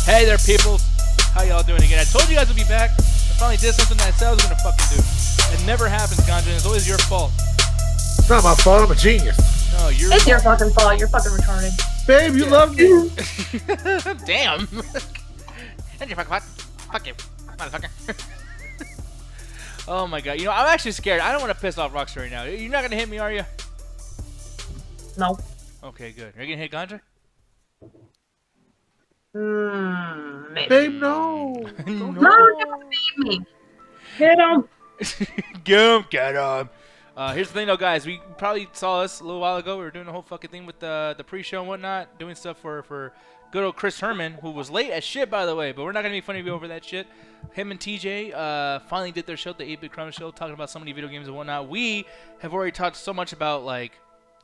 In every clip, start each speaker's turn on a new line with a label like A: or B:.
A: Hey there, people. How y'all doing again? I told you guys would be back. I finally did something that I said I was gonna fucking do. It never happens, Ganja. It's always your fault.
B: It's not my fault. I'm a genius.
A: No,
C: It's your fucking fault. You're fucking retarded.
B: Babe, you love me.
A: Damn. That's your fucking fault. Fuck you, motherfucker. Oh my god. You know, I'm actually scared. I don't want to piss off Rockstar right now. You're not gonna hit me, are you?
C: No.
A: Okay, good. Are you gonna hit Ganja?
C: Maybe.
B: Babe, no.
A: No.
C: Don't beat me. Hit him.
A: Get him. Here's the thing, though, guys. We probably saw us a little while ago. We were doing the whole fucking thing with the pre-show and whatnot, doing stuff for good old Chris Herman, who was late as shit, by the way. But we're not gonna be funny over that shit. Him and TJ finally did their show, the 8-Bit Crime Show, talking about so many video games and whatnot. We have already talked so much about, like,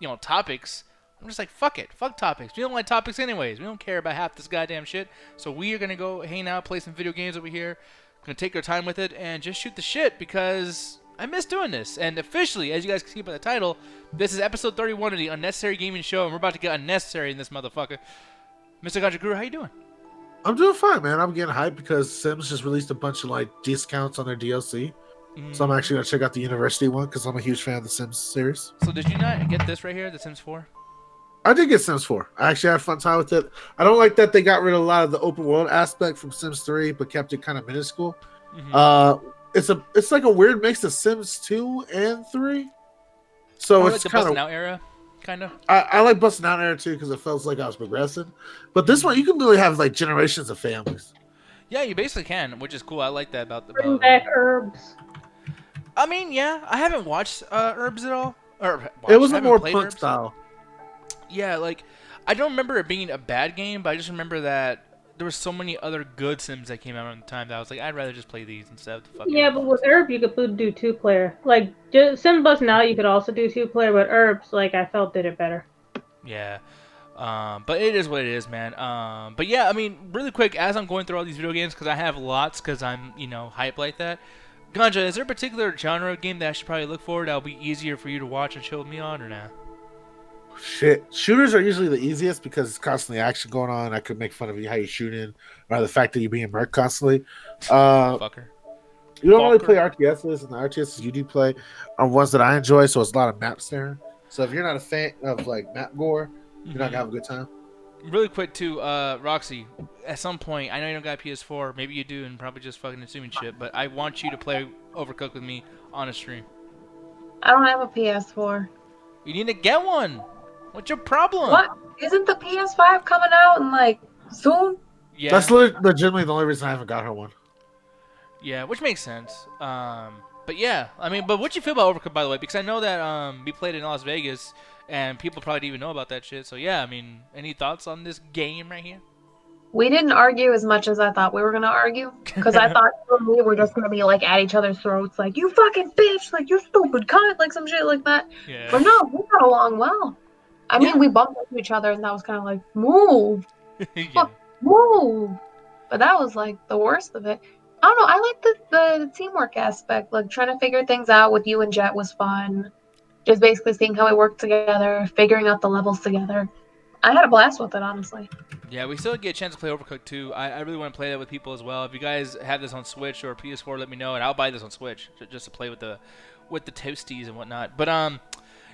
A: you know, topics. I'm just like, fuck it. Fuck topics. We don't like topics anyways. We don't care about half this goddamn shit. So we are going to go hang out, play some video games over here. Going to take our time with it and just shoot the shit because I miss doing this. And officially, as you guys can see by the title, this is episode 31 of the Unnecessary Gaming Show. And we're about to get unnecessary in this motherfucker. Mr. Ganja Guru, how you doing?
B: I'm doing fine, man. I'm getting hyped because Sims just released a bunch of like discounts on their DLC. So I'm actually going to check out the University one because I'm a huge fan of the Sims series.
A: So did you not get this right here, The Sims 4?
B: I did get Sims 4. I actually had a fun time with it. I don't like that they got rid of a lot of the open world aspect from Sims 3, but kept it kind of minuscule. It's like a weird mix of Sims 2 and 3. So it's
A: like the
B: kind
A: busting
B: of
A: out era, kind of.
B: I like busting out era too because it felt like I was progressing. But this one, you can really have like generations of families.
A: Yeah, you basically can, which is cool. I like that about the.
C: Bring back herbs.
A: I mean, yeah, I haven't watched Herbs at all.
B: It was a more punk style.
A: Yeah, like, I don't remember it being a bad game, but I just remember that there were so many other good Sims that came out at the time that I was like, I'd rather just play these instead of the fucking...
D: Yeah, but with Herb, you could do 2-player. Like, Sim Bus now, you could also do 2-player, but Herbs, like, I felt did it better.
A: Yeah. But it is what it is, man. But yeah, I mean, really quick, as I'm going through all these video games, because I have lots, because I'm, you know, hype like that. Ganja, is there a particular genre of game that I should probably look for that'll be easier for you to watch and chill with me on, or not?
B: Shit, shooters are usually the easiest because it's constantly action going on. I could make fun of you how you shooting, or the fact that you're being murked constantly.
A: Fucker.
B: You don't really play RTSs, and the RTSs you do play are ones that I enjoy. So it's a lot of map staring. So if you're not a fan of like map gore, you're not gonna have a good time.
A: Really quick too, Roxy. At some point, I know you don't got a PS4. Maybe you do, and probably just fucking assuming shit. But I want you to play Overcooked with me on a stream.
C: I don't have a PS4.
A: You need to get one. What's your problem?
C: What? Isn't the PS5 coming out in like soon?
A: Yeah.
B: That's legitimately the only reason I haven't got her one.
A: Yeah, which makes sense. But yeah, I mean, but what you feel about Overcooked, by the way? Because I know that we played in Las Vegas, and people probably didn't even know about that shit. So yeah, I mean, any thoughts on this game right here?
C: We didn't argue as much as I thought we were gonna argue, because I thought you and me were just gonna be like at each other's throats, like you fucking bitch, like you stupid cunt, like some shit like that.
A: Yeah.
C: But no, we got along well. I mean, we bumped into each other, and that was kind of like move,
A: Yeah.
C: move. But that was like the worst of it. I don't know. I like the teamwork aspect, like trying to figure things out with you and Jet was fun. Just basically seeing how we work together, figuring out the levels together. I had a blast with it, honestly.
A: Yeah, we still get a chance to play Overcooked too. I really want to play that with people as well. If you guys have this on Switch or PS4, let me know, and I'll buy this on Switch just to play with the toasties and whatnot. But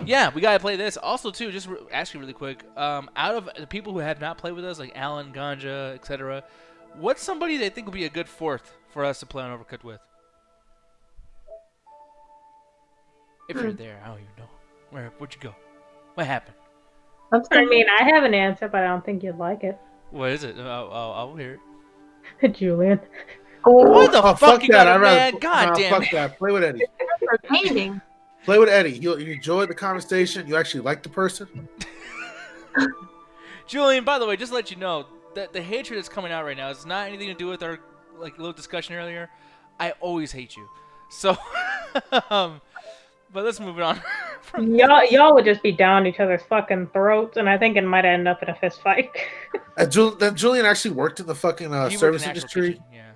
A: yeah, we gotta play this. Also too, just ask you really quick. Out of the people who have not played with us, like Alan, Ganja, etc., what's somebody they think would be a good fourth for us to play on Overcooked with? If you're there, I don't even know. Where'd you go? What happened?
D: I mean, I have an answer, but I don't think you'd like it.
A: What is it? I'll hear
D: Julian.
A: What the fuck
B: fuck
A: you
B: that.
A: got, man? God damn
B: fuck
A: it.
B: that. Play with Eddie.
C: Entertaining.
B: Play with Eddie. You enjoy the conversation. You actually like the person.
A: Julian, by the way, just to let you know, that the hatred that's coming out right now is not anything to do with our like little discussion earlier. I always hate you. So, but let's move it on.
D: Y'all would just be down each other's fucking throats, and I think it might end up in a fist fight.
B: Then Julian actually worked in the fucking service industry.
A: Kitchen, yeah.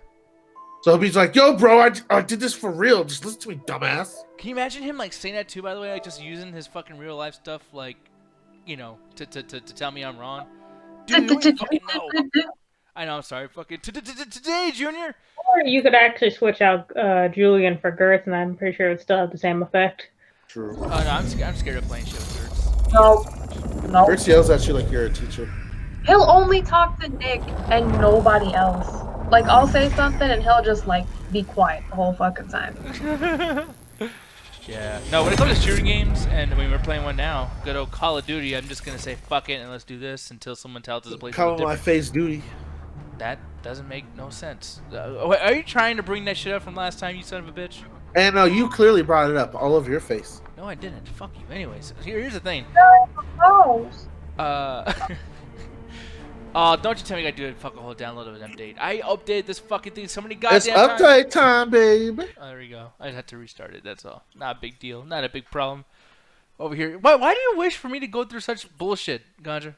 B: So he's like, "Yo, bro, I did this for real. Just listen to me, dumbass."
A: Can you imagine him like saying that too? By the way, like just using his fucking real life stuff, like, you know, to tell me I'm wrong. Dude, you don't fucking know. I know. I'm sorry. Fucking today, Junior.
D: Or you could actually switch out Julian for Girth, and I'm pretty sure it would still have the same effect.
B: True.
A: Oh no, I'm scared of playing shit with Gertz.
C: No.
B: Gertz yells at you like you're a teacher.
C: He'll only talk to Nick and nobody else. Like, I'll say something and he'll just, like, be quiet the whole fucking time.
A: Yeah. No, when it comes to shooting games, and we're playing one now, good old Call of Duty, I'm just gonna say fuck it and let's do this until someone tells us to play something
B: Cover my
A: different.
B: face duty.
A: That doesn't make no sense. Wait, are you trying to bring that shit up from last time, you son of a bitch?
B: And you clearly brought it up all over your face.
A: No, I didn't. Fuck you. Anyways, here's the thing.
C: Oh.
A: Oh, don't you tell me I gotta do a fucking whole download of an update. I updated this fucking thing so many goddamn
B: It's
A: times.
B: update time, baby.
A: Oh, there we go. I just had to restart it, that's all. Not a big deal. Not a big problem. Over here. Why do you wish for me to go through such bullshit, Ganja?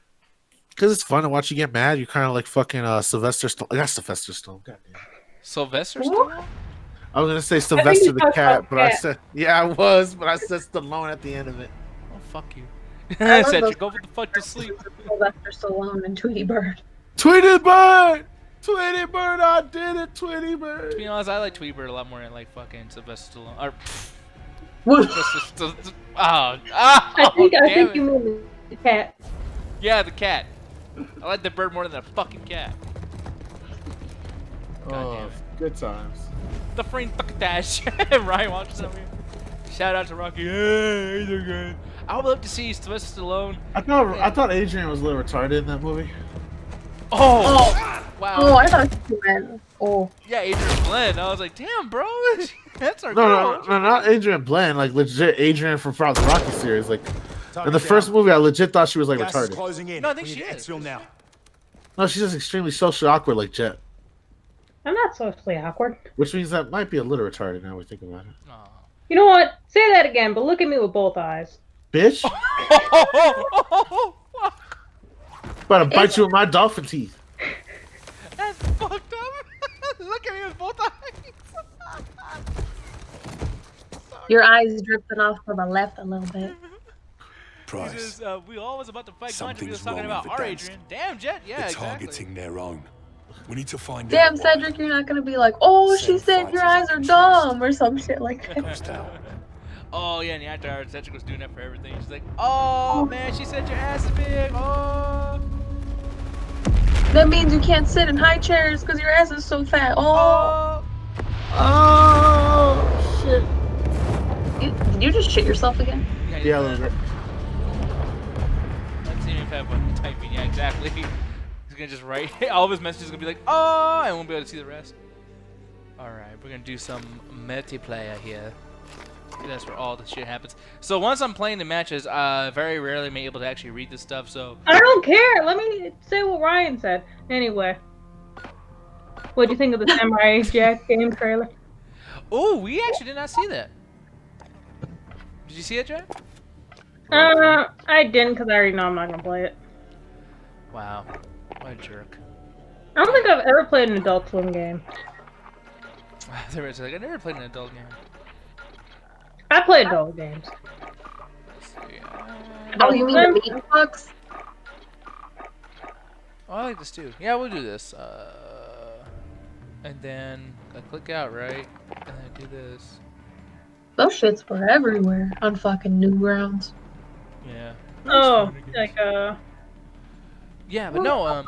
B: Because it's fun to watch you get mad. You're kind of like fucking Sylvester Stallone. I got Sylvester Stallone. Goddamn.
A: Sylvester
C: What?
A: Stallone?
B: I was gonna say Sylvester the
D: talked
B: cat,
D: about
B: but I
D: cat.
B: said I was, but I said Stallone at the end of it.
A: Oh, fuck you.
C: I
A: I
C: love
A: said
C: those
A: you go the fuck to sleep.
C: Sylvester Stallone and Tweety Bird.
B: Tweety Bird, Tweety Bird, I did it, Tweety
A: To
B: Bird.
A: be honest, I like Tweety Bird a lot more than like fucking Sylvester Stallone. Or,
C: What?
D: I
A: damn
D: think
A: it.
D: you mean the cat.
A: Yeah, the cat. I like the bird more than the fucking cat. God damn
B: Oh,
A: it.
B: good times.
A: The frame fucking dash. Ryan watches over here. Shout out to Rocky. Hey, he's good. I would love to see Sylvester Stallone.
B: I thought Adrian was a little retarded in that movie.
A: Oh, wow.
C: Oh, I thought you meant. Oh.
A: Yeah, Adrian Glenn. I was like, damn, bro, that's our
B: No,
A: girl.
B: no, not Adrian Bland. Like legit Adrian from the Rocky series. Like in
E: Target
B: the
E: down.
B: first movie, I legit thought she was like
E: Gas is
B: retarded.
E: closing in.
A: No, I think
E: We
A: she
E: need to
A: is.
E: exfil now.
B: No, she's just extremely socially awkward, like Jet.
D: I'm not socially awkward.
B: Which means that might be a little retarded now we think about it.
A: Aw.
D: You know what? Say that again, but look at me with both eyes.
B: Bitch, about to bite you with my dolphin teeth.
A: That's fucked up. Look at me with both eyes.
C: Your eyes drifting off to the left a little bit.
E: Price.
A: Jesus, we all was about to fight Ganja. We was
E: Something's
A: talking
E: wrong
A: about
E: with
A: our
E: the dance.
A: Adrian. Damn, Jet. Yeah,
E: They're
A: exactly.
E: targeting their own. We need to find
C: Damn,
E: out why.
C: Cedric, you're not gonna be like, oh, she
E: Same
C: said
E: fight
C: your
E: as
C: eyes
E: I
C: are
E: can
C: dumb or some shit like that.
E: Goes down.
A: Oh, yeah, and after our Cedric was doing that for everything. She's like, oh, man, she said your ass is big. Oh.
C: That means you can't sit in high chairs because your ass is so fat. Oh,
A: Oh.
B: Oh shit.
C: did you just shit yourself again?
B: Yeah, a little bit.
A: Let's see if I have one typing. Yeah, exactly. He's gonna just write all of his messages. Gonna be like, oh, I won't be able to see the rest. All right, we're gonna do some multiplayer here. That's where all the shit happens. So once I'm playing the matches, very rarely am I able to actually read this stuff. So
D: I don't care. Let me say what Ryan said. Anyway. What'd you think of the Samurai Jack game trailer?
A: oh, we actually did not see that. Did you see it, Jack?
D: I didn't because I already know I'm not gonna play it.
A: Wow, what a jerk.
D: I don't think I've ever played an Adult Swim game.
A: There was like I never played an adult game.
D: I play adult games.
A: Let's see.
C: Oh, you mean the meat box?
A: Oh, I like this too. Yeah, we'll do this. And then I click out, right? And then I do this.
C: Those shits were everywhere on fucking Newgrounds.
A: Yeah.
D: Oh, like
A: Yeah, but no,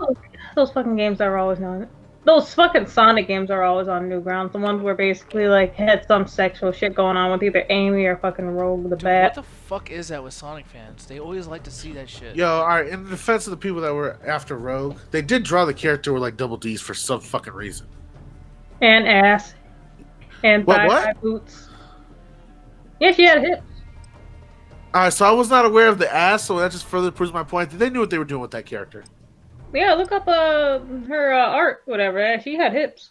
D: those fucking games are always on. Those fucking Sonic games are always on Newgrounds. The ones where basically like had some sexual shit going on with either Amy or fucking Rogue the
A: dude, what
D: Bat.
A: the fuck is that with Sonic fans? They always like to see that shit.
B: Yo, alright, in defense of the people that were after Rogue, they did draw the character with like double D's for some fucking reason.
D: And ass. And
B: What,
D: thigh-high boots. Yeah, she had hips.
B: Alright, so I was not aware of the ass, so that just further proves my point that they knew what they were doing with that character.
D: Yeah, look up her art, whatever. She had hips.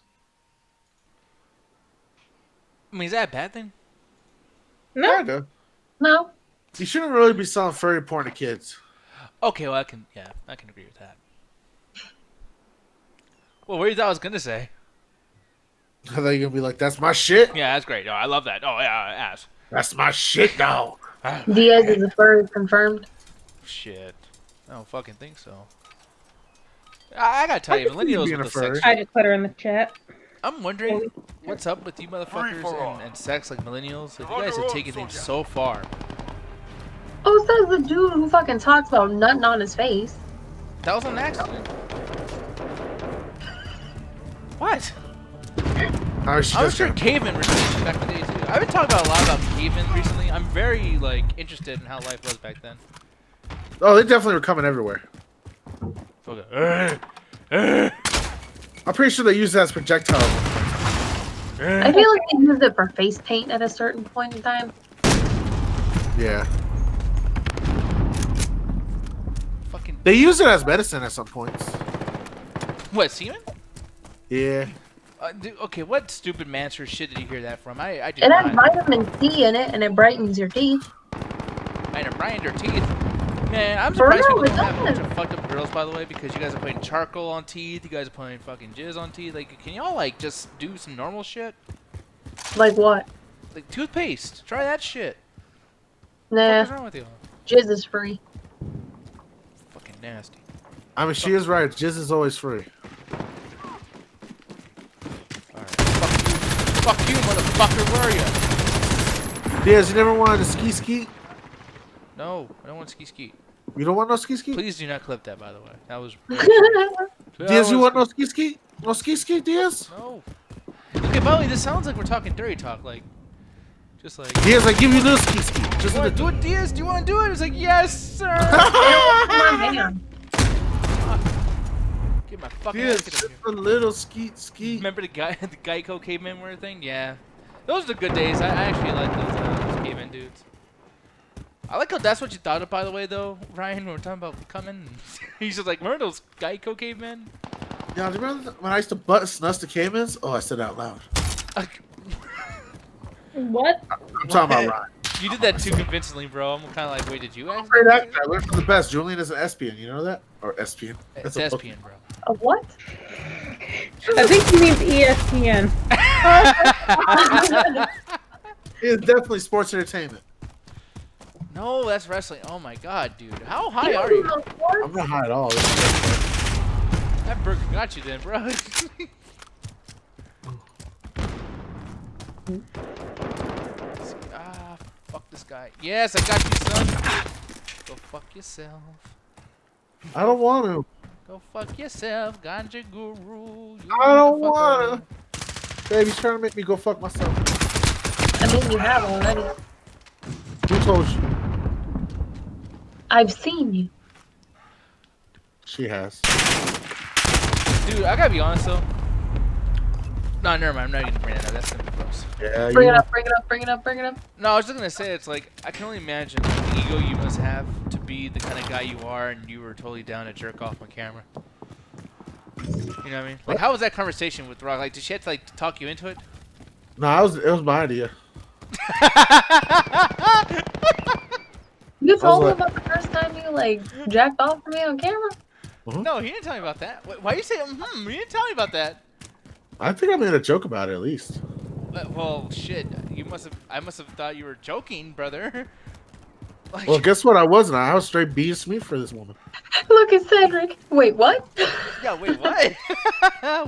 A: I mean, is that a bad thing?
D: No,
B: Kinda.
C: No.
B: You shouldn't really be selling furry porn to kids.
A: Okay, well, I can agree with that. Well, what do you thought I was gonna say?
B: I thought you were gonna be like, that's my shit.
A: Yeah, that's great. Oh, I love that. Oh, yeah, ass.
B: That's my shit, dog.
C: Diaz is a furry confirmed.
A: Shit. I don't fucking think so. I gotta tell
B: I
A: you,
B: can see you
A: millennials
B: being
A: with
B: a
A: the sex
B: furry.
D: I
A: shit.
D: just put her in the chat.
A: I'm wondering what's up with you motherfuckers and sex like millennials. Like, you guys have taken things so far.
C: Oh, says the dude who fucking talks about nutting on his face.
A: That was an accident. What?
B: Oh, she
A: I'm
B: does
A: sure
B: kinda-
A: cavemen were doing back in the day too. I've been talking about a lot about cavemen recently. I'm very like interested in how life was back then.
B: Oh, they definitely were coming everywhere.
A: Okay.
B: I'm pretty sure they used it as projectiles.
C: I feel like they used it for face paint at a certain point in time.
B: Yeah.
A: Fucking
B: They use it as medicine at some points.
A: what, semen?
B: Yeah.
A: Dude, okay, what stupid monster shit did you hear that from? I did
C: It
A: not.
C: has vitamin C in it, and it brightens your teeth.
A: And it brightened your teeth. Man, I'm
C: For
A: surprised
C: real,
A: people
C: it
A: don't have a bunch
C: does.
A: of fucked up girls, by the way, because you guys are putting charcoal on teeth. You guys are putting fucking jizz on teeth. Like, can y'all like just do some normal shit?
C: Like what?
A: Like toothpaste. Try that shit.
C: Nah,
A: What's wrong with you?
C: jizz is free.
A: Fucking nasty.
B: I mean, she is right. Jizz is always free.
A: Alright. Fuck you, motherfucker. Where are you?
B: Diaz, you never wanted to ski ski?
A: No, I don't want ski ski.
B: You don't want no ski ski?
A: Please do not clip that, by the way. That was.
B: Diaz, you want no ski ski? No ski ski, Diaz?
A: No. Okay, by the way, this sounds like we're talking dirty talk. Like, just like.
B: Diaz, I give you no ski ski. Just
A: You
B: in
A: want
B: the
A: to do it, Diaz? Do you want to do it? It's like, yes, sir.
C: Come on, man.
A: Get my fucking
B: Diaz,
A: ass get
B: just
A: up here.
B: a little skeet skeet.
A: Remember the guy, the Geico caveman wear thing? Yeah, those are the good days. I actually like those caveman dudes. I like how that's what you thought of, by the way, though, Ryan. When we're talking about coming, he's just like, remember those Geico cavemen?
B: Yeah, do you remember when I used to butt snus the caimans? Oh, I said it out loud.
D: What?
B: I'm talking about Ryan.
A: You did that too convincingly, bro. I'm kind of like, wait, did you
B: Hey,
A: actually?
B: that guy learned from the best. Julian is an Espion. You know that? Or Espion.
A: It's
B: a
A: SPN, bro.
C: A what?
D: I think he means ESPN.
B: It's definitely sports entertainment.
A: No, that's wrestling. Oh my god, dude. How high are you?
B: I'm not high at all.
A: That burger got you then, bro. Fuck this guy. Yes, I got you, son. Go fuck yourself.
B: I don't want to.
A: Go fuck yourself, ganja guru.
B: I don't want to. Baby's trying to make me go fuck myself.
C: I mean, you have already.
B: Who told you?
C: I've seen you.
B: She has.
A: Dude, I gotta be honest though. No, never mind. I'm not even gonna bring that up. That's gonna be gross.
B: Yeah,
C: Bring
B: you
C: it up, bring it up, bring it up, bring it up.
A: No, I was just gonna say it's like I can only imagine the ego you must have to be the kind of guy you are, and you were totally down to jerk off on camera. You know what I mean? Like, how was that conversation with Rock? Like, did she have to like talk you into it?
B: No, it was my idea.
C: You told me
B: like-
C: about the first time you like jacked off for me on camera.
A: No, he didn't tell me about that. Why you say You didn't tell me about that.
B: I think I made a joke about it at least.
A: Well, shit. I must have thought you were joking, brother. Like,
B: Well, guess what? I wasn't. I was straight being Smith for this woman.
C: Look at Cedric. Wait, what?
A: yeah. Wait, what?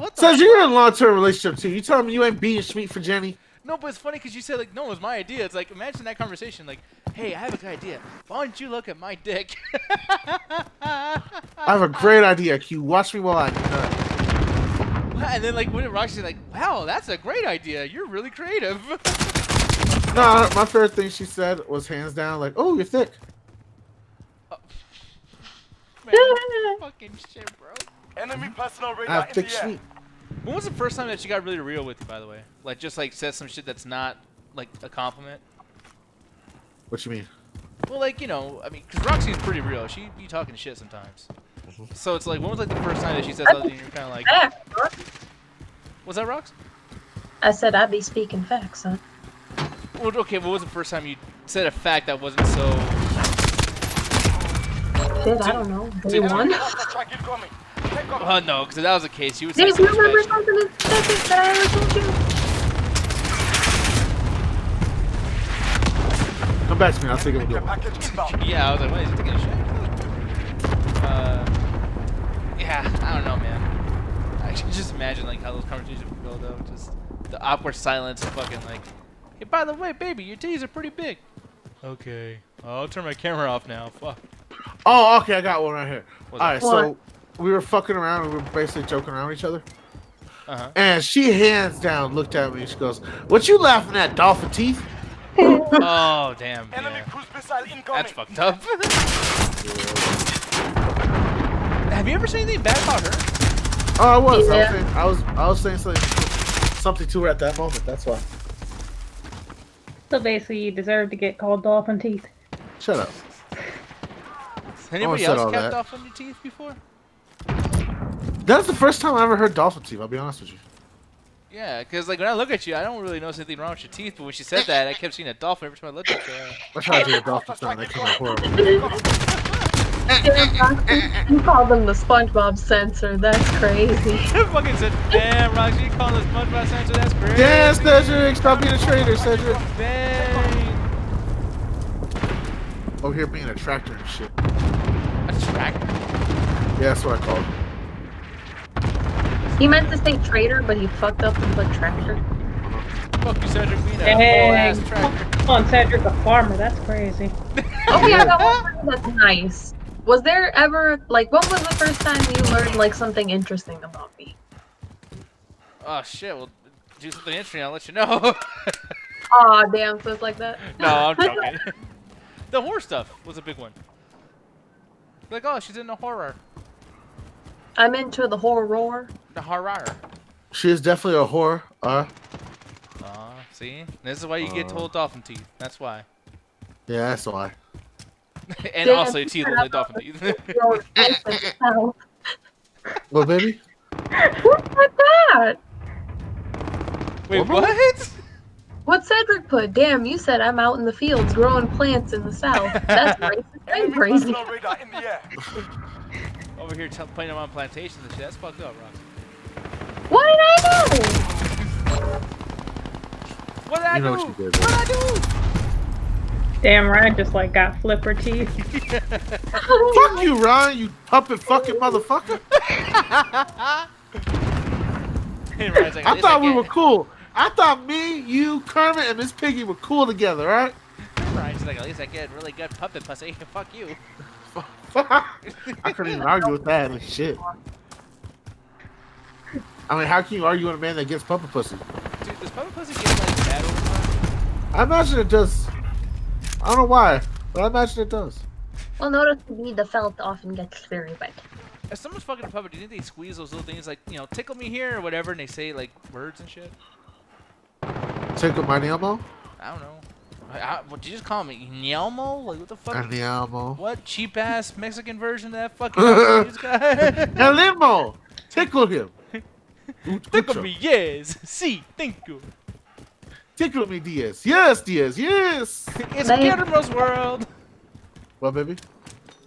A: What the?
B: Says you're in a long-term relationship too. You telling me you ain't being Schmeat for Jenny?
A: No, but it's funny because you said like, no, it was my idea. It's like, imagine that conversation. Like, hey, I have a good idea. Why don't you look at my dick?
B: I have a great idea, Q. Watch me while I do that.
A: And then like, when Roxy's like, wow, that's a great idea. You're really creative.
B: No, my favorite thing she said was hands down like, "Oh, you're thick."
A: Man, fucking shit, bro.
E: Enemy personal
B: I
E: radar
B: have
E: in
B: thick
E: the air.
B: Schmeat.
A: When was the first time that she got really real with you, by the way? Like, just like said some shit that's not like a compliment.
B: What you mean?
A: Well, like, you know, I mean, because Roxy's pretty real. She be talking shit sometimes. So it's like, when was like the first time that she said something and you're kind of like, was that Rox?
C: I said I'd be speaking facts, son.
A: Well, okay, what was the first time you said a fact that wasn't so...
C: Shit, I don't know. Day
A: Dude,
C: one.
E: Track incoming. Take cover.
A: Oh, no, because if that was the case, you would say
C: Dave, you
A: something
C: remember
A: special.
C: something specific that I ever told you?
B: Come back to me. I'll take it.
E: Care package inbound.
A: Yeah, I was like, what, is he taking a shit? Yeah, I don't know, man. I can just imagine like how those conversations would go though. Just the awkward silence of fucking like, hey, by the way, baby, your titties are pretty big. Okay, I'll turn my camera off now. Fuck.
B: Oh, okay, I got one right here.
A: What's
B: All right,
C: that?
B: so we were fucking around and we were basically joking around with each other.
A: Uh-huh.
B: And she hands down looked at me. She goes, "What you laughing at, dolphin teeth?"
A: Oh, damn.
E: Enemy
A: Yeah.
E: cruise missile incoming.
A: That's fucked up. Have you ever seen anything bad about her?
B: Oh, I was.
C: Yeah.
B: I was saying something to her at that moment. That's why.
D: So basically, you deserve to get called dolphin teeth.
B: Shut up.
A: Has anybody
B: said
A: else
B: all
A: kept
B: that.
A: off on your teeth before?
B: That's the first time I ever heard dolphin teeth. I'll be honest with you.
A: Yeah, because like when I look at you, I don't really notice anything wrong with your teeth. But when she said that, I kept seeing a dolphin every time I looked at you.
B: I tried to do a dolphin sound. That came out horrible.
C: You call them the SpongeBob censor. That's crazy.
A: Fucking said, damn, Roxy, you calling this SpongeBob censor? That's crazy.
B: Yeah, Cedric, stop being a traitor, Cedric.
A: Dang.
B: Over here being a tractor and shit.
A: A tractor?
B: Yeah, that's what I called it.
C: He meant to say traitor, but he fucked up and put tractor.
A: Fuck you, Cedric, being a
D: Dang.
A: whole-ass tractor.
D: Come on, Cedric the farmer. That's crazy.
C: Okay, I got one thing that's nice. Was there ever, like, when was the first time you learned, like, something interesting about me?
A: Oh, shit, well, do something interesting, I'll let you know.
C: Aw, damn, so it's like that?
A: No, I'm joking. The horror stuff was a big one. Like, oh, she's into horror.
C: I'm into the horror.
A: The horror.
B: She is definitely a whore.
A: See? This is why you get told dolphin teeth. That's why.
B: Yeah, that's why.
A: And
C: Damn,
A: also your teeth look like dolphin teeth.
B: What, baby?
C: What's that?
A: Wait,
B: What?
A: what?
C: What Cedric put? Damn, you said I'm out in the fields growing plants in the south. That's racist and
E: Enemy
C: crazy.
E: personal radar in the air.
A: Over here playing them on plantations and shit. That's fucked up, Rox.
C: What did I do?
A: What did I
B: You know
A: do?
B: what you did,
A: What did I do?
D: Damn, Ryan just like got flipper teeth.
B: Fuck you, Ryan, you puppet fucking motherfucker.
A: Hey, Ryan's like,
B: I
A: "At least
B: thought we
A: get-"
B: were cool. I thought me, you, Kermit, and Miss Piggy were cool together, right?
A: Ryan's like, at least I get really good puppet pussy. Fuck you.
B: I couldn't even argue with that. Like, shit. I mean, how can you argue with a man that gets puppet pussy?
A: Dude, does puppet pussy get like bad over time?
B: I imagine it does. I don't know why, but I imagine it does.
C: Well, notice to me, the felt often gets very wet.
A: If someone's fucking a puppet, do you think they squeeze those little things like, you know, tickle me here or whatever, and they say like words and shit?
B: Tickle my Nelmo?
A: I don't know. What did you just call me? Nyelmo? Like what the fuck?
B: Nelmo.
A: What cheap ass Mexican version of that fucking Japanese guy?
B: Nelmo! Tickle him.
A: Tickle me, yes. See, thank you.
B: Tickle me, Diaz. Yes, Diaz. Yes.
A: It's
C: Thank-
A: Guillermo's world.
B: What, baby?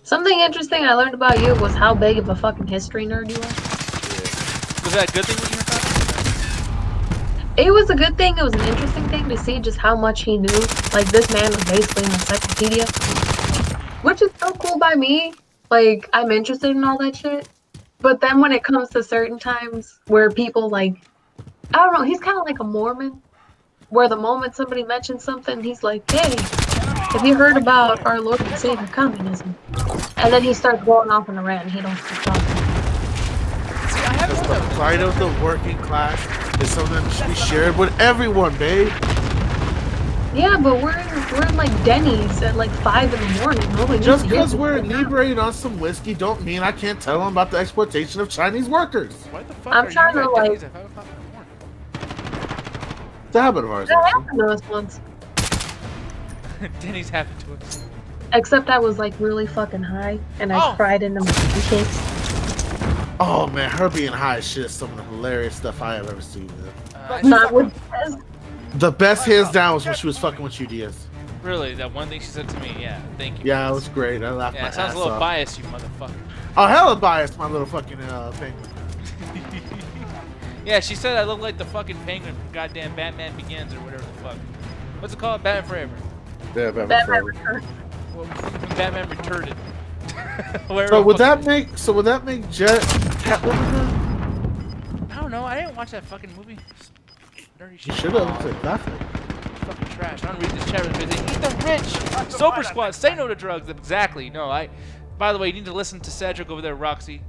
C: Something interesting I learned about you was how big of a fucking history nerd you are.
A: Was that a good thing when you were talking?
C: It was a good thing. It was an interesting thing to see just how much he knew. Like, this man was basically an encyclopedia. Which is so cool by me. Like, I'm interested in all that shit. But then when it comes to certain times where people, like, I don't know, he's kind of like a Mormon. Where the moment somebody mentions something, he's like, hey, have you heard about our Lord and Savior communism? And then he starts going off on a rant and he don't stop talking.
A: See, I haven't
B: The plight of the working class is something that should be shared with everyone, babe.
C: Yeah, but we're in like Denny's at like 5 in the morning. Nobody
B: Just
C: needs to
B: because
C: get
B: we're
C: this shit out.
B: inebriated on some whiskey don't mean I can't tell them about the exploitation of Chinese workers.
A: Why the fuck
C: I'm
A: are
C: trying
A: you
C: to,
A: at
C: like-
A: Denny's at 5 o'clock in the morning?
B: It's a habit of ours.
C: That
B: actually.
C: happened to us once.
A: Denny's happened to us.
C: Except I was like really fucking high and I
A: Oh.
C: cried into my pancakes.
B: Oh man, her being high as shit is some of the hilarious stuff I have ever seen. Man.
C: Not with
B: The best hands down was when she was fucking with you, Diaz.
A: Really, that one thing she said to me, yeah, thank you.
B: Yeah, it was great. I laughed
A: Yeah,
B: my
A: it sounds
B: ass
A: a little
B: off.
A: biased, you motherfucker.
B: Oh, hella biased, my little fucking penguin.
A: Yeah, she said I look like the fucking penguin from goddamn Batman Begins or whatever the fuck. What's it called? Batman Forever.
B: Yeah,
C: Batman Returns.
A: Well, Batman Returned. Whatever
B: So
A: the
B: would
A: fuck
B: that make Jet cat woman girl?
A: I don't know. I didn't watch that fucking movie. Dirty
B: You
A: shit.
B: should have. It's exactly.
A: Fucking trash. I don't read this chat room because they eat the rich. Sober squad. Say no to drugs. Exactly. No, By the way, you need to listen to Cedric over there, Roxy.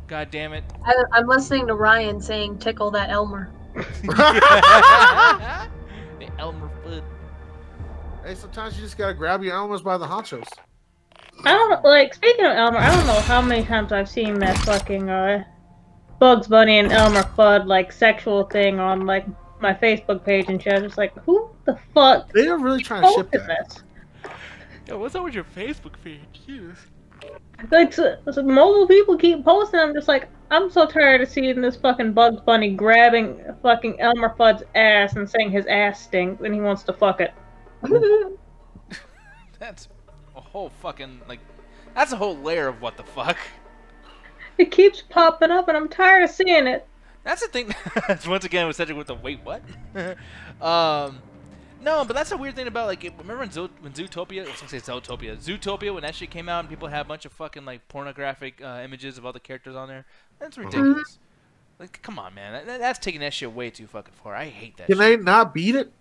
A: God damn it.
C: I'm listening to Ryan saying "tickle that Elmer."
A: The Elmer Fudd.
B: Hey, sometimes you just gotta grab your Elmers by the honchos.
D: I don't like. Speaking of Elmer, I don't know how many times I've seen that fucking Bugs Bunny and Elmer Fudd like sexual thing on like my Facebook page and shit. It's like, who the fuck?
B: They are really trying to ship
D: posted
B: that.
D: this?
A: Yo, what's up with your Facebook feed? Jesus.
D: Like, so multiple people keep posting. I'm just like, I'm so tired of seeing this fucking Bugs Bunny grabbing fucking Elmer Fudd's ass and saying his ass stinks and he wants to fuck it.
A: That's a whole fucking, like, that's a whole layer of what the fuck.
D: It keeps popping up and I'm tired of seeing it.
A: That's the thing. Once again, with Cedric with the wait, what? No, but that's a weird thing about, like, remember when Zootopia, I was gonna say Zootopia, when that shit came out and people had a bunch of fucking, like, pornographic images of all the characters on there? That's ridiculous. Like, come on, man. That's taking that shit way too fucking far. I hate that
B: Can
A: shit.
B: they not beat it?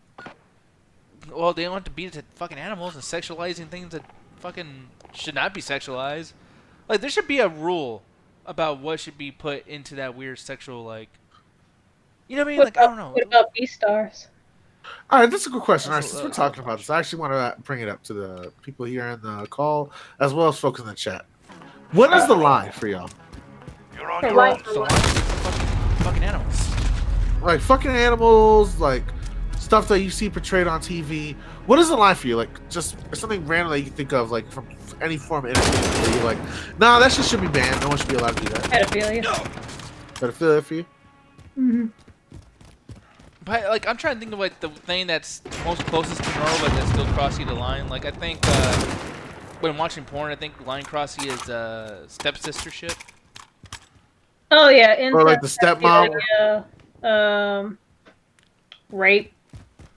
A: Well, they don't have to beat it to fucking animals and sexualizing things that fucking should not be sexualized. Like, there should be a rule about what should be put into that weird sexual, like, you know what I mean? Like, I don't know.
D: What about Beastars?
B: All right, that's a good question. All right,
A: That's
B: since we're talking about this, I actually want to bring it up to the people here in the call, as well as folks in the chat. What is the line for y'all?
E: You're on
C: The
E: your
C: line
E: own.
C: for
A: So
C: what?
A: fucking animals.
B: Like fucking animals, like stuff that you see portrayed on TV. What is the line for you? Like just something random that you can think of, like from any form of entertainment, where you're like, nah, that shit should be banned. No one should be allowed to do that.
D: Pedophilia.
B: Pedophilia for you?
D: Mm-hmm.
A: But, like, I'm trying to think of, like, the thing that's most closest to normal, but that's still crossing the line. Like, I think, when watching porn, I think line crossing is, stepsister shit.
D: Oh yeah, incest,
B: Or like the stepmom.
D: pedophilia, rape.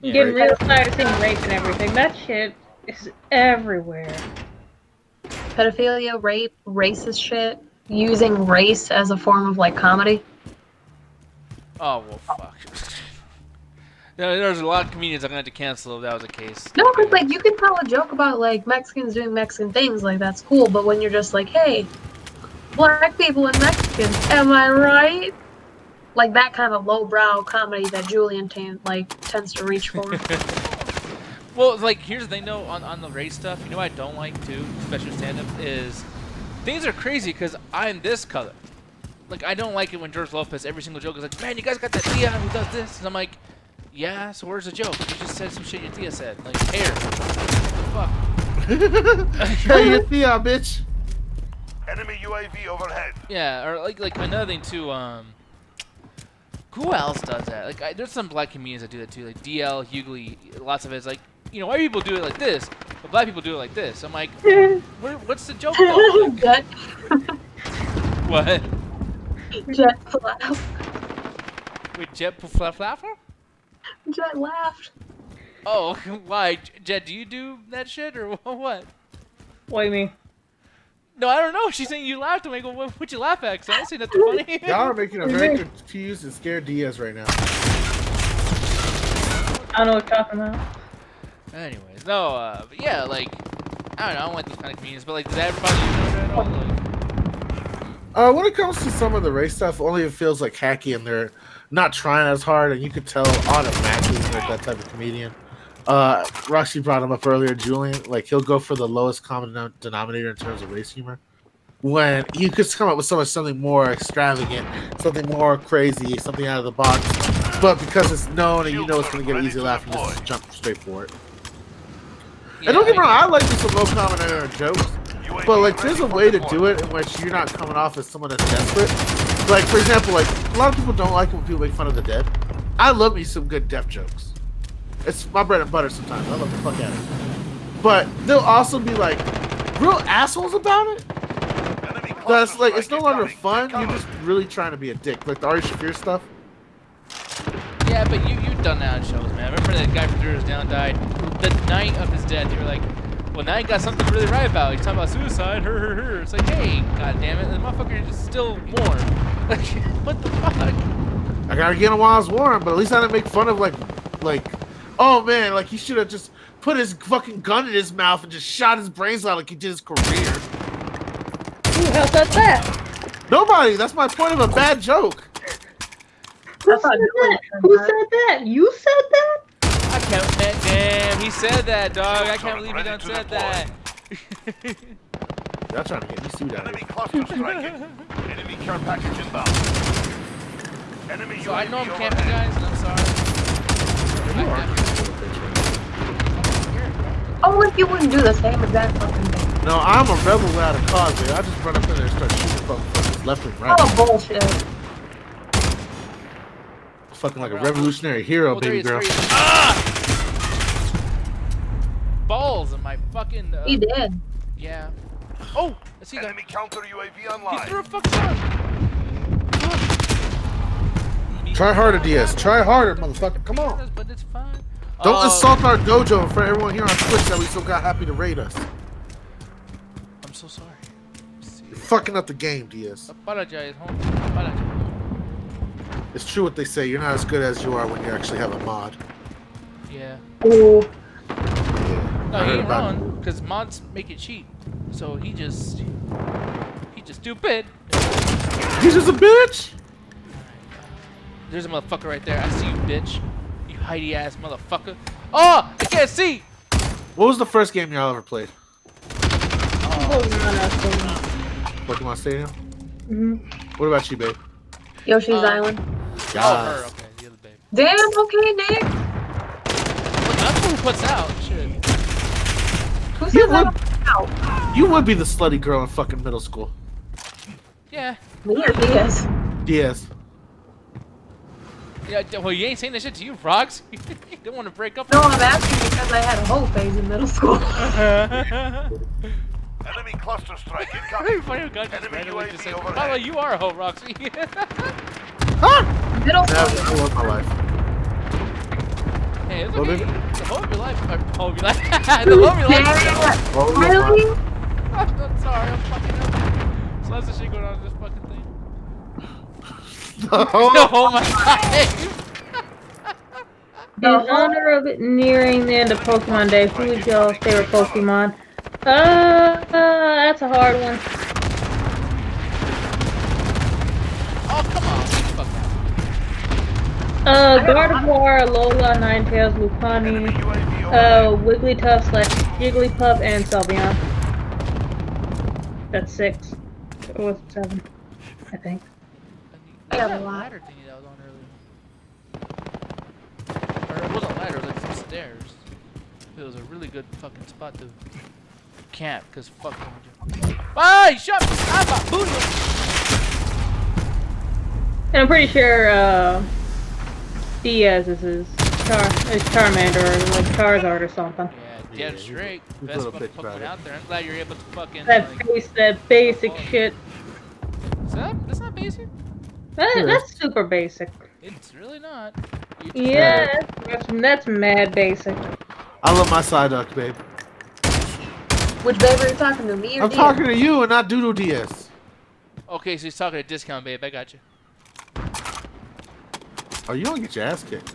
A: Yeah,
D: Getting
B: rape.
D: real tired of seeing rape and everything. That shit is everywhere.
C: Pedophilia, rape, racist shit, using race as a form of like comedy.
A: Oh, well, fuck. There's a lot of comedians I'm going to have to cancel if that was the case.
C: No, because like you can tell a joke about like Mexicans doing Mexican things, like that's cool. But when you're just like, hey, black people and Mexicans, am I right? Like that kind of lowbrow comedy that Julian tends to reach for.
A: Well, like, here's the thing, though, on the race stuff. You know what I don't like, too, especially stand-up, is things are crazy because I'm this color. Like, I don't like it when George Lopez, every single joke is like, man, you guys got that Tia who does this. And I'm like, yeah, so where's the joke? You just said some shit your Tia said. Like, hair. What the fuck?
B: Hey, your Thea, bitch.
E: Enemy UAV overhead.
A: Yeah, or like another thing, too, who else does that? Like, there's some black comedians that do that, too. Like, DL, Hughley, lots of it's like, you know, white people do it like this, but black people do it like this. I'm like, what's the joke, though? Like,
C: Jet,
A: what?
C: Jet laughed.
A: Wait, Jet Flaffer?
C: Jet laughed.
A: Oh, why? Jet, do you do that shit or what?
D: What do you mean?
A: No, I don't know. She's saying you laughed. I'm like, well, what'd you laugh at? 'Cause I didn't say nothing funny.
B: Y'all are making a very confused and scared Diaz right now.
D: I don't know what you're talking about.
A: Anyways, no, but yeah, like, I don't like those kind of comedians, but like, does everybody use it at all? Like,
B: When it comes to some of the race stuff, only it feels like hacky and they're not trying as hard, and you could tell automatically they're that type of comedian. Roxy brought him up earlier, Julian. Like he'll go for the lowest common denominator in terms of race humor. When you could come up with something more extravagant, something more crazy, something out of the box, but because it's known and you know it's going to get an easy laugh, you just jump straight for it.
A: yeah,
B: And don't get me wrong,
A: I
B: I like some low common denominator jokes. But like, there's a way to do it in which you're not coming off as someone that's desperate. Like, for example, like a lot of people don't like it when people make fun of the dead. I love me some good death jokes. It's my bread and butter sometimes. I love the fuck out of it. But they'll also be like real assholes about it. That's like it's no longer fun. You're just really trying to be a dick. Like the Ari Shaffir stuff.
A: Yeah, but you've done that on shows, man. I remember that guy from Drew Down died the night of his death. You were like, Well, now he got something to really write about. He's talking about suicide. Her. It's like, hey, god damn it, the motherfucker is still warm. Like, what the fuck?
B: I gotta get him while I was warm, but at least I didn't make fun of like, oh man, like he should have just put his fucking gun in his mouth and just shot his brains out like he did his career.
D: Who else said that?
B: Nobody. That's my point of a bad joke.
D: Who said that? Who said that? You said that?
A: I can't. Damn, he said that, dog. I can't believe he done said that.
B: Y'all trying to get me sued out
E: Enemy
B: here.
E: cluster striking. Enemy care package inbound. Enemy
A: So I know I'm
E: UAV
A: camping,
E: overhead.
A: guys, and I'm sorry.
C: Oh, like you wouldn't do the same exact fucking thing.
B: No, I'm a rebel without a cause, man. I just run up in there and start shooting fucking left and right.
C: Oh, bullshit.
B: Fucking like a revolutionary hero,
A: Oh, there he
B: baby
A: is,
B: girl.
A: there he is. Ah! Balls in my fucking.
C: He did.
A: Yeah. Oh, I see that.
E: Enemy counter UAV
A: He
E: online.
A: threw a fucking gun.
B: Try harder, DS. Try harder, motherfucker. Come on.
A: But it's fine.
B: Don't insult our dojo in front of everyone here on Twitch that we so got happy to raid us.
A: I'm so sorry.
B: You're fucking up the game, DS.
A: Apologize, homie. Apologize.
B: It's true what they say. You're not as good as you are when you actually have a mod.
A: Yeah.
C: Ooh.
B: Yeah.
A: No,
B: I
A: he
B: heard
A: ain't
B: about
A: wrong, because mods make it cheap. So he just stupid.
B: it. He's just a bitch.
A: There's a motherfucker right there. I see you, bitch. You hidey ass motherfucker. Oh, I can't see.
B: What was the first game y'all ever played?
D: Oh,
B: Pokemon Stadium?
D: mm-hmm.
B: What about you, babe?
C: Yoshi's Island.
A: Oh, her. Okay, the other babe.
C: Damn, okay, Nick.
A: Well, that's who puts out. Shit.
C: Who
B: You
C: says
B: would,
C: that out?
B: you would be the slutty girl in fucking middle school.
A: Yeah.
C: Me or Diaz?
B: DS.
A: Yeah. Well, you ain't saying that shit to you, Frogs. You don't want to break up.
C: No, I'm asking because I had a whole phase in middle school.
E: Enemy cluster strike
A: Very
E: incoming.
A: funny how God just
E: Enemy
A: randomly
E: UAV
A: just said,
E: overhead.
A: "Follow, you are a hoe, Roxy."
B: Huh?
C: Middle
B: Yeah,
C: school.
B: I love my life.
A: Hey, it's
B: Well,
A: okay.
B: baby.
A: The hoe of your life. Or, hoe of your life. The hoe of your life.
C: Yeah.
B: Oh,
C: Really?
A: I'm sorry. I'm fucking up. So lots of shit going on in this fucking thing. Oh my god.
D: In honor of it nearing the end of Pokemon Day, who is y'all's favorite Pokemon? That's a hard one.
A: Oh, come on. Fuck that.
D: Gardevoir, Alola, Ninetales, Lupani,
E: Enemy UAV overhead.
D: Wigglytuff / Jigglypuff, and Sylveon. That's 6. Or was it 7? I think.
C: I got
A: that
C: a lot.
A: ladder thingy that was on earlier. Or it wasn't a ladder, it was like some stairs. It was a really good fucking spot to camp, because fuck you. Ah, he shot me! I'm a booty!
D: And I'm pretty sure Diaz is his Charmander or like Charizard or something.
A: Yeah, dead straight.
B: he's a
A: Best
B: little
A: fucking
B: bitch about
A: Pokemon
B: it.
A: out there. I'm glad you're able to fucking.
D: That basic
A: Oh.
D: shit.
A: That's not basic.
D: That's super basic.
A: It's really not. You just-
D: Yeah, that's mad basic.
B: I love my Psyduck, babe.
C: Which baby are you talking to? Me or
B: I'm
C: Diaz?
B: talking to you and not Doodle DS.
A: Okay, so he's talking a discount, babe. I got you.
B: Oh, you don't get your ass kicked.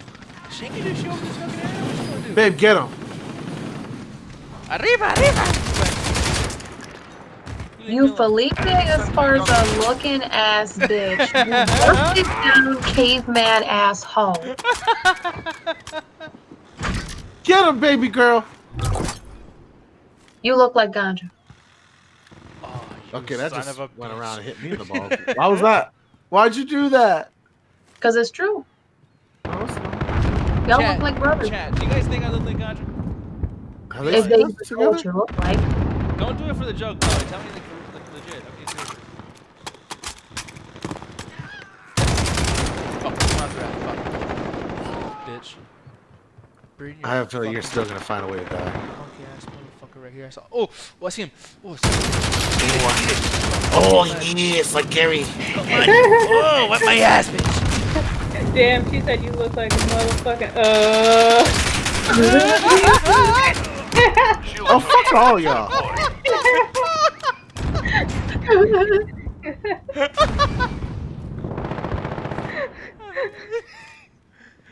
A: She can do show him this fucking area. What you gonna do?
B: Babe, get him.
A: Arriba, arriba!
C: You Felipe Esparza looking ass bitch. You busted down caveman asshole.
B: Get him, baby girl.
C: You look like ganja.
A: Oh, you
B: Okay, that
A: son
B: just
A: of a
B: went
A: bitch.
B: around and hit me in the balls. Why was that? Why'd you do that?
C: Cause it's true.
B: Oh, it's not.
C: Y'all
A: Chat,
C: look like brothers.
A: Chat, do you guys think I look like Ganja?
B: Have
C: If they
B: they
C: know
B: together?
C: what you look like.
A: Don't do it for the joke, though. Tell me like legit. Okay, seriously. Oh, come on, Brad. Fuck. Bitch. Breeding your
B: I have a feeling you're
A: fucking
B: still gonna find a way to die.
A: punk ass motherfucker right here. I saw. Oh, I see him. Oh,
B: Oh, yes, like Gary.
A: oh, what my ass, bitch.
D: Damn, she said you look like a motherfucking
E: Shield
B: Oh, fuck all y'all.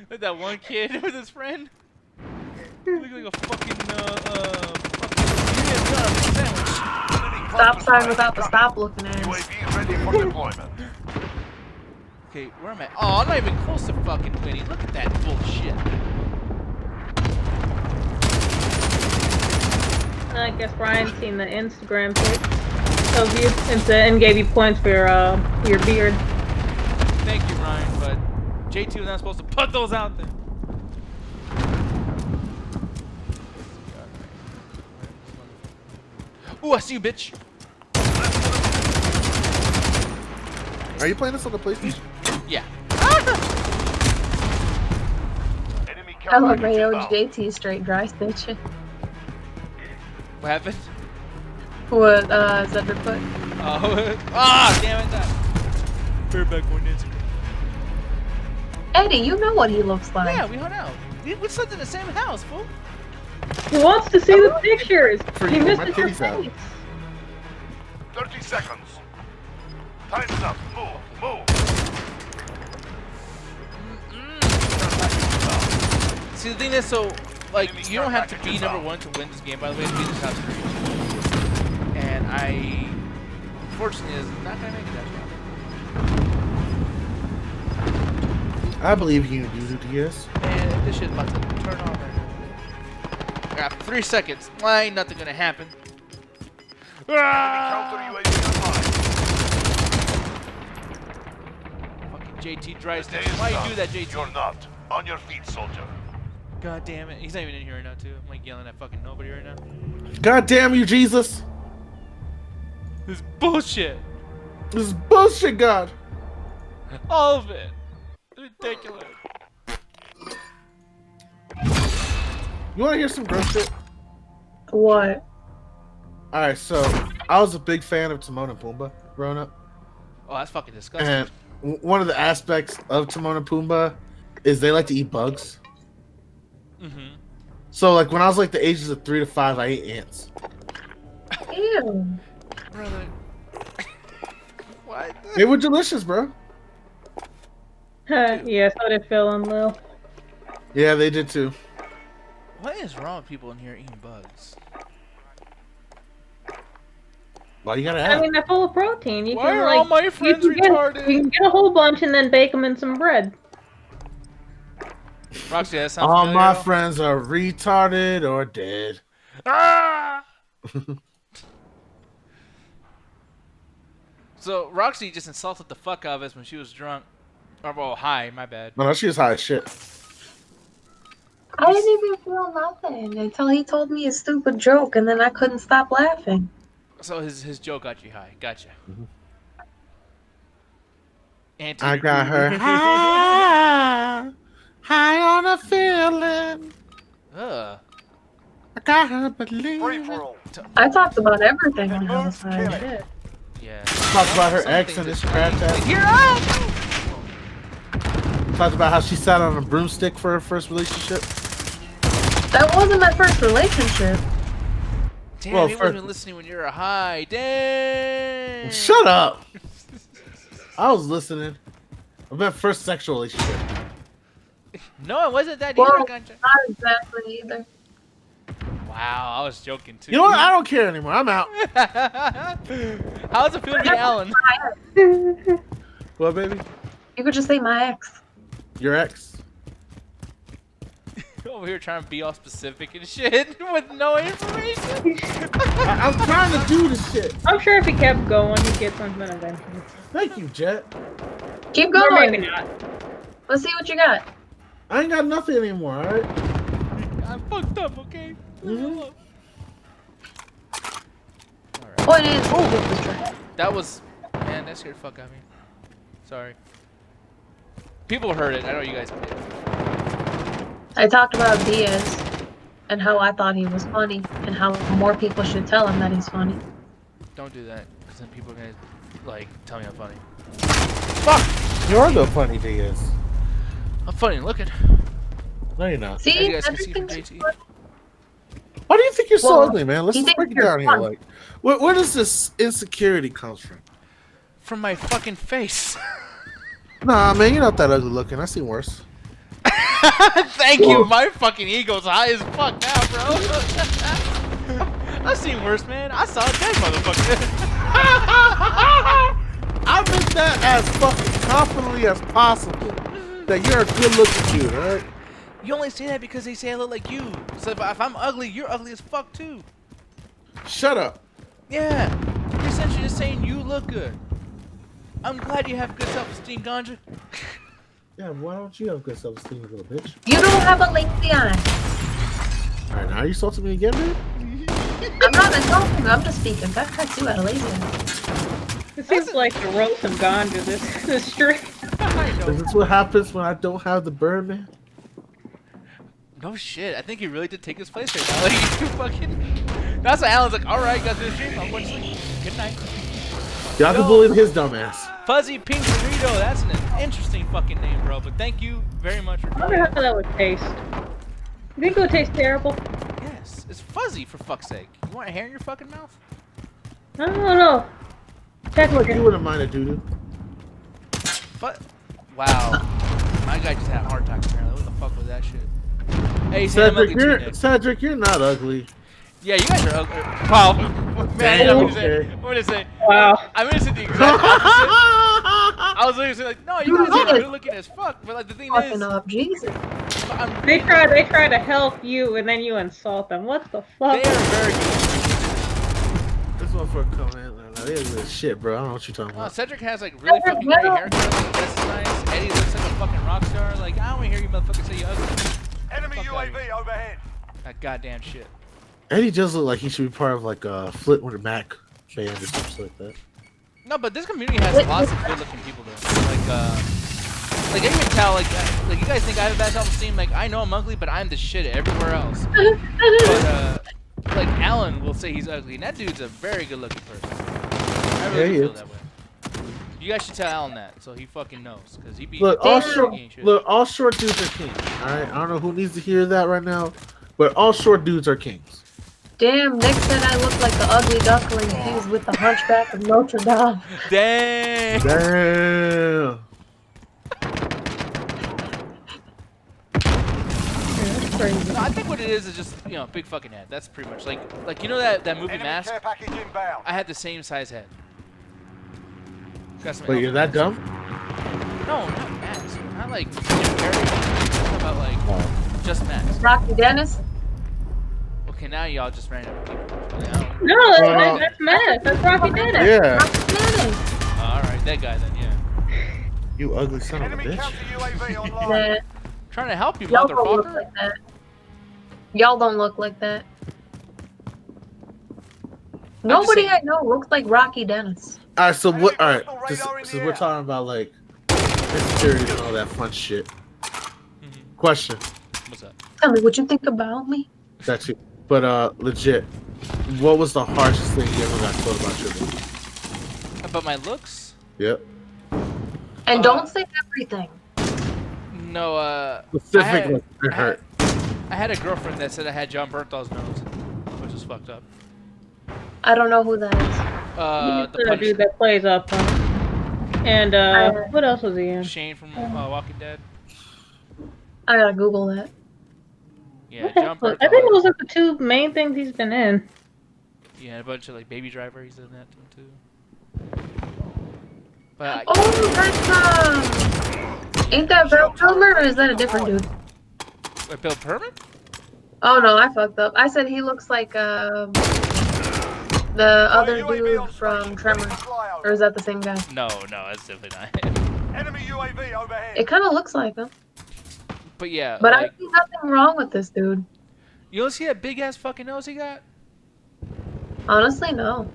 A: Like that one kid with his friend. Look like a fucking sandwich.
C: Stop sign without the stop looking at.
E: UAV ready for deployment.
A: Okay, where am I? Oh, I'm not even close to fucking winning. Look at that bullshit.
D: I guess Ryan's seen the Instagram pic of you and gave you points for your beard.
A: Thank you, Ryan, but JT was not supposed to put those out there. Ooh, I see you, bitch.
B: Are you playing this on the PlayStation?
A: Yeah.
E: Enemy
C: I love
E: care
C: Rayo
E: package
C: JT straight dry stitch.
A: What happened?
C: What Zedder put?
A: Oh, ah, damn it! We're back on Instagram.
C: Eddie, you know what he looks like.
A: Yeah, we hung out. We slept in the same house, fool.
D: He wants to see the pictures.
B: For
D: He
B: you,
D: missed
B: my
D: it for
B: titties out.
D: face.
E: 30 seconds. Time's up. Move.
A: See, the thing is, so, like, you don't have to be number one to win this game, by the way, to be the top three. And I, unfortunately, is not going to make it that far.
B: I believe you can do this.
A: Man, this shit's about to turn on right now. I got 3 seconds. Why ain't nothing going to happen?
E: Counter
A: Ah!
E: UAV online.
A: Fucking JT dry
E: The
A: stitch.
E: day is
A: Why
E: done.
A: you do that, JT?
E: You're not. On your feet, soldier.
A: God damn it. He's not even in here right now, too. I'm like yelling at fucking nobody right now.
B: God damn you, Jesus.
A: This is bullshit.
B: This is bullshit, God.
A: All of it. Ridiculous.
B: You want to hear some gross shit?
C: What?
B: Alright, so I was a big fan of Timon and Pumbaa growing up.
A: Oh, that's fucking disgusting.
B: And one of the aspects of Timon and Pumbaa is they like to eat bugs.
A: Mm-hmm.
B: So, like, when I was like the ages of 3 to 5, I ate ants.
C: Ew.
A: Brother. What?
B: They were delicious, bro.
D: Yeah, so did Phil and Lil.
B: Yeah, they did too.
A: What is wrong with people in here eating bugs?
B: Well, you gotta
D: I
B: have.
D: mean, they're full of protein. You
A: Why
D: can
A: are
D: like
A: all my friends retarded?
D: You can get a whole bunch and then bake them in some bread.
A: Roxy, that sounds
B: All
A: familiar
B: my
A: at all?
B: friends are retarded or dead.
A: Ah! So Roxy just insulted the fuck out of us when she was drunk. Or, well, high, my bad.
B: No, she was high as shit.
C: I didn't even feel nothing until he told me a stupid joke, and then I couldn't stop laughing.
A: So his joke got you high. Gotcha. Auntie.
B: I got her high on a feeling.
A: Ugh.
B: I got her believing.
E: Free for all.
C: I talked about everything when I was
E: Kill
C: high.
E: it.
C: Shit.
A: Yeah.
B: Talked about her
A: Some
B: ex
A: things
B: and his
A: just-
B: crap ass.
A: Here out!
B: Talked about how she sat on a broomstick for her first relationship.
C: That wasn't my first relationship.
A: Damn,
B: Well,
A: you
B: first-
A: wasn't listening when you were high. Damn.
B: Shut up. I was listening. I meant first sexual relationship.
A: No, it wasn't that
C: Well,
A: either, Ganja.
C: not exactly either.
A: Wow, I was joking too.
B: You know what? I don't care anymore. I'm out.
A: How's it feel to be Alan?
B: What, baby?
C: You could just say my ex.
B: Your ex?
A: Over here trying to be all specific and shit with no information.
B: I'm trying to do this shit.
D: I'm sure if he kept going, he'd get something eventually.
B: Thank you, Jet.
C: Keep
D: Or
C: going.
D: maybe not.
C: Let's see what you got.
B: I ain't got nothing anymore, alright?
A: I'm fucked up, okay?
B: Mhm.
A: Alright.
C: What is this track?
A: That was... Man, that scared the fuck out of me. Sorry. People heard it. I know you guys did.
C: I talked about Diaz and how I thought he was funny and how more people should tell him that he's funny.
A: Don't do that, because then people are gonna, like, tell me I'm funny.
B: Fuck! You're the funny Diaz.
A: I'm funny looking.
B: No, you're not.
A: As you
C: See,
A: guys can see from
C: everything's
A: JT.
C: funny.
B: Why do you think you're so
C: Well,
B: ugly, man? Let's
C: he
B: just break it
C: thinks
B: down
C: you're
B: here.
C: fun.
B: Like, where does this insecurity comes from?
A: From my fucking face.
B: Nah, man, you're not that ugly looking. I seen worse.
A: Thank you. My fucking ego's high as fuck now, bro. I seen worse, man. I saw a dead motherfucker.
B: I meant that as fucking confidently as possible. That you're a good looking dude, alright?
A: You only say that because they say I look like you. So if I'm ugly, you're ugly as fuck too.
B: Shut up.
A: Yeah. You're essentially just saying you look good. I'm glad you have good self-esteem, Ganja.
B: Yeah, why don't you have good self-esteem, you little bitch?
C: You don't have a lazy eye.
B: Alright, now are you insulting me again, man?
C: I'm not insulting. I'm just speaking. That hurts you out of lazy eye.
D: This seems like the roast of ganja. This stream.
A: I know.
B: Is this what happens when I don't have the bird, man?
A: No shit. I think he really did take his place right now. Like, you fucking... That's why Alan's like, alright, got this stream. I'm going to sleep. Good night.
B: Y'all can bully his dumb ass.
A: Fuzzy Pink Burrito. That's an interesting fucking name, bro. But thank you very much for
D: I wonder how that would taste. You think it would taste terrible?
A: Yes. It's fuzzy, for fuck's sake. You want hair in your fucking mouth?
D: I don't know. Check with
B: You
D: it.
B: wouldn't mind it, dude.
A: But... Wow. My guy just had a heart attack apparently. What the fuck was that shit? Hey, he's saying I'm ugly too, Nick.
B: Cedric, you're not ugly.
A: Yeah, you guys are ugly. Wow. Man,
B: Damn,
A: I'm
B: okay.
A: gonna say.
D: Wow.
A: I'm gonna say the exact opposite. I was literally saying like, no, you guys are good looking as fuck. But like the thing
C: Fucking
A: is,
C: up, Jesus.
D: They try to help you and then you insult them. What the fuck?
A: they are very good.
B: This motherfucker come in. They ugly as shit, bro. I don't know what you're talking about.
A: Cedric has like really fucking great haircut. Like, that's nice. Eddie looks like a fucking rock star. Like I don't want to hear you motherfuckers say you ugly.
E: Enemy
A: Fuck outta
E: UAV overhead.
A: That goddamn shit.
B: Eddie just look like he should be part of like a Fleetwood Mac band or something like that.
A: No, but this community has lots of good-looking people though. Like you can tell, like you guys think I have a bad self-esteem. Like I know I'm ugly, but I'm the shit everywhere else. But like Alan will say he's ugly, and that dude's a very good-looking person. I really
B: Yeah,
A: feel
B: he
A: that way. You guys should tell Alan that, so he fucking knows, cause he be.
B: Look, all short
A: shit.
B: dudes are kings. All right, I don't know who needs to hear that right now, but all short dudes are kings.
C: Damn, Nick said I look like the ugly duckling. He was with the hunchback of Notre Dame.
A: Dang.
B: Damn.
D: Crazy.
A: No, I think what it is just big fucking head. That's pretty much like you know that movie
E: Enemy
A: Mask.
E: care package inbound.
A: I had the same size head. Got some
B: Wait, you're that dumb?
A: No, not Max. Not like Jim Carrey. I'm talking about like just Max.
C: Rocky Dennis.
A: Okay, now y'all just ran out of people.
D: No, that's Matt. That's Rocky Dennis.
B: Yeah.
C: Rocky Dennis.
A: Alright, that guy then, yeah.
B: You ugly son of a
E: Enemy
B: bitch.
E: counter UAV online.
C: Nah,
A: Trying to help you,
C: y'all don't look
A: motherfucker.
C: like that. Y'all don't look like that. Nobody
A: saying-
C: I know looks like Rocky Dennis.
B: All right, so what? All right,
E: Enemy personal radar in
B: since
E: the
B: we're
E: air.
B: talking about like insecurity and all that fun shit. Question.
A: What's up?
C: Tell me what you think about me.
B: That's you. But legit, what was the harshest thing you ever got told about your look?
A: About my looks?
B: Yep.
C: And don't say everything.
A: No,
B: Specifically, it hurt.
A: I had a girlfriend that said I had John Bernthal's nose, which is fucked up.
C: I don't know who that is.
A: The
D: The dude
A: Punisher.
D: that plays up. And what else was he in?
A: Shane from Walking Dead.
C: I gotta Google that.
A: Yeah,
D: What the
A: John
D: fuck?
A: Berthal.
D: I think those are the two main things he's been in.
A: Yeah, a bunch of like Baby Driver. He's in that one too. But
C: Oh, that's ain't that Bill Kilmer or is that a different dude?
A: wait, Bill Pullman?
C: Oh no, I fucked up. I said he looks like the other
E: UAV on
C: dude from
E: station.
C: Tremors.
E: Ready for flyover.
C: Or is that the same guy?
A: No, that's definitely not.
E: Enemy UAV overhead.
C: It kind of looks like him.
A: But yeah,
C: But I
A: like,
C: see nothing wrong with this dude.
A: you don't see that big ass fucking nose he got?
C: Honestly, no.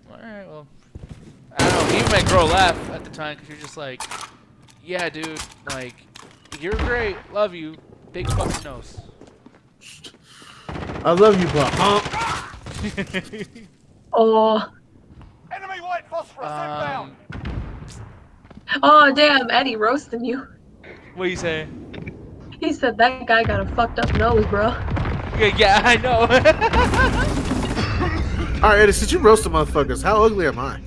A: Alright, well. I don't know. Even my girl laughed at the time because you're just like, yeah, dude, like, you're great. Love you. Big fucking nose.
B: I love you, but
C: Oh,
E: Enemy white phosphorus inbound.
C: oh, damn, Eddie roasting you.
A: What you say?
C: He said that guy got a fucked up nose, bro.
A: Yeah, I know.
B: All right, Eddie, since you roast the motherfuckers, how ugly am I?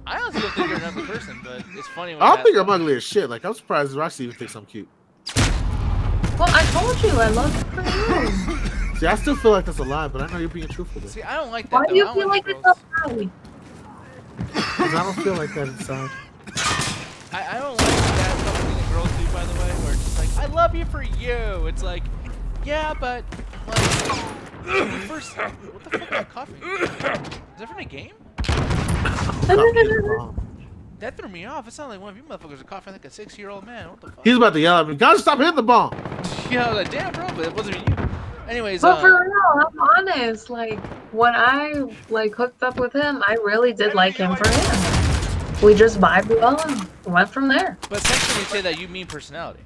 A: I honestly don't think you're an ugly person, but it's funny when
B: I don't
A: that-
B: think I'm ugly as shit. Like, I'm surprised Roxy even thinks I'm cute.
C: Well, I told you I love you for you.
B: See, I still feel like that's a lie, but I know you're being truthful.
A: See, I don't like that
C: Why
A: though.
C: do you
A: I don't
C: feel like
A: the
C: it's
A: girls.
C: a lie?
B: Because I don't feel like that inside.
A: I don't like that fucking thing that girls do, by the way, where it's just like, I love you for you. It's like, yeah, but like, first, what the fuck am I coughing? Is that from the game? That threw me off. It sounded like one of you motherfuckers are coughing like a 6-year-old man. What the fuck?
B: He's about to yell at me. Gotta stop hitting the bomb.
A: Yeah, I was like, damn, bro, but it wasn't even you. Anyways,
C: But for real, I'm honest. Like when I like hooked up with him, I really did like him for him. We just vibed well and went from there.
A: but essentially you say that you mean personality.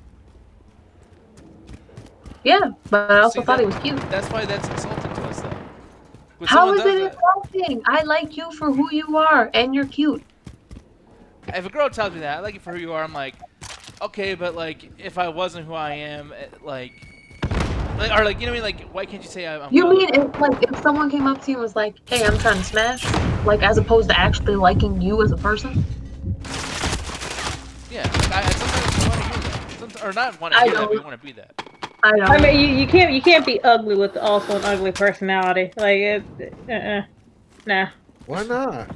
C: Yeah, but I also
A: See,
C: thought
A: that-
C: he was cute.
A: That's why that's insulting to us, though. When
C: How
A: someone
C: is
A: does
C: it
A: that-
C: insulting? I like you for who you are, and you're cute.
A: If a girl tells me that, I like you for who you are, I'm like, okay, but like, if I wasn't who I am, like, or like, you know what I mean? Like, why can't you say I'm
C: You
A: good?
C: mean if someone came up to you and was like, "Hey, I'm trying to smash," like as opposed to actually liking you as a person?
A: Yeah, like, I sometimes want to hear that. Or not want to
C: I
A: hear that,
C: know.
A: but you want to be that.
C: I know.
D: I mean, you can't be ugly with also an ugly personality. Like nah.
B: Why not?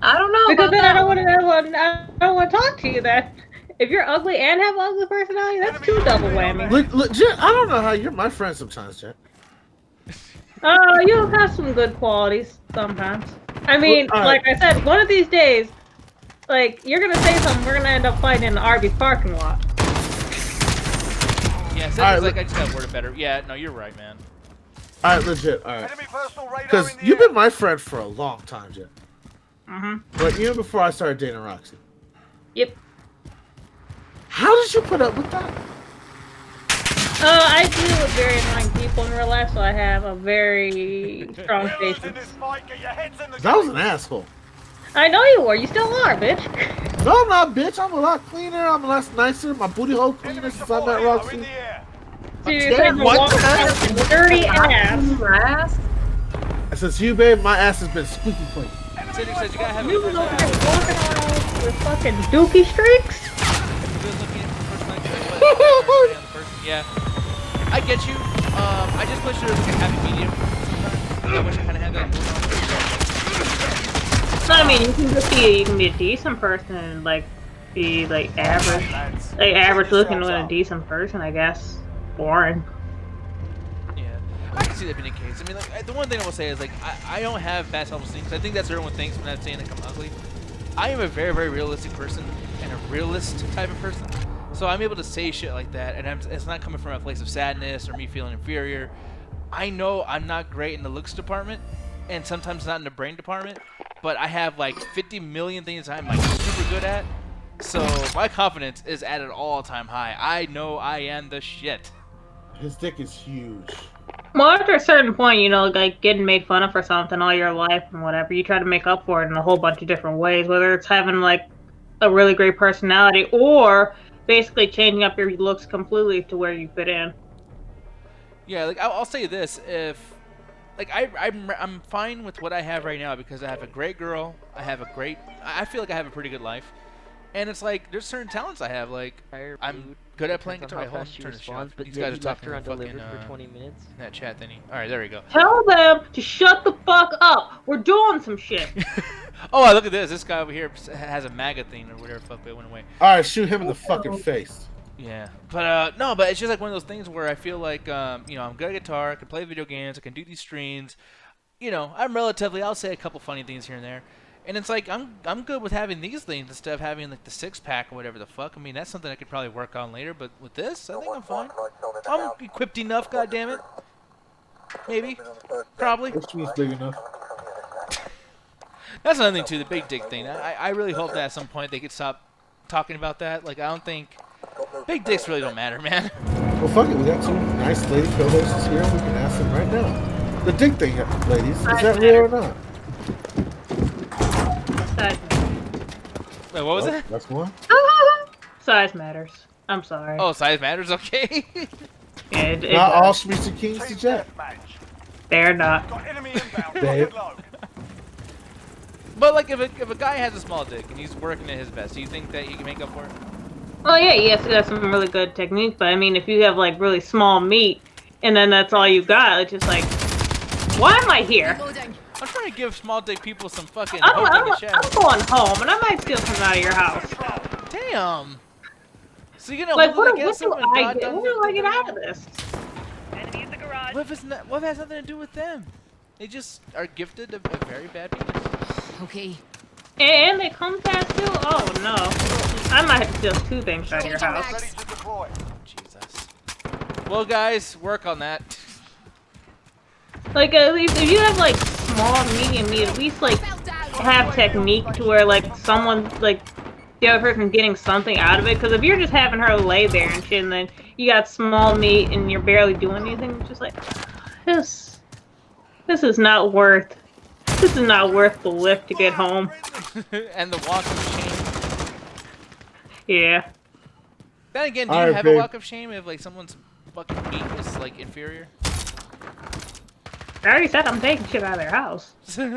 C: I don't know.
D: Because
C: about
D: then I
C: that.
D: don't want to talk to you. Then if you're ugly and have ugly personality, that's two double whammy.
B: Legit, I don't know how you're my friend sometimes, Jet.
D: You have some good qualities sometimes. I mean,
B: Well, all right.
D: like I said, one of these days, like you're gonna say something, we're gonna end up fighting in the Arby's parking lot.
A: Yeah, so
B: Alright,
A: it's like, I just gotta word it better. Yeah, no, you're right, man.
B: All right, legit. All right.
E: Enemy personal radar
B: Because
E: in the
B: you've
E: air.
B: been my friend for a long time, Jet. But even before I started dating Roxy.
D: Yep.
B: How did you put up with that?
D: I deal with very annoying people in real life, so I have a very strong
E: We're losing
D: patience.
E: this fight. Get your heads in the
B: That was
E: game.
B: an asshole.
D: I know you were. You still are, bitch.
B: No, I'm not, bitch. I'm a lot cleaner. I'm a lot nicer. My booty hole cleaner
E: Enemy
B: since I
E: support
B: met
E: helo in
B: Roxy.
E: the air.
D: So you're
C: Damn,
D: saying
B: what
D: walk
B: the
D: around
B: heck?
D: with dirty ass.
C: Ass.
B: And since you, babe, my ass has been squeaky clean.
A: Cindy says you gotta have a
D: You was
A: person
D: over there walking around with fucking dookie streaks.
A: good looking personality, but on the person. Yeah, I get you. I just wish there was like a happy medium sometimes. I wish I kind of had that going on.
D: No, I mean you can be a decent person and like be like average, like average looking with a decent person. I guess boring.
A: Yeah, I can see that being the case. I mean, like the one thing I will say is like I don't have bad self-esteem because I think that's what everyone thinks when I'm saying like I'm ugly. I am a very, very realistic person and a realist type of person. So I'm able to say shit like that, and it's not coming from a place of sadness or me feeling inferior. I know I'm not great in the looks department, and sometimes not in the brain department, but I have like 50 million things I'm like super good at. So my confidence is at an all-time high. I know I am the shit.
B: His dick is huge.
D: Well, after a certain point, you know, like getting made fun of for something all your life and whatever, you try to make up for it in a whole bunch of different ways, whether it's having like a really great personality or basically changing up your looks completely to where you fit in.
A: Yeah, like I'll say this: if like I'm fine with what I have right now because I have a great girl, I feel like I have a pretty good life, and it's like there's certain talents I have. Like I'm good at playing guitar. Hold on, turn this shit off. These guys are talking
F: on
A: fucking
F: delivered for 20 minutes.
A: in that chat thingy. All right, there we go.
D: Tell them to shut the fuck up. We're doing some shit.
A: Oh, look at this! This guy over here has a MAGA thing or whatever the fuck it went away.
B: All right, shoot him in the fucking face.
A: Yeah, but no, but it's just like one of those things where I feel like you know, I'm good at guitar, I can play video games, I can do these streams. You know, I'll say a couple funny things here and there, and it's like I'm good with having these things instead of having like the 6-pack or whatever the fuck. I mean, that's something I could probably work on later, but with this, I think I'm fine. I'm equipped enough, goddammit. Maybe, probably.
B: Which means big enough.
A: That's another thing too, the big dick thing. I really hope that at some point they could stop talking about that. Like, I don't think big dicks really don't matter, man.
B: Well, fuck it. We got two nice lady co-hosts here. We can ask them right now. The dick thing, ladies, is that real or not?
D: Size,
A: Wait, what was
B: Oh,
A: that?
B: That's one.
D: size matters. I'm sorry.
A: Oh, size matters. Okay.
B: Not all Schmeezer Kings to Jet.
D: They're not.
E: Got enemy inbound.
B: Dave.
E: Low.
A: But like, if a guy has a small dick and he's working at his best, do you think that you can make up for it?
D: Well, yeah, you have to have some really good technique, but I mean, if you have like really small meat and then that's all you got, it's just like, why am I here?
A: I'm trying to give small dick people some fucking
D: I'm
A: hope in the chat.
D: going home, and I might steal something out of your house.
A: Damn. So you're gonna
D: Like,
A: hold it
D: what
A: against
D: do
A: them when
D: I
A: God
D: get?
A: done
D: What do I get
A: the-
D: out of this?
A: What if it's not? What if it has nothing to do with them? They just are gifted a very bad penis.
F: Okay.
D: And they come fast too? Oh no. I might have to steal 2 things out of your house.
E: Ready to deploy.
A: Jesus. Well, guys, work on that.
D: Like, at least, if you have like small, medium meat, at least like have technique to where like someone, like the other person getting something out of it. Because if you're just having her lay there and shit, and then you got small meat and you're barely doing anything, it's just like, this is not worth the lift to get home.
A: And the walk of shame.
D: Yeah.
A: Then again, do you
B: Alright,
A: have
B: babe.
A: a walk of shame if like someone's fucking meat is like inferior?
D: I already said I'm taking shit out of their house.
A: What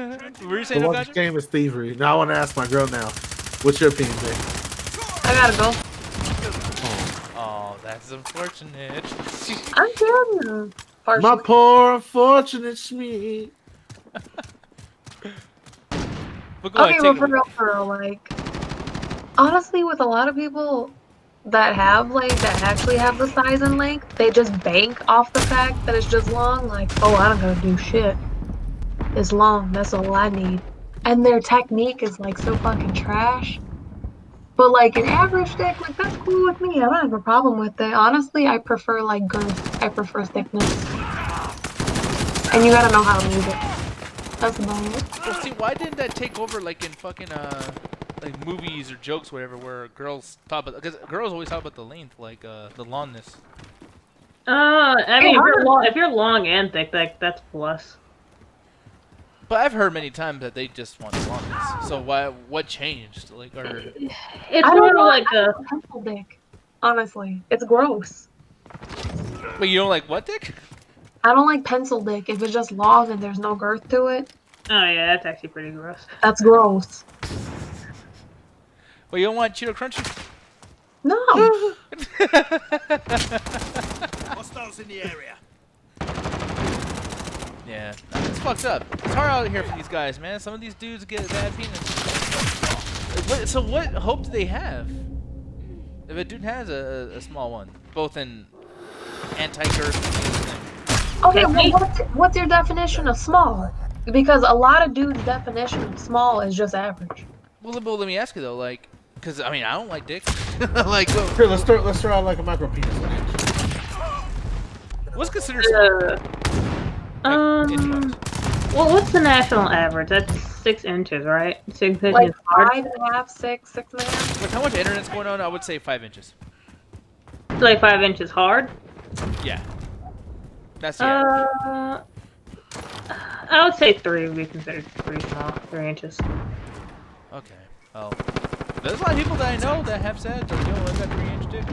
A: were you
B: The
A: saying,
B: one
A: Patrick?
B: game is thievery. Now I want to ask my girl now. What's your opinion, babe?
C: I gotta go.
A: Oh, that's unfortunate.
C: I'm kidding.
B: My
C: Partially.
B: poor unfortunate Shmee.
A: But go
C: Okay,
A: ahead,
C: well,
A: take it
C: for
A: away.
C: real, like, honestly, with a lot of people that have, like, that actually have the size and length, they just bank off the fact that it's just long, like, oh, I don't gotta do shit. It's long, that's all I need. And their technique is, like, so fucking trash. But, like, an average dick, like, that's cool with me. I don't have a problem with it. Honestly, I prefer, like, girth. I prefer thickness. And you gotta know how to use it. That's about it.
A: Well, see, why didn't that take over like in fucking like movies or jokes, whatever, where girls talk about? Because girls always talk about the length, like the longness.
D: I mean, if you're long and thick, that's plus.
A: But I've heard many times that they just want the longness. So why? What changed? Like, or
D: It's
C: I
D: more
C: don't know,
D: like
C: I
D: a.
C: don't pencil dick. Honestly, it's gross.
A: but you don't like what dick?
C: I don't like pencil dick. If it's just long and there's no girth to it,
D: Oh yeah, that's actually pretty gross.
C: that's gross.
A: Well, you don't want Cheeto Crunchy?
C: No.
E: Hostiles in the area.
A: Yeah, it's fucked up. It's hard out here for these guys, man. Some of these dudes get a bad penis. So what hope do they have? If a dude has a small one, both in anti-girth and the other thing.
C: Okay, well, what's your definition of small? Because a lot of dudes' definition of small is just average.
A: Well, let me ask you though, like, because I mean, I don't like dick. Like,
B: Here, let's throw out like a micro penis.
A: what's considered small?
D: Well, what's the national average? That's 6 inches, right? 6 inches
C: Like
D: hard.
C: 5.5, 6, 6.5.
A: With how much internet's going on, I would say 5 inches.
D: Like 5 inches hard.
A: Yeah. That's the average.
D: I would say 3 would be considered pretty small. 3 inches.
A: Okay. Well, there's a lot of people that I know that have said, like, yo, I got 3-inch dick.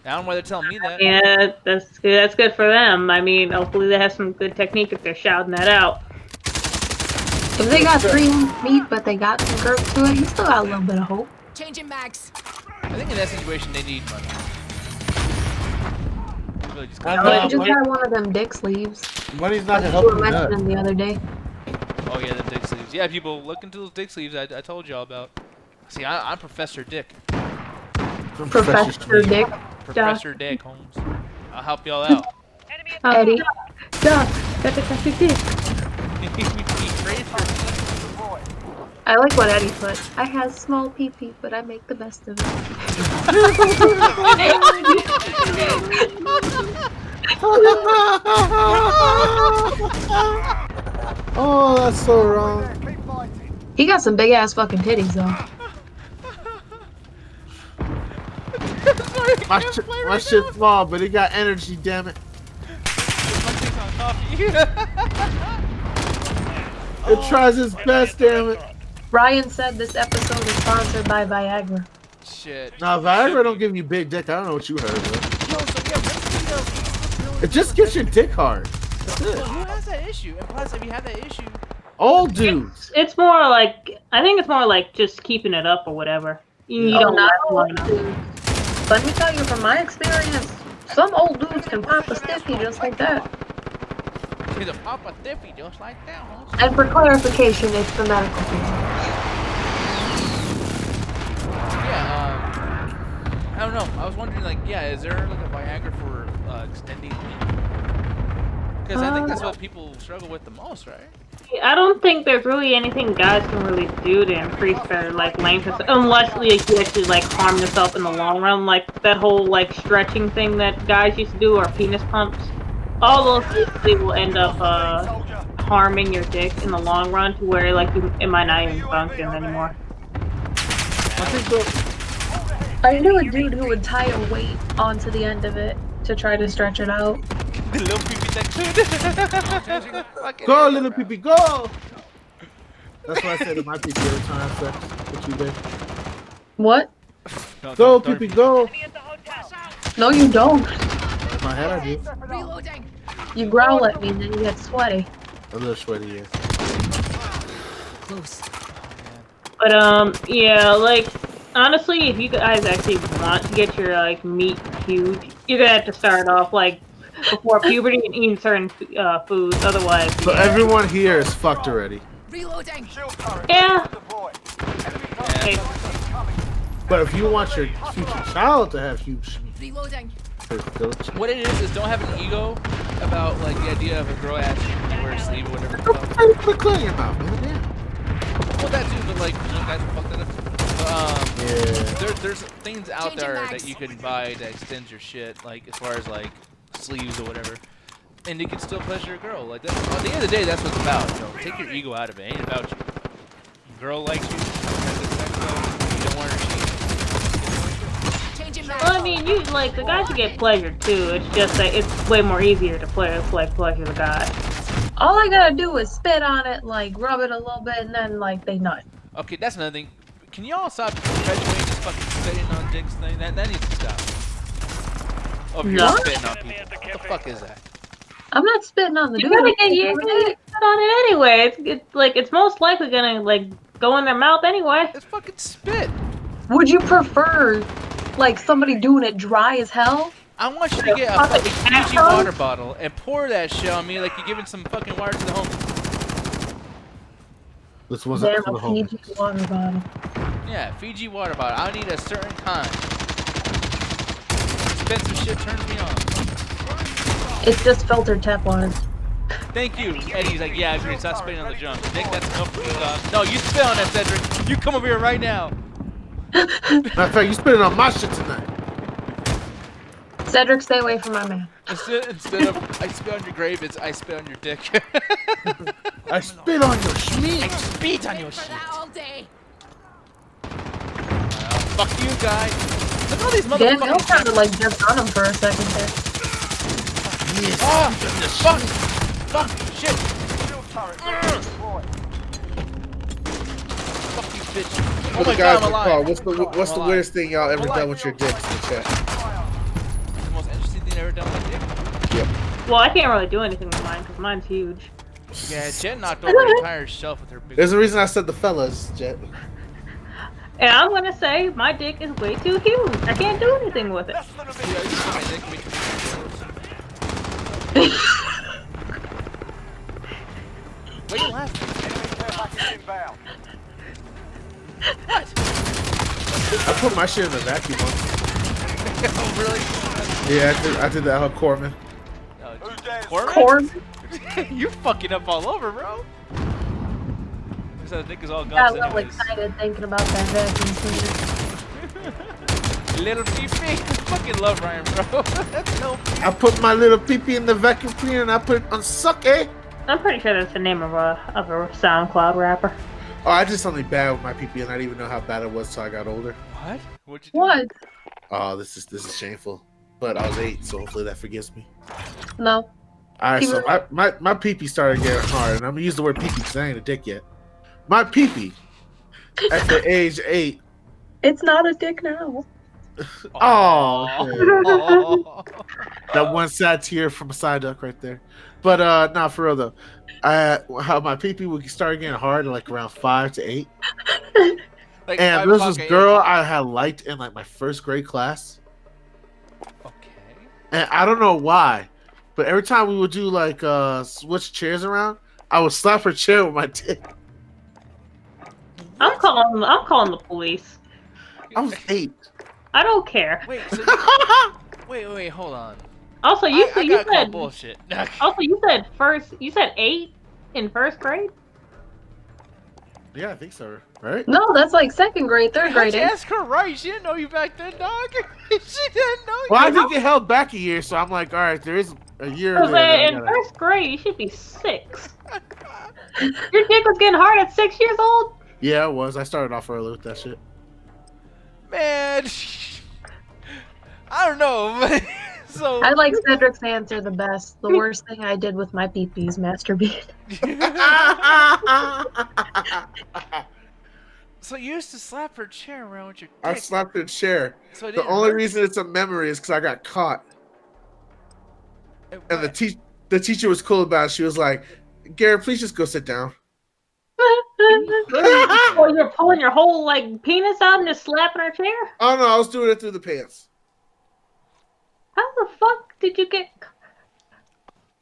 A: I don't know why they're telling me that.
D: Yeah, that's good. That's good for them. I mean, hopefully they have some good technique if they're shouting that out.
C: If they got 3 meat, but they got some girth to it, you still got a little bit of hope.
F: Changing mags.
A: I think in that situation they need money. Really just
B: I
C: But
B: know,
C: you just
B: money-
C: had one of them dick sleeves.
B: Money's not
C: Like
B: gonna
C: you
B: help
C: were
B: you nut.
C: mentioning the other day.
A: Oh yeah, the dick sleeves. Yeah, people look into those dick sleeves. I told y'all about. See, I'm Professor Dick.
C: Professor Dick.
A: Professor Dick Holmes. I'll help y'all out.
C: Eddie.
D: Duh. That's a dick.
C: I like what Eddie put. I have small pee-pee, but I make the best of it.
B: Oh, that's so wrong.
E: Keep fighting.
C: He got some big-ass fucking titties, though.
B: My shit's small, but it got energy, damn it. It tries its best, damn it.
C: Ryan said this episode is sponsored by Viagra.
A: Shit.
B: Nah, Viagra don't give you big dick. I don't know what you heard, bro. It just gets your dick hard. That's it.
A: Who has that issue? And plus, if you have that issue,
B: All dudes.
D: It's more like I think it's more like just keeping it up or whatever. You
B: Yeah.
D: don't
C: not
D: last
C: all
D: long enough.
C: dudes. Let me tell you from my experience, some old dudes can pop a stiffy just like that.
A: he's a pop a thiffy just like that. Huh?
C: And for clarification, it's the medical field.
A: Yeah, I don't know. I was wondering, like, yeah, is there like a Viagra for extending length? Because I think that's what people struggle with the most, right?
D: I don't think there's really anything guys can really do to increase their like length, unless like, you actually like harm yourself in the long run. Like that whole like stretching thing that guys used to do, or penis pumps. All those basically will end up harming your dick in the long run, to where like it might not even function anymore.
B: I think
C: I knew a dude who would tie a weight onto the end of it to try to stretch it out.
A: The little pee-pee that
B: go, little pee-pee, go! That's what I say to my pee-pee every time I have sex. What you did?
C: What?
B: Go, pee-pee, go!
C: No, you don't.
B: In my head, I do.
C: You growl at me and then you get sweaty.
B: A little sweaty, yeah.
F: Close.
D: But yeah, like honestly, if you guys actually want to get your like meat huge, you're gonna have to start off like before puberty and eating certain foods. Otherwise,
B: So everyone here is fucked already.
F: Reloading.
D: yeah. Okay.
B: But if you want your future child to have huge
F: Reloading.
A: What it is don't have an ego about like the idea of a girl asking you to wear a sleeve or whatever.
B: Quit clearing your mouth, man. Damn.
A: Well, that too, but like some guys will fuck that up. But,
B: Yeah.
A: there's things out there that you can buy that extends your shit, like as far as like sleeves or whatever, and you can still pleasure a girl. Like that. At the end of the day, that's what it's about. You know, take your ego out of it. It ain't about you. Girl likes you. You don't want her to cheat.
F: Changing
D: Well, I mean, you like the guys should get pleasure too. It's just that it's way more easier to pleasure the guy.
C: All I gotta do is spit on it, like rub it a little bit, and then like they nut.
A: Okay, that's another thing. Can y'all stop perpetuating this fucking spitting on dicks thing? That needs to stop. Oh, if you're
D: No.
A: spitting on people. What the fuck is that?
C: I'm not spitting on the
D: You're
C: dude.
D: gonna get on it anyway. It's like it's most likely gonna like go in their mouth anyway.
A: It's fucking spit.
C: Would you prefer like somebody doing it dry as hell?
A: I want you to get a fucking Fiji water bottle and pour that shit on me like you're giving some fucking water to the homies.
B: This wasn't
C: Damn,
B: for the
C: a Fiji
B: homies.
C: water bottle.
A: Yeah, Fiji water bottle. I need a certain kind. Expensive shit turns me on.
C: It's just filtered tap water.
A: Thank you. Eddie's like, yeah, I agree. Stop spitting on the junk. Nick, that's enough for you, dog. No, you spit on that, Cedric. You come over here right now.
B: Matter of fact, you spitting on my shit tonight.
C: Cedric, stay away from my man.
A: Instead of I spit on your grave, it's I spit on your dick.
B: I spit on your schmeat.
A: Spit on your shit.
F: that all day.
A: Fuck you, guy. Look at all these
C: Daniel
A: motherfuckers.
C: sounded like just on him for a second there.
B: Yes.
A: Oh, fuck. Fuck. Shit. Fuck you, bitch. Oh my god, I'm alive.
B: What's the weirdest thing y'all ever done with your dicks in the chat?
A: The most interesting thing I ever done with my dick.
B: Yep.
D: Well, I can't really do anything with mine because mine's huge.
A: Yeah, Jen knocked over an entire shelf with her big.
B: There's a reason I said the fellas, Jet.
D: And I'm gonna say my dick is way too huge. I can't do anything with it.
A: Yeah, I just put my dick in Why are you laughing? What?
B: I put my shit in the vacuum once.
A: Oh, really?
B: Yeah, I did that whole Corman.
A: Corman?
C: Corn.
A: You fucking up all over, bro. This dick is all
C: Got a
A: guns
C: little
A: anyways.
C: excited thinking about that vacuum cleaner.
A: Little pee-pee. Fucking love Ryan, bro. That's no.
B: I put my little pee-pee in the vacuum cleaner and I put it on suck, eh?
D: I'm pretty sure that's the name of a SoundCloud rapper.
B: Oh, I just only bad with my pee-pee and I didn't even know how bad it was till I got older.
A: What? What'd you do?
C: What?
B: Oh, this is shameful. But I was 8, so hopefully that forgives me.
C: No.
B: Alright, so my pee-pee started getting hard, and I'm gonna use the word pee-pee because I ain't a dick yet. My pee-pee at the age 8.
C: It's not a dick now.
B: Oh, okay. That one sad tear from a side duck right there. But nah, for real though. How my pee would start getting hard like around 5 to 8.
A: Like
B: And
A: 5
B: there was
A: o'clock
B: this
A: a.m.
B: girl I had liked in like my first grade class.
A: Okay.
B: And I don't know why, but every time we would do like switch chairs around, I would slap her chair with my dick.
D: I'm calling the police.
B: I was 8.
D: I don't care.
A: Wait, so wait, hold on.
D: Also,
A: I gotta call bullshit.
D: Also, you said 8 in first grade?
B: Yeah, I think so. Right?
C: No, that's like second grade, third
A: How'd
C: grade.
A: you ask her right? She didn't know you back then, dog. She didn't know you.
B: Well, I think it held back a year, so I'm like, all right, there is a year.
D: Because in first grade, you should be 6. Your dick was getting hard at 6 years old?
B: Yeah, it was. I started off early with that shit.
A: Man, I don't know. So
C: I like Cedric's answer the best. The worst thing I did with my pee-pee is masturbate.
A: So you used to slap her chair around with your dick.
B: I slapped her chair.
A: So it
B: The
A: didn't
B: only
A: hurt?
B: reason it's a memory is because I got caught.
A: It
B: And
A: what?
B: the teacher was cool about it. She was like, Garrett, please just go sit down.
D: Or you're pulling your whole like penis out and just slapping her chair?
B: Oh no, I was doing it through the pants.
D: How the fuck did you get?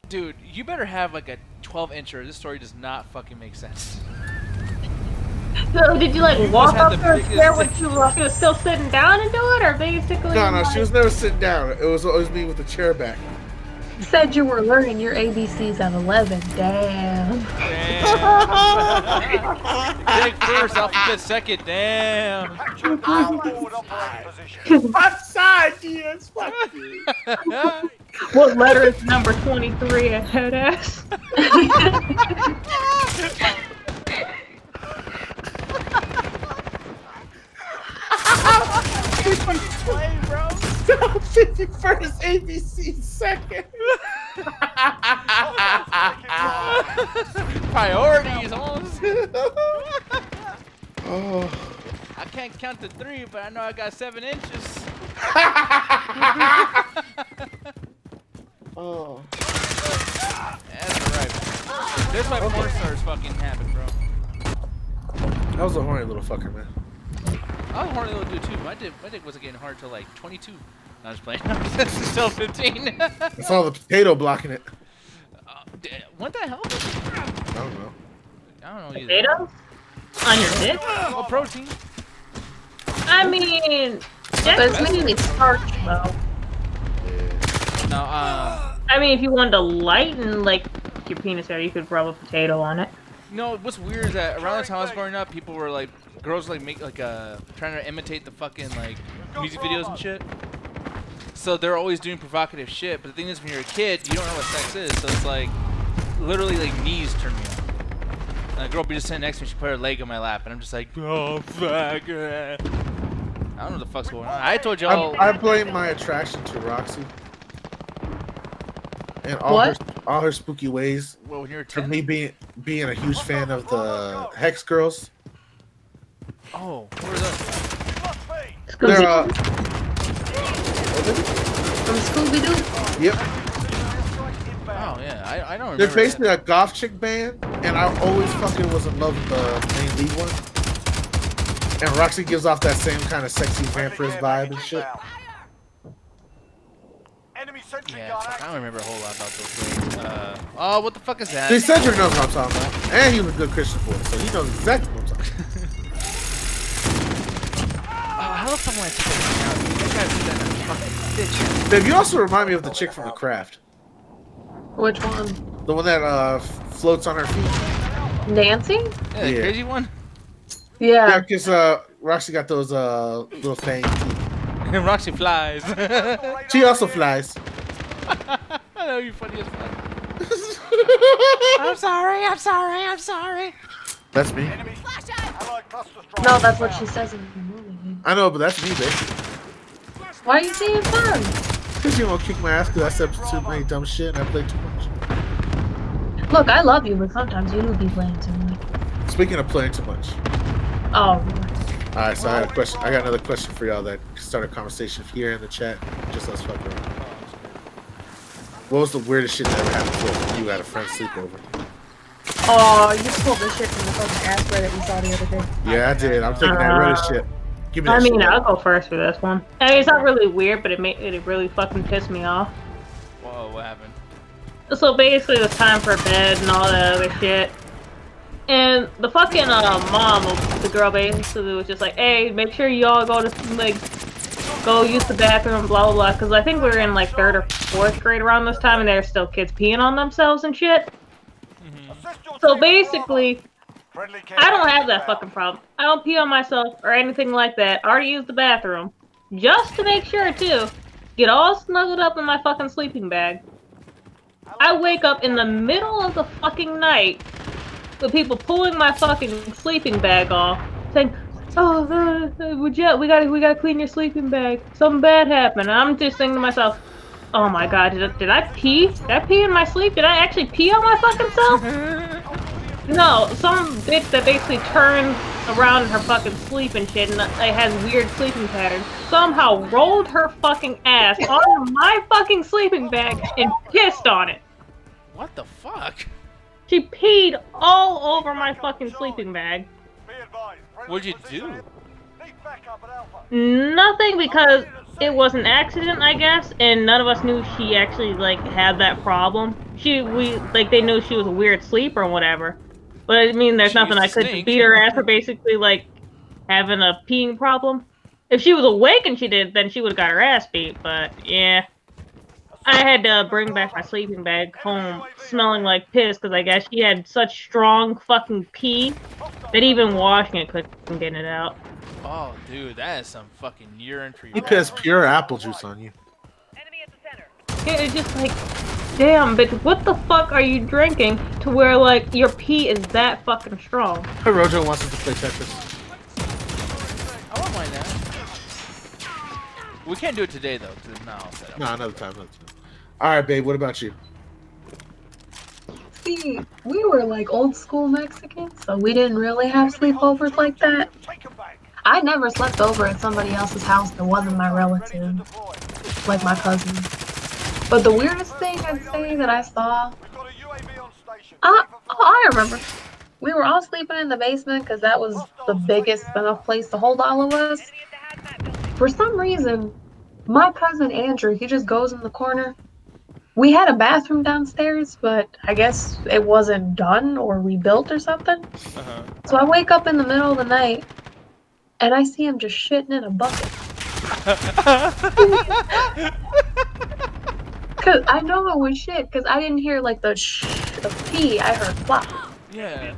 A: Dude, you better have like a 12-incher. This story does not fucking make sense.
D: So did you like
A: You
D: walk
A: must have
D: up
A: the
D: to her
A: biggest
D: chair when
A: dick.
D: she was still sitting down and do it, or basically?
B: No,
D: like,
B: she was never sitting down. It was always me with the chair back.
C: Said you were learning your ABCs at 11. Damn.
A: Damn. Dick first, alphabet second. Damn.
E: Forward operating position.
B: Outside, yes, fuck you.
D: What letter is number 23 at head ass?
A: Play, bro.
B: 51st ABC second.
A: Priorities, Holmes.
B: Oh.
A: I can't count to 3, but I know I got 7 inches.
B: Oh.
A: That's right. There's my porn stars fucking habit, bro.
B: That was a horny little fucker, man.
A: I was a horny little dude too. My dick wasn't getting hard till like 22. I was playing. I was still 15.
B: I saw the potato blocking it.
A: Wouldn't that help?
B: I don't know.
A: I don't know either.
D: Potatoes? On your dick?
A: Well, protein.
D: I mean,
C: But it's mainly starch, though.
A: No,
D: I mean, if you wanted to lighten like your penis hair, you could rub a potato on it.
A: no. What's weird is that around the time I was growing up, people were like, girls like make like trying to imitate the fucking like music videos and shit. So they're always doing provocative shit. But the thing is, when you're a kid, you don't know what sex is. So it's like, literally like knees turn me on. And a girl be just sitting next to me, she put her leg on my lap, and I'm just like, oh fuck. I don't know what the fuck's going on. I told y'all.
B: I blame my attraction to Roxy and
C: What?
B: all her spooky ways
A: Well, when you were
B: for
A: 10.
B: me being a huge fan of the Hex Girls.
A: Oh, what are those?
E: Must be.
B: They're
C: From Scooby-Doo.
B: yep.
A: Oh yeah, I don't remember.
B: They're basically a goth chick band, and I always fucking was in love with the main lead one. And Roxy gives off that same kind of sexy vampirist vibe and shit.
E: Enemy sentry
A: Yeah,
E: gun
A: fuck, I
E: active.
A: don't remember a whole lot about those girls. Oh, what the fuck is that?
B: See, Cedric knows what I'm talking about, and he was a good Christian boy, so he knows exactly what I'm talking about.
A: Oh, how the fuck am I taking out? Dude, that guy's that fucking bitch.
B: Dave, you also remind me of the chick from The Craft,
C: Which one?
B: the one that floats on her feet.
C: Nancy?
A: Yeah, the
B: Yeah.
A: crazy one.
B: Yeah,
C: Yeah.
B: because Roxy got those little fangs.
A: And Roxy flies.
B: She also flies.
A: I know you're funny as fuck. I'm sorry. I'm sorry. I'm sorry.
B: That's me.
E: Enemy allied cluster strike.
C: No, that's what she says in the movie.
B: I know, but that's me, baby.
C: Why are you saying fun?
B: Because you won't kick my ass because I said too many dumb shit and I played too much.
C: Look, I love you, but sometimes you do be playing too much.
B: Speaking of playing too much.
C: Oh,
B: Alright, so I had a question. I got another question for y'all that can start a conversation here in the chat. Just let's fuck around. What was the weirdest shit that ever happened to you at a friend's sleepover?
C: Oh, you pulled the shit from the fucking ass that we saw the other day.
B: Yeah, I did. I'm taking that Reddit shit. Give me that
D: I mean,
B: shit.
D: I'll go first for this one. I mean, it's not really weird, but it really fucking pissed me off.
A: Whoa, what happened?
D: So basically, it was time for bed and all that other shit. And the fucking mom of the girl basically was just like, "Hey, make sure y'all go to go use the bathroom, blah blah blah." Because I think we were in like 3rd or 4th grade around this time, and there's still kids peeing on themselves and shit. So basically, I don't have that fucking problem. I don't pee on myself or anything like that. I already used the bathroom. Just to make sure, too. Get all snuggled up in my fucking sleeping bag. I wake up in the middle of the fucking night with people pulling my fucking sleeping bag off, saying, "Oh, we gotta clean your sleeping bag. Something bad happened." And I'm just thinking to myself, "Oh my god, did I pee? Did I pee in my sleep? Did I actually pee on my fucking self?" No, some bitch that basically turns around in her fucking sleep and shit and has weird sleeping patterns somehow rolled her fucking ass onto my fucking sleeping bag and pissed on it.
A: What the fuck?
D: She peed all over my fucking sleeping bag.
A: What'd you do?
D: Nothing, because it was an accident, I guess, and none of us knew she actually like had that problem. They knew she was a weird sleeper or whatever. But I mean, there's nothing I could beat her ass for basically like having a peeing problem. If she was awake and she did, then she would have got her ass beat. But yeah, I had to bring back my sleeping bag home smelling like piss because I guess she had such strong fucking pee that even washing it couldn't get it out.
A: Oh, dude, that is some fucking urine for you.
B: You pissed pure apple juice on you.
D: It's just like, damn, bitch, what the fuck are you drinking to where, like, your pee is that fucking strong?
B: Rojo wants us to play Tetris.
A: I won't mind that. We can't do it today, though, because it's not all set up.
B: No, another time. Alright, babe, what about you?
C: See, we were like old school Mexicans, so we didn't really have sleepovers like that. I never slept over at somebody else's house that wasn't my relative, like my cousin. But the weirdest thing I'd say that I saw, I remember. We were all sleeping in the basement because that was the biggest enough place to hold all of us. For some reason, my cousin Andrew, he just goes in the corner. We had a bathroom downstairs, but I guess it wasn't done or rebuilt or something. So I wake up in the middle of the night, and I see him just shitting in a bucket. Cause I know it was shit, cause I didn't hear like the shh of pee, I heard flop.
A: Yeah.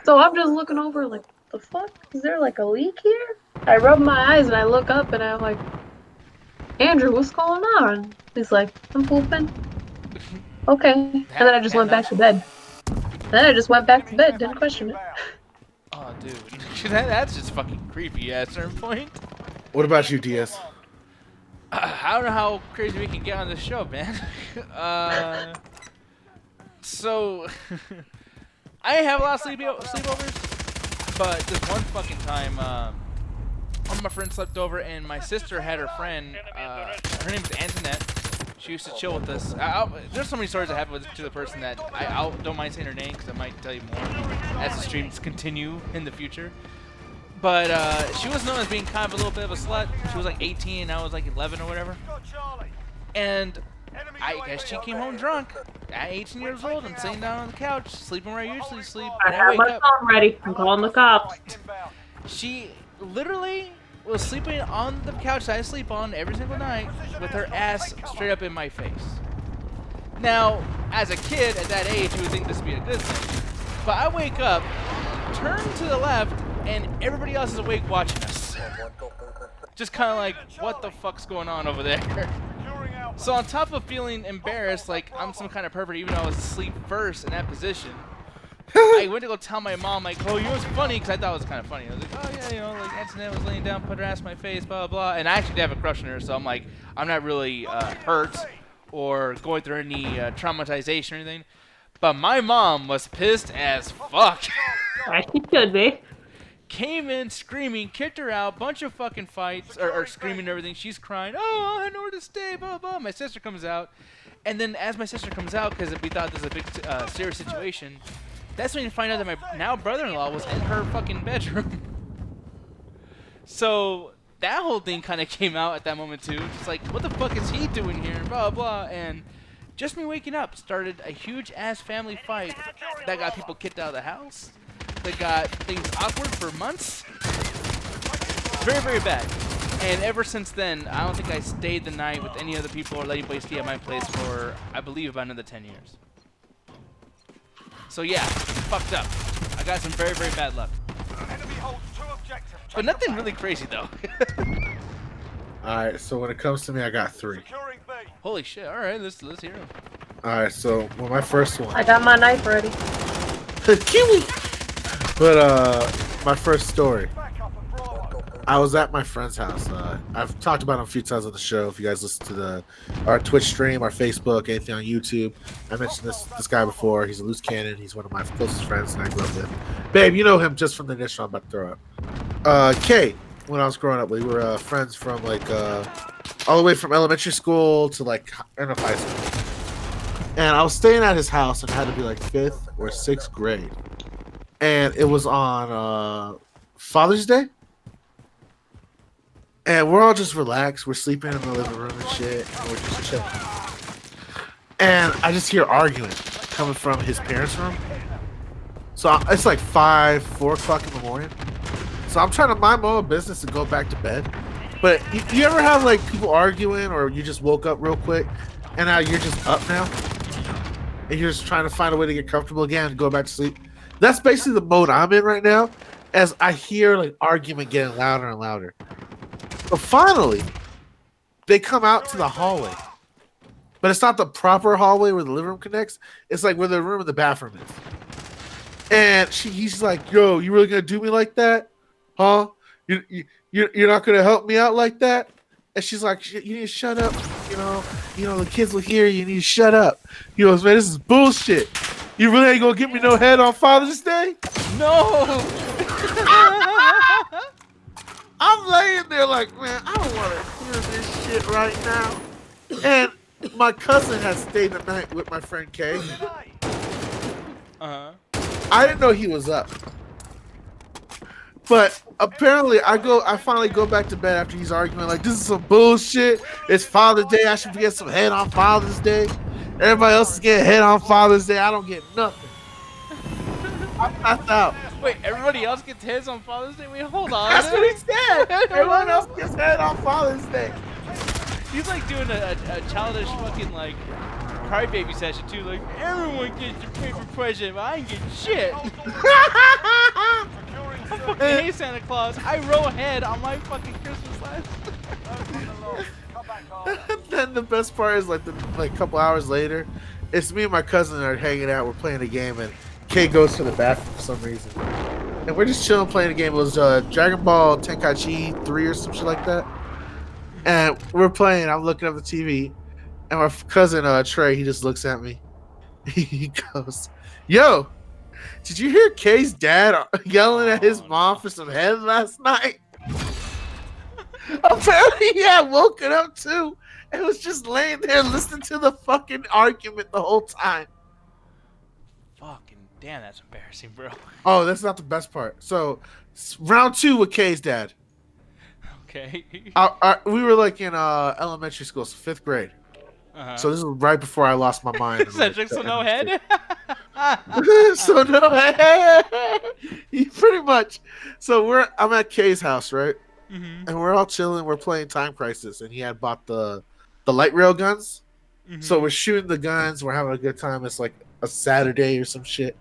C: So I'm just looking over like, the fuck? Is there like a leak here? I rub my eyes and I look up and I'm like, Andrew, what's going on? He's like, I'm pooping. Okay. And then I just went back to bed. Didn't question it.
A: Oh, dude. That's just fucking creepy at a certain point.
B: What about you, DS?
A: I don't know how crazy we can get on this show, man. So, I have a lot of sleepovers, but this one fucking time, one of my friends slept over, and my sister had her friend, her name was Antoinette. She used to chill with us. There's so many stories that happened to the person that I don't mind saying her name because I might tell you more as the streams continue in the future. But she was known as being kind of a little bit of a slut. She was like 18 and I was like 11 or whatever. And I guess she came home drunk at 18 years old. I'm sitting down on the couch, sleeping where I usually sleep.
D: I have my phone ready. I'm calling the cops.
A: She literally was sleeping on the couch that I sleep on every single night with her ass straight up in my face. Now, as a kid at that age, you would think this would be a good thing. But I wake up, turn to the left, and everybody else is awake watching us. Just kind of like, what the fuck's going on over there? So on top of feeling embarrassed, like I'm some kind of pervert, even though I was asleep first in that position, I went to go tell my mom, like, oh, you know what's funny? Because I thought it was kind of funny. I was like, oh, yeah, you know, like, Antoinette was laying down, put her ass in my face, blah, blah, blah. And I actually did have a crush on her, so I'm like, I'm not really hurt or going through any traumatization or anything. But my mom was pissed as fuck.
D: As she should be.
A: Came in screaming, kicked her out, bunch of fucking fights, or screaming and everything. She's crying, oh, I had nowhere to stay, blah, blah. My sister comes out, And then as my sister comes out, because we thought this was a big serious situation, that's when you find out that my now brother-in-law was in her fucking bedroom. So that whole thing kind of came out at that moment too. Just like, what the fuck is he doing here? Blah blah. And just me waking up started a huge ass family fight that got people kicked out of the house. That got things awkward for months. Very, very bad. And ever since then, I don't think I stayed the night with any other people or let anybody stay at my place for, I believe, about another 10 years. So yeah, fucked up. I got some very, very bad luck.
E: Enemy holds 2 objectives.
A: But nothing really crazy though.
B: Alright, so when it comes to me, I got 3.
E: Securing B.
A: Holy shit! All right, let's hear them.
B: Alright, so well, my first one.
C: I got my knife ready.
B: Kiwi! But my first story.
E: Back up at Bravo.
B: I was at my friend's house. I've talked about him a few times on the show. If you guys listen to our Twitch stream, our Facebook, anything on YouTube, I mentioned this guy before. He's a loose cannon. He's one of my closest friends, and I grew up with. Babe, you know him just from the initial. I'm about to throw up. Kay, when I was growing up, we were friends from like all the way from elementary school to like end of high school. And I was staying at his house, and it had to be like 5th or 6th grade, and it was on Father's Day. And we're all just relaxed. We're sleeping in the living room and shit. And we're just chilling. And I just hear arguing coming from his parents' room. So it's like 4 o'clock in the morning. So I'm trying to mind my own business and go back to bed. But you ever have like people arguing, or you just woke up real quick and now you're just up now? And you're just trying to find a way to get comfortable again and go back to sleep? That's basically the mode I'm in right now, as I hear like argument getting louder and louder. But finally, they come out to the hallway. But it's not the proper hallway where the living room connects. It's like where the room and the bathroom is. And he's like, "Yo, you really gonna do me like that? Huh? You're not gonna help me out like that?" And she's like, "You need to shut up. You know, the kids will hear you. You need to shut up. You know, man, this is bullshit. You really ain't gonna get me no head on Father's Day?"
A: No.
B: I'm laying there like, man, I don't want to hear this shit right now. And my cousin had stayed the night with my friend Kay.
A: Uh-huh.
B: I didn't know he was up. But apparently I finally go back to bed after he's arguing like, this is some bullshit. It's Father's Day. I should get some head on Father's Day. Everybody else is getting head on Father's Day. I don't get nothing. I'm passed out.
A: Wait, everybody else gets heads on Father's Day? Wait, hold on.
B: That's what he said. Everyone else gets head on Father's Day.
A: He's like doing a childish fucking like crybaby session too. Like, everyone gets a paper present, but I ain't getting shit. I fucking hate Santa Claus. I roll head on my fucking Christmas lights.
B: Then the best part is like a couple hours later, it's me and my cousin are hanging out. We're playing a game, and Kay goes to the bathroom for some reason, and we're just chilling playing a game. It was Dragon Ball Tenkaichi 3 or some shit like that. And we're playing. I'm looking up the TV, and my cousin Trey, he just looks at me. He goes, "Yo, did you hear Kay's dad yelling at his mom for some head last night?" Apparently, he had woken up too, and was just laying there listening to the fucking argument the whole time.
A: Fucking damn, that's embarrassing, bro.
B: Oh, that's not the best part. So, round 2 with Kay's dad.
A: Okay.
B: We were like in elementary school, so 5th grade.
A: Uh-huh.
B: So this was right before I lost my mind.
A: Cedric, so no head?
B: So no head. Pretty much. So I'm at Kay's house, right?
A: Mm-hmm.
B: And we're all chilling. We're playing Time Crisis, and he had bought the light rail guns.
A: Mm-hmm.
B: So we're shooting the guns. We're having a good time. It's like a Saturday or some shit,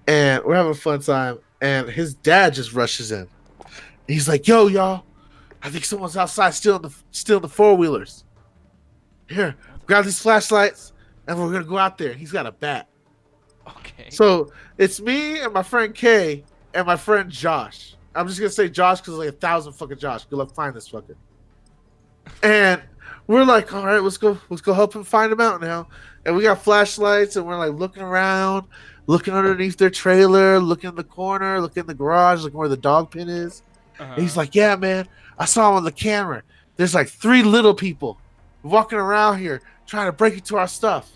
B: and we're having a fun time. And his dad just rushes in. He's like, "Yo, y'all, I think someone's outside stealing the 4-wheelers. Here, grab these flashlights, and we're gonna go out there." He's got a bat.
A: Okay.
B: So it's me and my friend Kay and my friend Josh. I'm just gonna say Josh because like 1,000 fucking Josh. Good luck find this fucker. And we're like, all right, let's go help him find him out now. And we got flashlights, and we're like looking around, looking underneath their trailer, looking in the corner, looking in the garage, looking where the dog pin is.
A: Uh-huh.
B: And he's like, "Yeah, man, I saw him on the camera. There's like 3 little people walking around here trying to break into our stuff.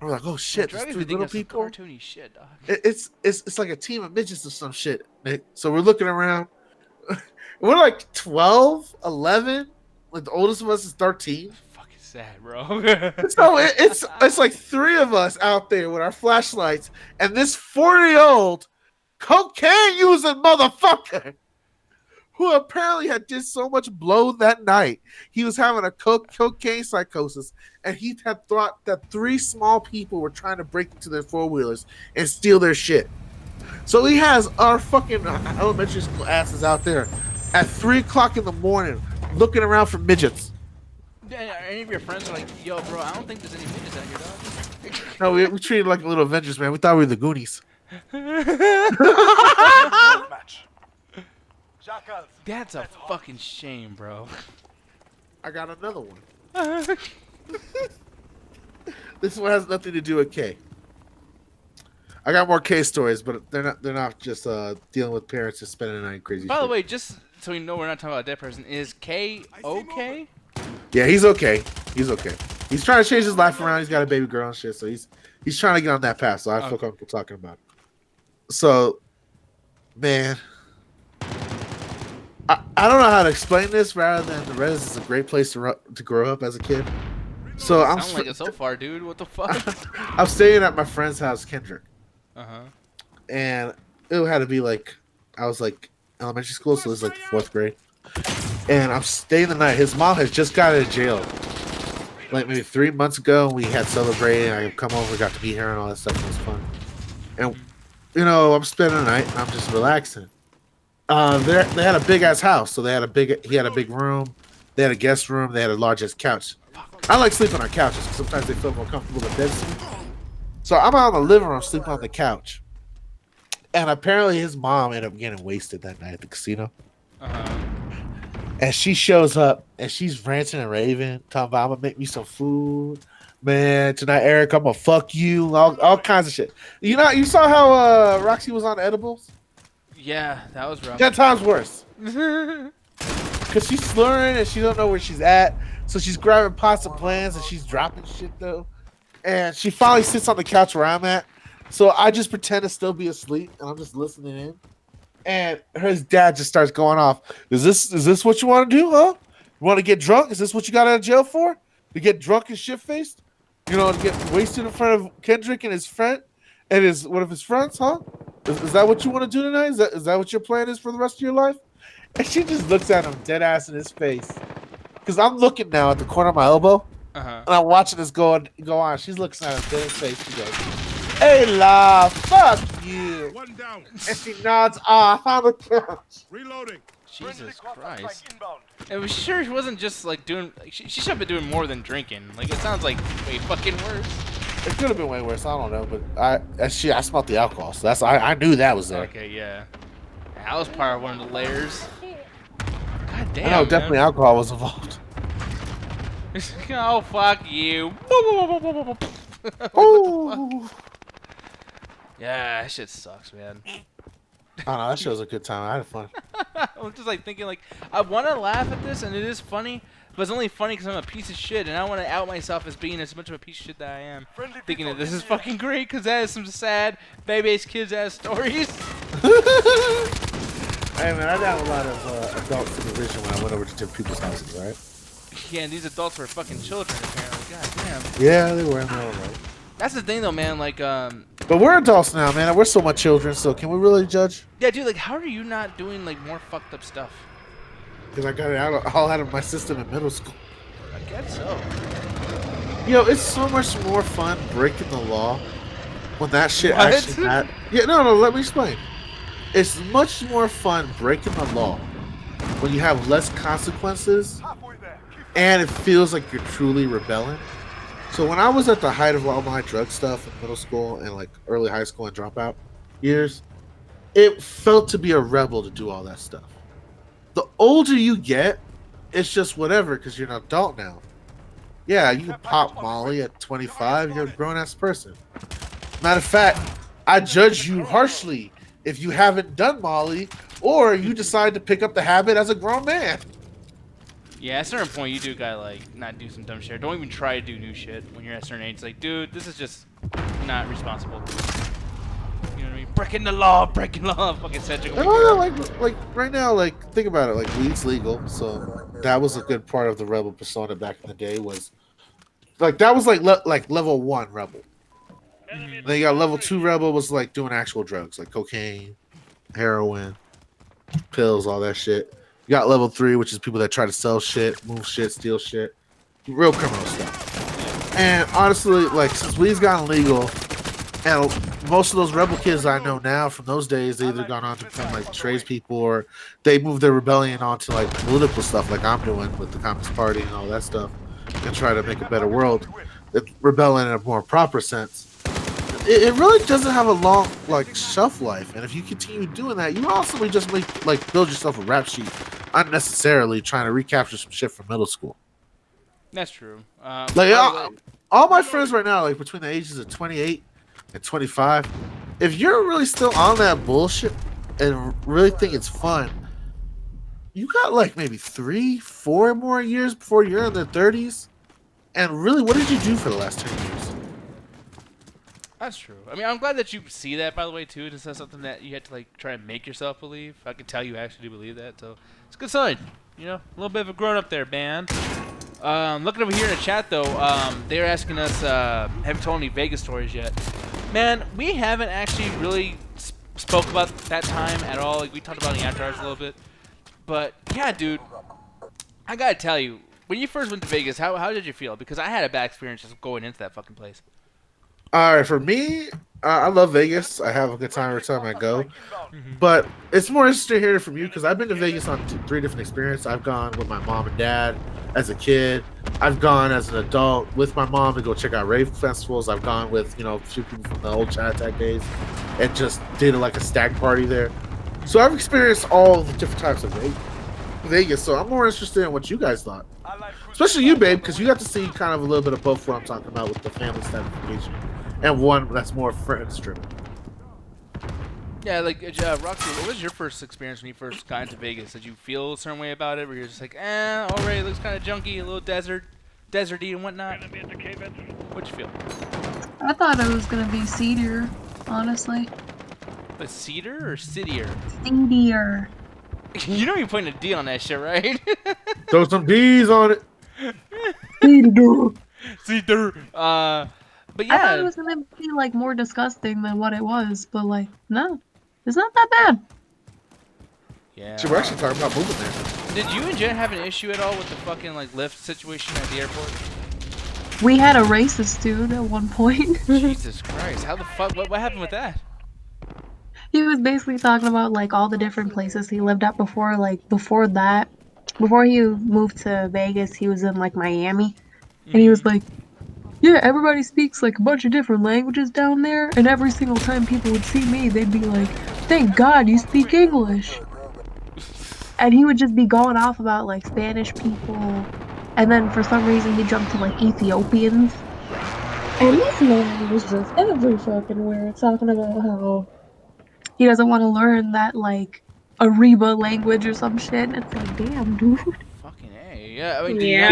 B: We're like, oh shit,
A: Dragon
B: there's 3
A: think
B: little
A: of some
B: people.
A: cartoony shit, dog.
B: It's like a team of midgets or some shit, Nick. So we're looking around. We're like 12, 11. Like the oldest of us is 13.
A: Fucking sad, bro.
B: So it's like 3 of us out there with our flashlights, and this 40-year-old cocaine using motherfucker who apparently had did so much blow that night. He was having a cocaine psychosis, and he had thought that 3 small people were trying to break into their 4-wheelers and steal their shit. So he has our fucking elementary school asses out there at 3 o'clock in the morning looking around for midgets.
A: Yeah, any of your friends are like, yo, bro, I don't think there's any midgets out here, dog.
B: No, we treated like little Avengers, man. We thought we were the Goonies.
E: Match. Jackals.
A: That's a fucking shame, bro.
B: I got another one. This one has nothing to do with K. I got more K stories, but they're not just dealing with parents just spending the night crazy.
A: By the
B: shit.
A: way, just so we know we're not talking about a dead person, is K okay?
B: Yeah, he's okay. He's okay. He's trying to change his life around. He's got a baby girl and shit, so he's trying to get on that path. So I feel comfortable talking about it. So, man, I don't know how to explain this rather than the Reddit is a great place to grow up as a kid. So I'm
A: Sound like it so far, dude. What the fuck?
B: I'm staying at my friend's house, Kendrick.
A: Uh-huh.
B: And it had to be like, I was like elementary school, so it was like 4th grade. And I'm staying the night. His mom has just got out of jail, like maybe 3 months ago. We had celebrated. I come over, got to meet her and all that stuff. It was fun. And you know, I'm spending the night. And I'm just relaxing. They had a big ass house, so he had a big room. They had a guest room. They had a large ass couch. I like sleeping on couches because sometimes they feel more comfortable than bed. So I'm out in the living room sleeping on the couch. And apparently his mom ended up getting wasted that night at the casino.
A: Uh-huh.
B: And she shows up and she's ranting and raving, talking about, I'm going to make me some food. Man, tonight, Eric, I'm going to fuck you. All kinds of shit. You know, you saw how Roxy was on edibles?
A: Yeah, that was rough.
B: 10 times worse. Because she's slurring and she don't know where she's at. So she's grabbing pots and plans and she's dropping shit, though. And she finally sits on the couch where I'm at. So I just pretend to still be asleep and I'm just listening in. And her dad just starts going off. Is this what you want to do, huh? You want to get drunk? Is this what you got out of jail for? To get drunk and shit-faced? You know, to get wasted in front of Kendrick and his friend and one of his friends, huh? Is that what you want to do tonight? Is that what your plan is for the rest of your life? And she just looks at him dead ass in his face. Because I'm looking now at the corner of my elbow.
A: Uh-huh.
B: And I'm watching this go on. She's looking at him dead in his face. She goes, hey, love, fuck you.
E: One down.
B: And she nods off on the couch.
E: Reloading.
A: Jesus Christ. And was sure she wasn't just like doing. Like, she should have been doing more than drinking. Like it sounds like way fucking worse.
B: It could have been way worse. I don't know, but I smelled the alcohol, so I knew that was there.
A: Okay, yeah. That was part of one of the layers. God damn.
B: I know definitely alcohol was involved.
A: Oh fuck you.
B: Ooh.
A: Yeah, that shit sucks, man.
B: I don't know, that show was a good time. I had fun.
A: I'm just like thinking like I want to laugh at this and it is funny, but it's only funny because I'm a piece of shit and I want to out myself as being as much of a piece of shit that I am. Thinking that this is fucking great because that is some sad baby-ass kids ass stories.
B: Hey man, I got a lot of adult supervision when I went over to different people's houses, right?
A: Yeah, and these adults were fucking children apparently. God damn.
B: Yeah, they were in there, right?
A: That's the thing though, man. Like,
B: But we're adults now, man. We're so much children, so can we really judge?
A: yeah, dude. Like, how are you not doing like more fucked up stuff?
B: Because I got it all out of my system in middle school.
A: I guess so.
B: Yo, it's so much more fun breaking the law when that shit
A: What?
B: actually happened. Yeah, no, let me explain. It's much more fun breaking the law when you have less consequences and it feels like you're truly rebelling. So when I was at the height of all my drug stuff in middle school and like early high school and dropout years, it felt to be a rebel to do all that stuff. The older you get, it's just whatever because you're an adult now. Yeah, you can pop Molly at 25, you're a grown-ass person. Matter of fact, I judge you harshly if you haven't done Molly or you decide to pick up the habit as a grown man.
A: Yeah, at a certain point, you do gotta like not do some dumb shit. Don't even try to do new shit when you're at a certain age. It's like, dude, this is just not responsible. You know what I mean? Breaking the law, fucking Cedric.
B: Like right now, like think about it. Like weed's legal, so that was a good part of the rebel persona back in the day. Was like that was like level 1 rebel. Then you got level 2 rebel was like doing actual drugs like cocaine, heroin, pills, all that shit. You got level 3, which is people that try to sell shit, move shit, steal shit, real criminal stuff. And honestly, like since weed's gotten legal, and most of those rebel kids I know now from those days, they either gone on to become like tradespeople or they moved their rebellion onto like political stuff, like I'm doing with the Communist Party and all that stuff, and try to make a better world. Rebelling in a more proper sense. It really doesn't have a long like shelf life, and if you continue doing that, you also just make like build yourself a rap sheet unnecessarily trying to recapture some shit from middle school.
A: That's true.
B: All my friends right now, like between the ages of 28 and 25, if you're really still on that bullshit and really think it's fun, you got like maybe 3-4 more years before you're in the 30s. And really, what did you do for the last 10 years?
A: That's true. I mean, I'm glad that you see that, by the way, too. It's not something that you had to like try and make yourself believe. I can tell you actually do believe that, so it's a good sign. You know, a little bit of a grown up there, man. Looking over here in the chat though, they're asking us, have you told any Vegas stories yet? Man, we haven't actually really spoke about that time at all. Like we talked about it in the after hours a little bit, but yeah, dude, I gotta tell you, when you first went to Vegas, how did you feel? Because I had a bad experience just going into that fucking place.
B: All right, for me, I love Vegas. I have a good time every time I go. But it's more interesting hearing from you because I've been to Vegas on 3 different experiences. I've gone with my mom and dad as a kid. I've gone as an adult with my mom to go check out rave festivals. I've gone with, a few people from the old Chat Attack days and just did like a stag party there. So I've experienced all the different types of Vegas. So I'm more interested in what you guys thought. Especially you, babe, because you got to see kind of a little bit of both what I'm talking about with the family stratification and one that's more friends driven.
A: Yeah, like Roxy, what was your first experience when you first got into Vegas? Did you feel a certain way about it, where you're just like, alright, it looks kind of junky, a little deserty and whatnot? What'd you feel?
C: I thought it was gonna be seedier, honestly.
A: But cedar or citier?
C: Seedier.
A: You know you're putting a D on that shit, right?
B: Throw some D's on it.
A: Cedar. But yeah.
C: I thought it was gonna be like more disgusting than what it was, but like no, it's not that bad.
A: Yeah.
B: So we're actually talking about moving there.
A: Did you and Jen have an issue at all with the fucking like lift situation at the airport?
C: We had a racist dude at one point.
A: Jesus Christ! How the fuck? What happened with that?
C: He was basically talking about like all the different places he lived at before. Like before he moved to Vegas, he was in like Miami, and he was like, yeah, everybody speaks like a bunch of different languages down there, and every single time people would see me, they'd be like, thank God you speak English. And he would just be going off about like Spanish people, and then for some reason he jumped to like Ethiopians. And this man was just every fucking where talking about how he doesn't want to learn that like Ariba language or some shit. And it's like, damn, dude.
A: Fucking A. Yeah, I mean,
D: Yeah,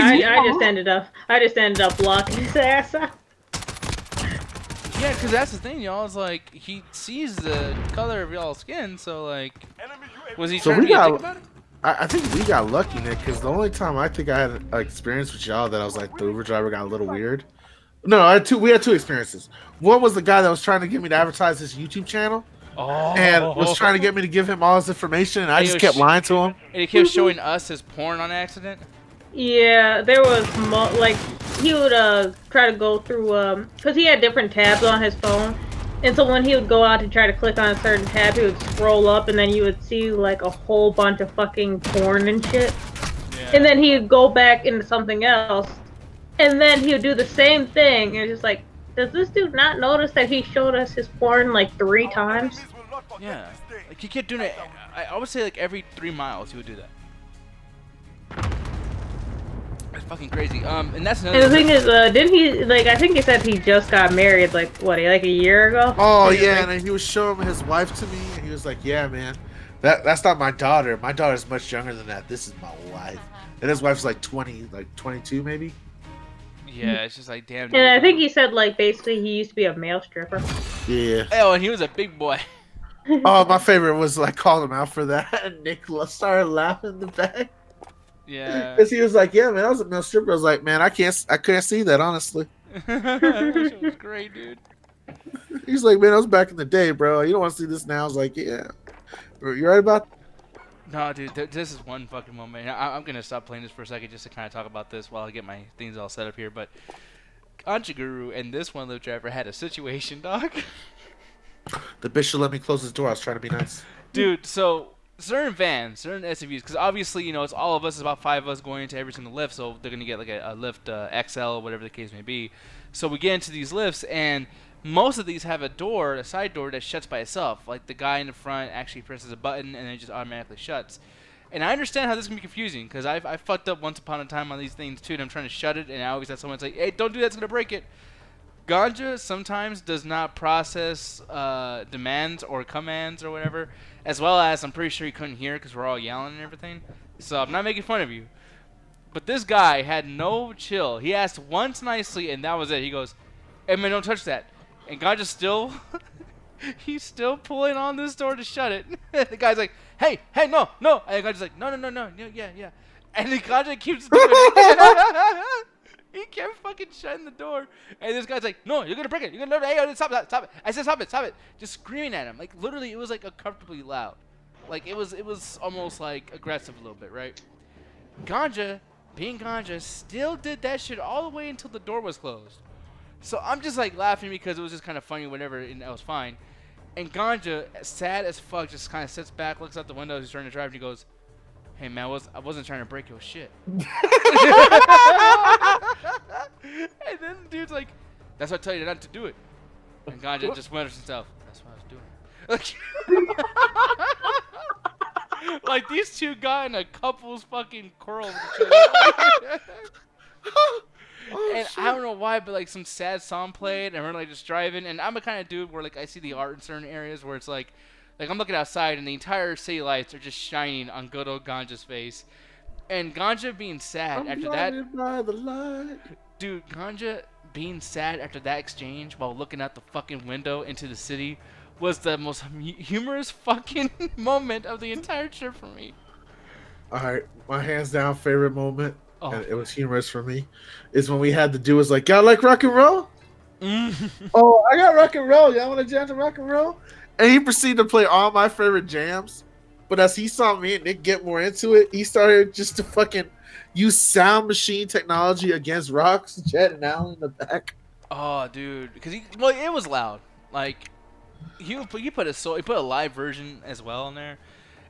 D: I just ended up blocking his ass out.
A: Yeah, because that's the thing, y'all. Is like he sees the color of y'all's skin, so like, was he trying to be a dick about it?
B: I think we got lucky, Nick, because the only time I think I had an experience with y'all that I was like the Uber driver got a little weird. No, we had 2 experiences. One was the guy that was trying to get me to advertise his YouTube channel. And was trying to get me to give him all his information, and I just kept lying to him.
A: And he kept showing us his porn on accident?
D: Yeah, there was, like, he would try to go through, because he had different tabs on his phone. And so when he would go out to try to click on a certain tab, he would scroll up, and then you would see, like, a whole bunch of fucking porn and shit. Yeah. And then he would go back into something else, and then he would do the same thing, and it's just like, does this dude not notice that he showed us his porn like 3 times?
A: Yeah. Like he kept doing it. I would say like every 3 miles he would do that. That's fucking crazy. And that's another.
D: And the thing is, didn't he like? I think he said he just got married like what? Like a year ago.
B: Oh yeah, and he was showing his wife to me, and he was like, "Yeah, man, that's not my daughter. My daughter's much younger than that. This is my wife." and his wife's like 20, like 22 maybe.
A: Yeah, it's just like damn.
D: And
A: dude,
D: I think he said like basically he used to be a male stripper.
B: Yeah.
A: Oh, and he was a big boy.
B: Oh, my favorite was like calling him out for that, and Nick started laughing in the back.
A: Yeah.
B: Because he was like, "Yeah, man, I was a male stripper." I was like, "Man, I can't see that honestly."
A: That shit was great, dude.
B: He's like, "Man, that was back in the day, bro. You don't want to see this now." I was like, "Yeah, you're right about."
A: No, dude, this is one fucking moment. I'm gonna stop playing this for a second just to kind of talk about this while I get my things all set up here. But Guru and this one live driver had a situation, dog.
B: The bitch should let me close his door. I was trying to be nice.
A: Dude, so certain vans, certain SUVs, because obviously, you know, it's all of us, it's about 5 of us going into every single lift, so they're going to get like a lift XL, whatever the case may be. So we get into these lifts, and most of these have a side door that shuts by itself. Like the guy in the front actually presses a button, and then it just automatically shuts. And I understand how this can be confusing, because I fucked up once upon a time on these things too, and I'm trying to shut it, and I always have someone say, hey, don't do that, it's going to break it. Ganja sometimes does not process demands or commands or whatever, as well as I'm pretty sure he couldn't hear because we're all yelling and everything. So I'm not making fun of you. But this guy had no chill. He asked once nicely, and that was it. He goes, hey, man, don't touch that. And Ganja still, he's still pulling on this door to shut it. The guy's like, hey, no. And Ganja's like, no, yeah. And the Ganja keeps doing it. He kept fucking shutting the door, and this guy's like, "No, you're gonna break it. You're gonna hey, stop it. I said, stop it. Just screaming at him, like literally, it was like uncomfortably loud, like it was almost like aggressive a little bit, right? Ganja, being Ganja, still did that shit all the way until the door was closed. So I'm just like laughing because it was just kind of funny, whatever, and that was fine. And Ganja, sad as fuck, just kind of sits back, looks out the window, he's trying to drive, and he goes, hey man, I wasn't trying to break your shit. And then the dude's like, that's what I tell you not to do it. And Ganja just went himself. That's what I was doing. Like these two got in a couple's fucking quarrel with each other. And I don't know why, but like some sad song played, and we're like just driving. And I'm a kind of dude where like I see the art in certain areas where it's like I'm looking outside and the entire city lights are just shining on good old Ganja's face. And Ganja being sad after that,
B: by the light.
A: Dude, Ganja being sad after that exchange while looking out the fucking window into the city was the most humorous fucking moment of the entire trip for me.
B: All right, my hands down favorite moment,
A: Oh.
B: and it was humorous for me, is when we had to do was like, y'all like rock and roll? Oh, I got rock and roll. Y'all want to jam to rock and roll? And he proceeded to play all my favorite jams. But as he saw me and Nick get more into it, he started just to fucking use sound machine technology against Rocks, Jet, and Alan in the back.
A: Oh, dude, because it was loud. Like he put a live version as well in there,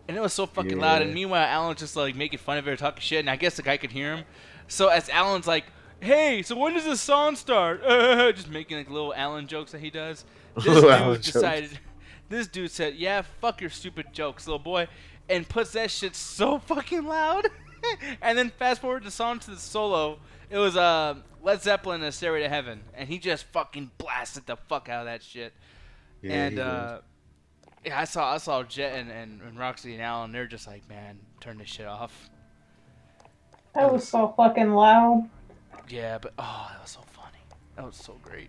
A: and it was so fucking loud. And meanwhile, Alan just like making fun of it or talking shit, and I guess the guy could hear him. So as Alan's like, "Hey, so when does this song start?" Just making like little Alan jokes that he does. This dude said, yeah, fuck your stupid jokes, little boy, and puts that shit so fucking loud. And then fast forward the song to the solo. It was Led Zeppelin, A Stairway to Heaven, and he just fucking blasted the fuck out of that shit. Yeah, and yeah, I saw Jet and Roxy and Alan, they're just like, man, turn this shit off.
D: That was so fucking loud.
A: Yeah, but that was so funny. That was so great.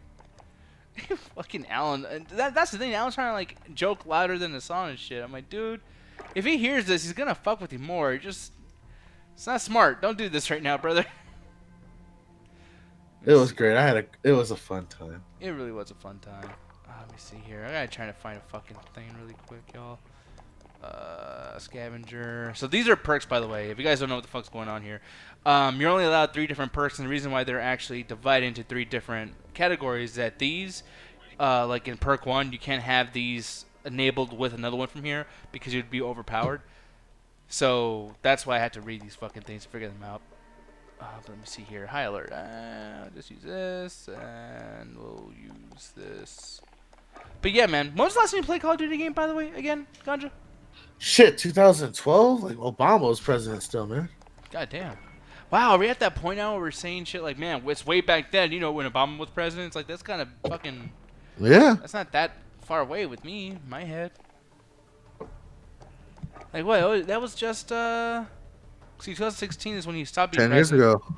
A: Fucking Alan, and that's the thing. Alan's trying to like joke louder than the song and shit. I'm like, dude, if he hears this, he's gonna fuck with you more. It's not smart. Don't do this right now, brother.
B: It was great. It was a fun time.
A: It really was a fun time. Let me see here. I gotta try to find a fucking thing really quick, y'all. Scavenger. So these are perks, by the way. If you guys don't know what the fuck's going on here, you're only allowed 3 different perks, and the reason why they're actually divided into 3 different categories is that these, like in perk 1, you can't have these enabled with another one from here because you'd be overpowered. So that's why I had to read these fucking things to figure them out. But let me see here. High alert. I'll just use this, and we'll use this. But yeah, man. When was the last time you played Call of Duty game, by the way, again, Ganja?
B: Shit, 2012? Like, Obama was president still, man.
A: God damn. Wow, are we at that point now where we're saying shit like, man, it's way back then, you know, when Obama was president? It's like, that's kind of fucking...
B: Yeah.
A: That's not that far away with me, in my head. Like, what? That was just, See, 2016 is when he stopped being
B: 10 years
A: president.
B: ago.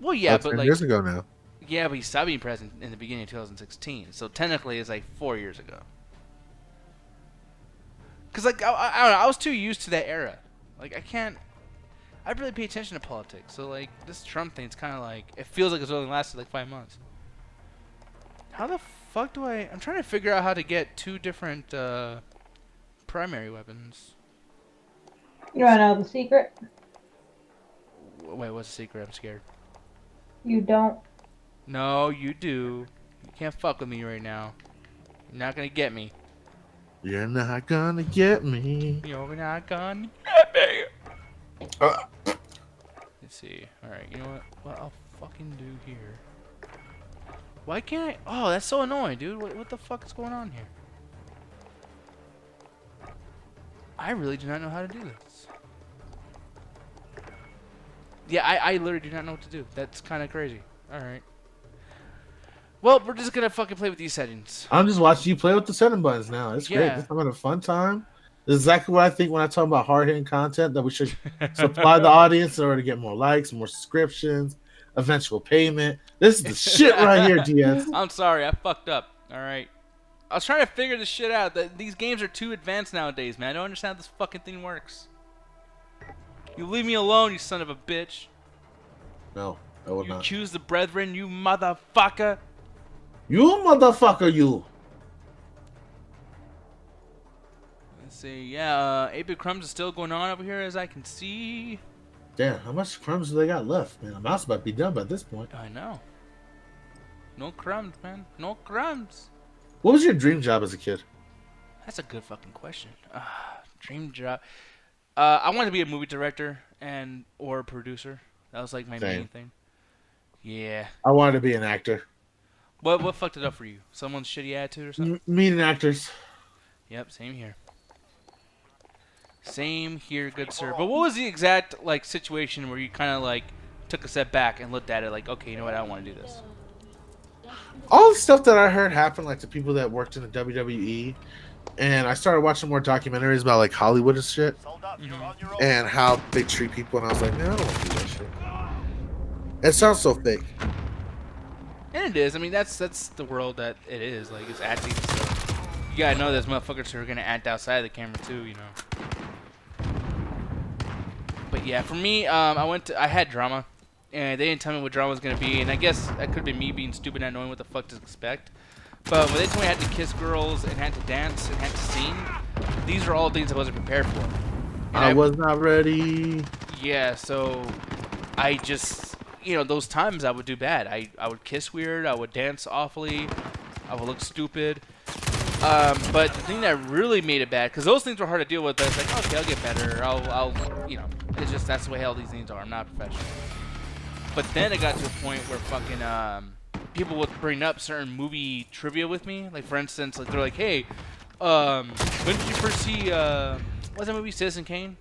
A: Well, yeah,
B: That's
A: but
B: 10
A: like,
B: years ago now.
A: yeah, but he stopped being president in the beginning of 2016. So technically, it's like 4 years ago. Cause like I don't know, I was too used to that era. Like I really pay attention to politics. So like this Trump thing, it's kind of like it feels like it's only lasted like 5 months. How the fuck do I'm trying to figure out how to get 2 different primary weapons.
D: You want to know the secret?
A: Wait, what's the secret? I'm scared.
D: You don't.
A: No, you do. You can't fuck with me right now. You're not gonna get me.
B: You're not gonna get me.
A: You're not gonna get me. Let's see. Alright, you know what I'll fucking do here. Why can't I? Oh, that's so annoying, dude. What the fuck is going on here? I really do not know how to do this. Yeah, I literally do not know what to do. That's kind of crazy. Alright. Well, we're just gonna fucking play with these settings.
B: I'm just watching you play with the setting buttons now. It's great.
A: Yeah.
B: It's having a fun time. This is exactly what I think when I talk about hard-hitting content that we should supply the audience in order to get more likes, more subscriptions, eventual payment. This is the shit right here, DS.
A: I'm sorry, I fucked up. Alright. I was trying to figure this shit out. These games are too advanced nowadays, man. I don't understand how this fucking thing works. You leave me alone, you son of a bitch.
B: No, I will
A: You
B: not.
A: accuse the brethren, you motherfucker.
B: You motherfucker, you.
A: Let's see. Yeah, 8-Bit Crumbs is still going on over here, as I can see.
B: Damn, how much crumbs do they got left? Man, the mouse about to be done by this point.
A: I know. No crumbs, man. No crumbs.
B: What was your dream job as a kid?
A: That's a good fucking question. Dream job. I wanted to be a movie director or a producer. That was like my
B: Same.
A: main thing. Yeah.
B: I wanted to be an actor.
A: What fucked it up for you? Someone's shitty attitude or something?
B: Meeting actors.
A: Yep, same here. Same here, good sir. But what was the exact like situation where you kind of like took a step back and looked at it like, okay, you know what, I don't want to do this?
B: All the stuff that I heard happened like to people that worked in the WWE, and I started watching more documentaries about like Hollywood and shit, and how they treat people, and I was like, man, I don't want to do that shit. It sounds so fake.
A: And it is. I mean, that's the world that it is. Like, it's acting. So you gotta know there's motherfuckers who are gonna act outside the camera too, you know. But yeah, for me, I had drama, and they didn't tell me what drama was gonna be, and I guess that could have been me being stupid, not knowing what the fuck to expect. But when they told me I had to kiss girls and had to dance and had to sing, these are all things I wasn't prepared for. And
B: I was not ready.
A: Yeah, so I just, you know, those times I would do bad. I would kiss weird, I would dance awfully, I would look stupid. But the thing that really made it bad, because those things were hard to deal with, but it's like, okay, I'll get better. I'll, you know, it's just, that's the way all these things are. I'm not a professional. But then it got to a point where fucking, people would bring up certain movie trivia with me. Like, for instance, like, they're like, hey, when did you first see, what's that movie, Citizen Kane?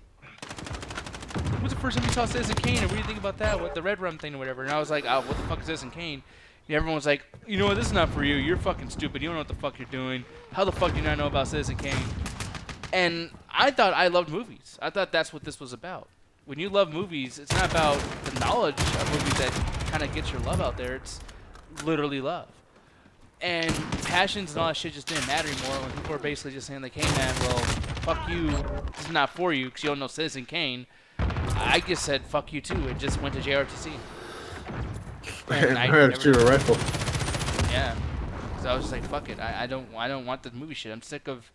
A: What's the first time you saw Citizen Kane, and what do you think about that? What, the Red Rum thing or whatever? And I was like, oh, what the fuck is Citizen Kane? And everyone was like, you know what, this is not for you. You're fucking stupid. You don't know what the fuck you're doing. How the fuck do you not know about Citizen Kane? And I thought I loved movies. I thought that's what this was about. When you love movies, it's not about the knowledge of movies that kind of gets your love out there. It's literally love. And passions and all that shit just didn't matter anymore when people were basically just saying like, hey man, well, fuck you. This is not for you because you don't know Citizen Kane. I just said fuck you too and just went to JRTC.
B: And I heard to shoot a rifle.
A: Yeah. So I was just like, fuck it. I don't want the movie shit. I'm sick of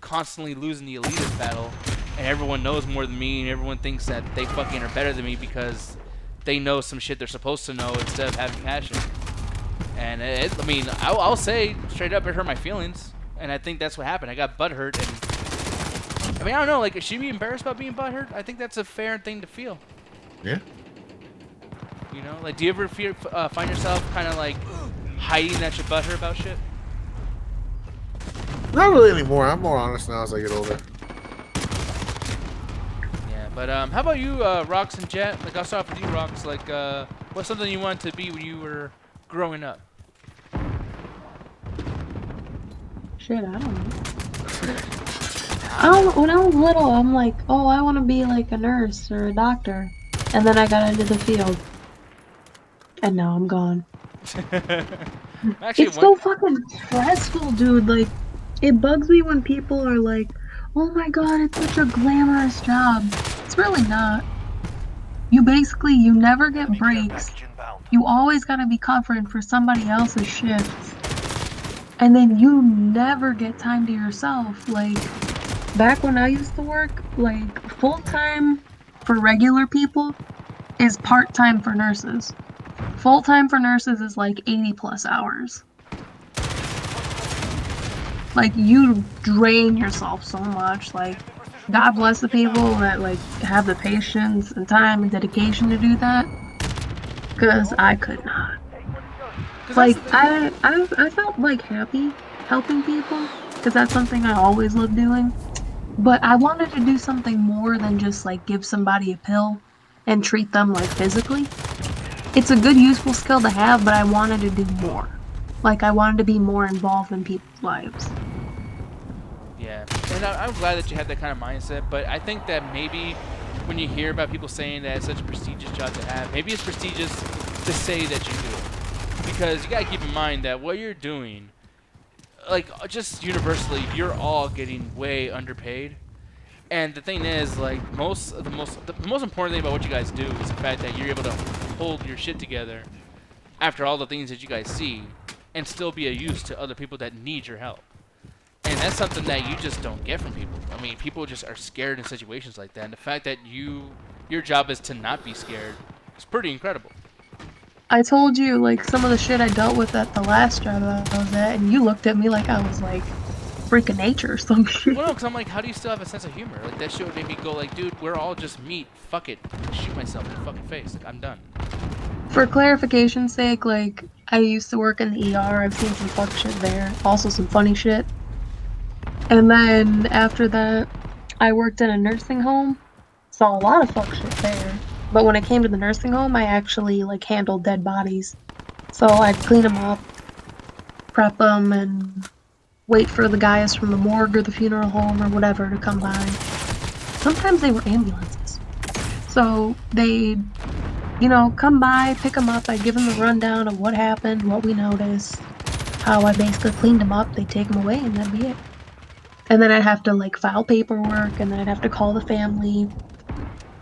A: constantly losing the elitist battle and everyone knows more than me and everyone thinks that they fucking are better than me because they know some shit they're supposed to know instead of having passion. And I mean, I'll say straight up, it hurt my feelings, and I think that's what happened. I got butthurt, and I mean, I don't know, like, should she be embarrassed about being butthurt? I think that's a fair thing to feel.
B: Yeah.
A: You know, like, do you ever find yourself kind of like hiding that you're butthurt about shit?
B: Not really anymore. I'm more honest now as I get older.
A: Yeah, but how about you, Rox and Jet? Like, I'll start off with you, Rox. Like, what's something you wanted to be when you were growing up?
C: Shit, I don't know. When I was little, I'm like, oh, I want to be like a nurse or a doctor. And then I got into the field. And now I'm gone.
A: Actually,
C: It's so fucking stressful, dude. Like, it bugs me when people are like, oh my god, it's such a glamorous job. It's really not. You never get
E: Enemy care
C: breaks.
E: package inbound.
C: You always gotta be covering for somebody else's shifts. And then you never get time to yourself. Like, back when I used to work, like, full-time for regular people is part-time for nurses. Full-time for nurses is like 80 plus hours. Like, you drain yourself so much. Like, God bless the people that like have the patience and time and dedication to do that. Cause I could not. Like, I felt like happy helping people, cause that's something I always loved doing. But I wanted to do something more than just like give somebody a pill and treat them like physically. It's a good useful skill to have, but I wanted to do more. Like, I wanted to be more involved in people's lives.
A: Yeah, and I'm glad that you had that kind of mindset, but I think that maybe when you hear about people saying that it's such a prestigious job to have, maybe it's prestigious to say that you do it. Because you gotta keep in mind that what you're doing, like, just universally, you're all getting way underpaid. And the thing is, like, the most important thing about what you guys do is the fact that you're able to hold your shit together after all the things that you guys see and still be a use to other people that need your help. And that's something that you just don't get from people. I mean, people just are scared in situations like that. And the fact that your job is to not be scared is pretty incredible.
C: I told you, like, some of the shit I dealt with at the last job I was at, and you looked at me like I was, like, freaking nature or some shit.
A: Well, no, because I'm like, how do you still have a sense of humor? Like, that shit would make me go like, dude, we're all just meat. Fuck it. Shoot myself in the fucking face. Like, I'm done.
C: For clarification's sake, like, I used to work in the ER. I've seen some fuck shit there. Also some funny shit. And then after that, I worked in a nursing home. Saw a lot of fuck shit there. But when it came to the nursing home, I actually, like, handled dead bodies. So I'd clean them up, prep them, and wait for the guys from the morgue or the funeral home or whatever to come by. Sometimes they were ambulances. So they'd, you know, come by, pick them up. I'd give them the rundown of what happened, what we noticed, how I basically cleaned them up. They'd take them away, and that'd be it. And then I'd have to, like, file paperwork, and then I'd have to call the family.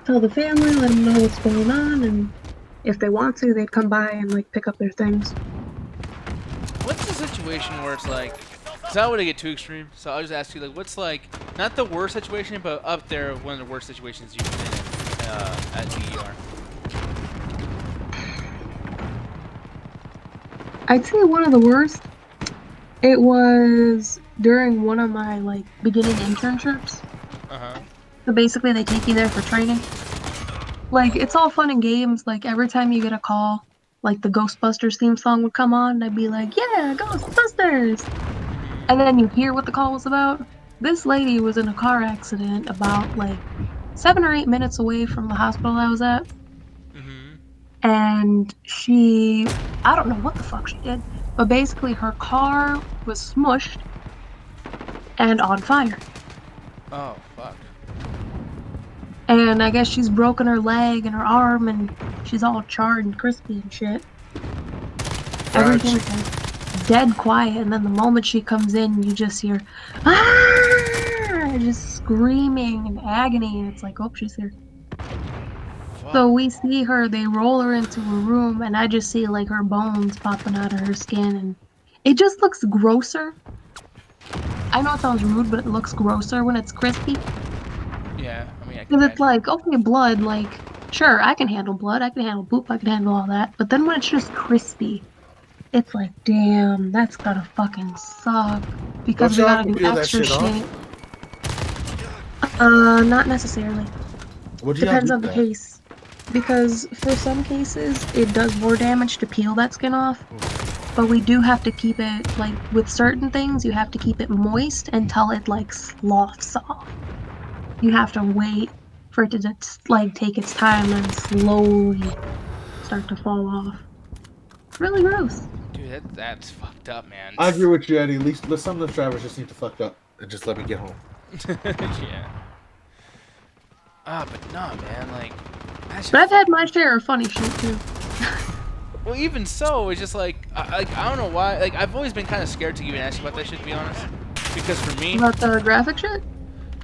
C: Tell the family, let them know what's going on, and if they want to, they'd come by and, like, pick up their things.
A: What's the situation where it's like, because I don't want to get too extreme, so I'll just ask you, like, what's, like, not the worst situation, but up there, one of the worst situations you've been in at the ER?
C: I'd say one of the worst. It was during one of my, like, beginning internships.
A: Uh-huh.
C: So basically, they take you there for training. Like, it's all fun and games. Like, every time you get a call, like, the Ghostbusters theme song would come on, and I'd be like, yeah, Ghostbusters! And then you hear what the call was about. This lady was in a car accident about, like, 7 or 8 minutes away from the hospital I was at.
A: Mm-hmm.
C: And I don't know what the fuck she did, but basically her car was smushed and on fire.
A: Oh, fuck.
C: And I guess she's broken her leg and her arm, and she's all charred and crispy and shit. Everything's like dead quiet, and then the moment she comes in, you just hear, ah! Just screaming in agony, and it's like, oh, she's here.
A: Fuck.
C: So we see her, they roll her into a room, and I just see, like, her bones popping out of her skin, and it just looks grosser. I know it sounds rude, but it looks grosser when it's crispy.
A: Yeah, I mean, I can
C: Because it's
A: imagine.
C: like, okay, blood, like, sure, I can handle blood, I can handle poop, I can handle all that, but then when it's just crispy, it's like, damn, that's gotta fucking suck. Because we gotta do extra shit. Not necessarily. Depends on the case. Because for some cases, it does more damage to peel that skin off. But we do have to keep it, like, with certain things, you have to keep it moist until it, like, sloughs off. You have to wait for it to just, like, take its time and slowly start to fall off. It's really gross.
A: Dude, that's fucked up, man.
B: I agree with you, Eddie. At least some of the drivers just need to fuck up and just let me get home.
A: Yeah. But nah, man. Like, that's
C: But I've
A: just
C: had my share of funny shit too.
A: well, even so, it's just like, I don't know why. Like, I've always been kind of scared to even ask about that shit, to be honest. Because for me,
C: About the graphic shit?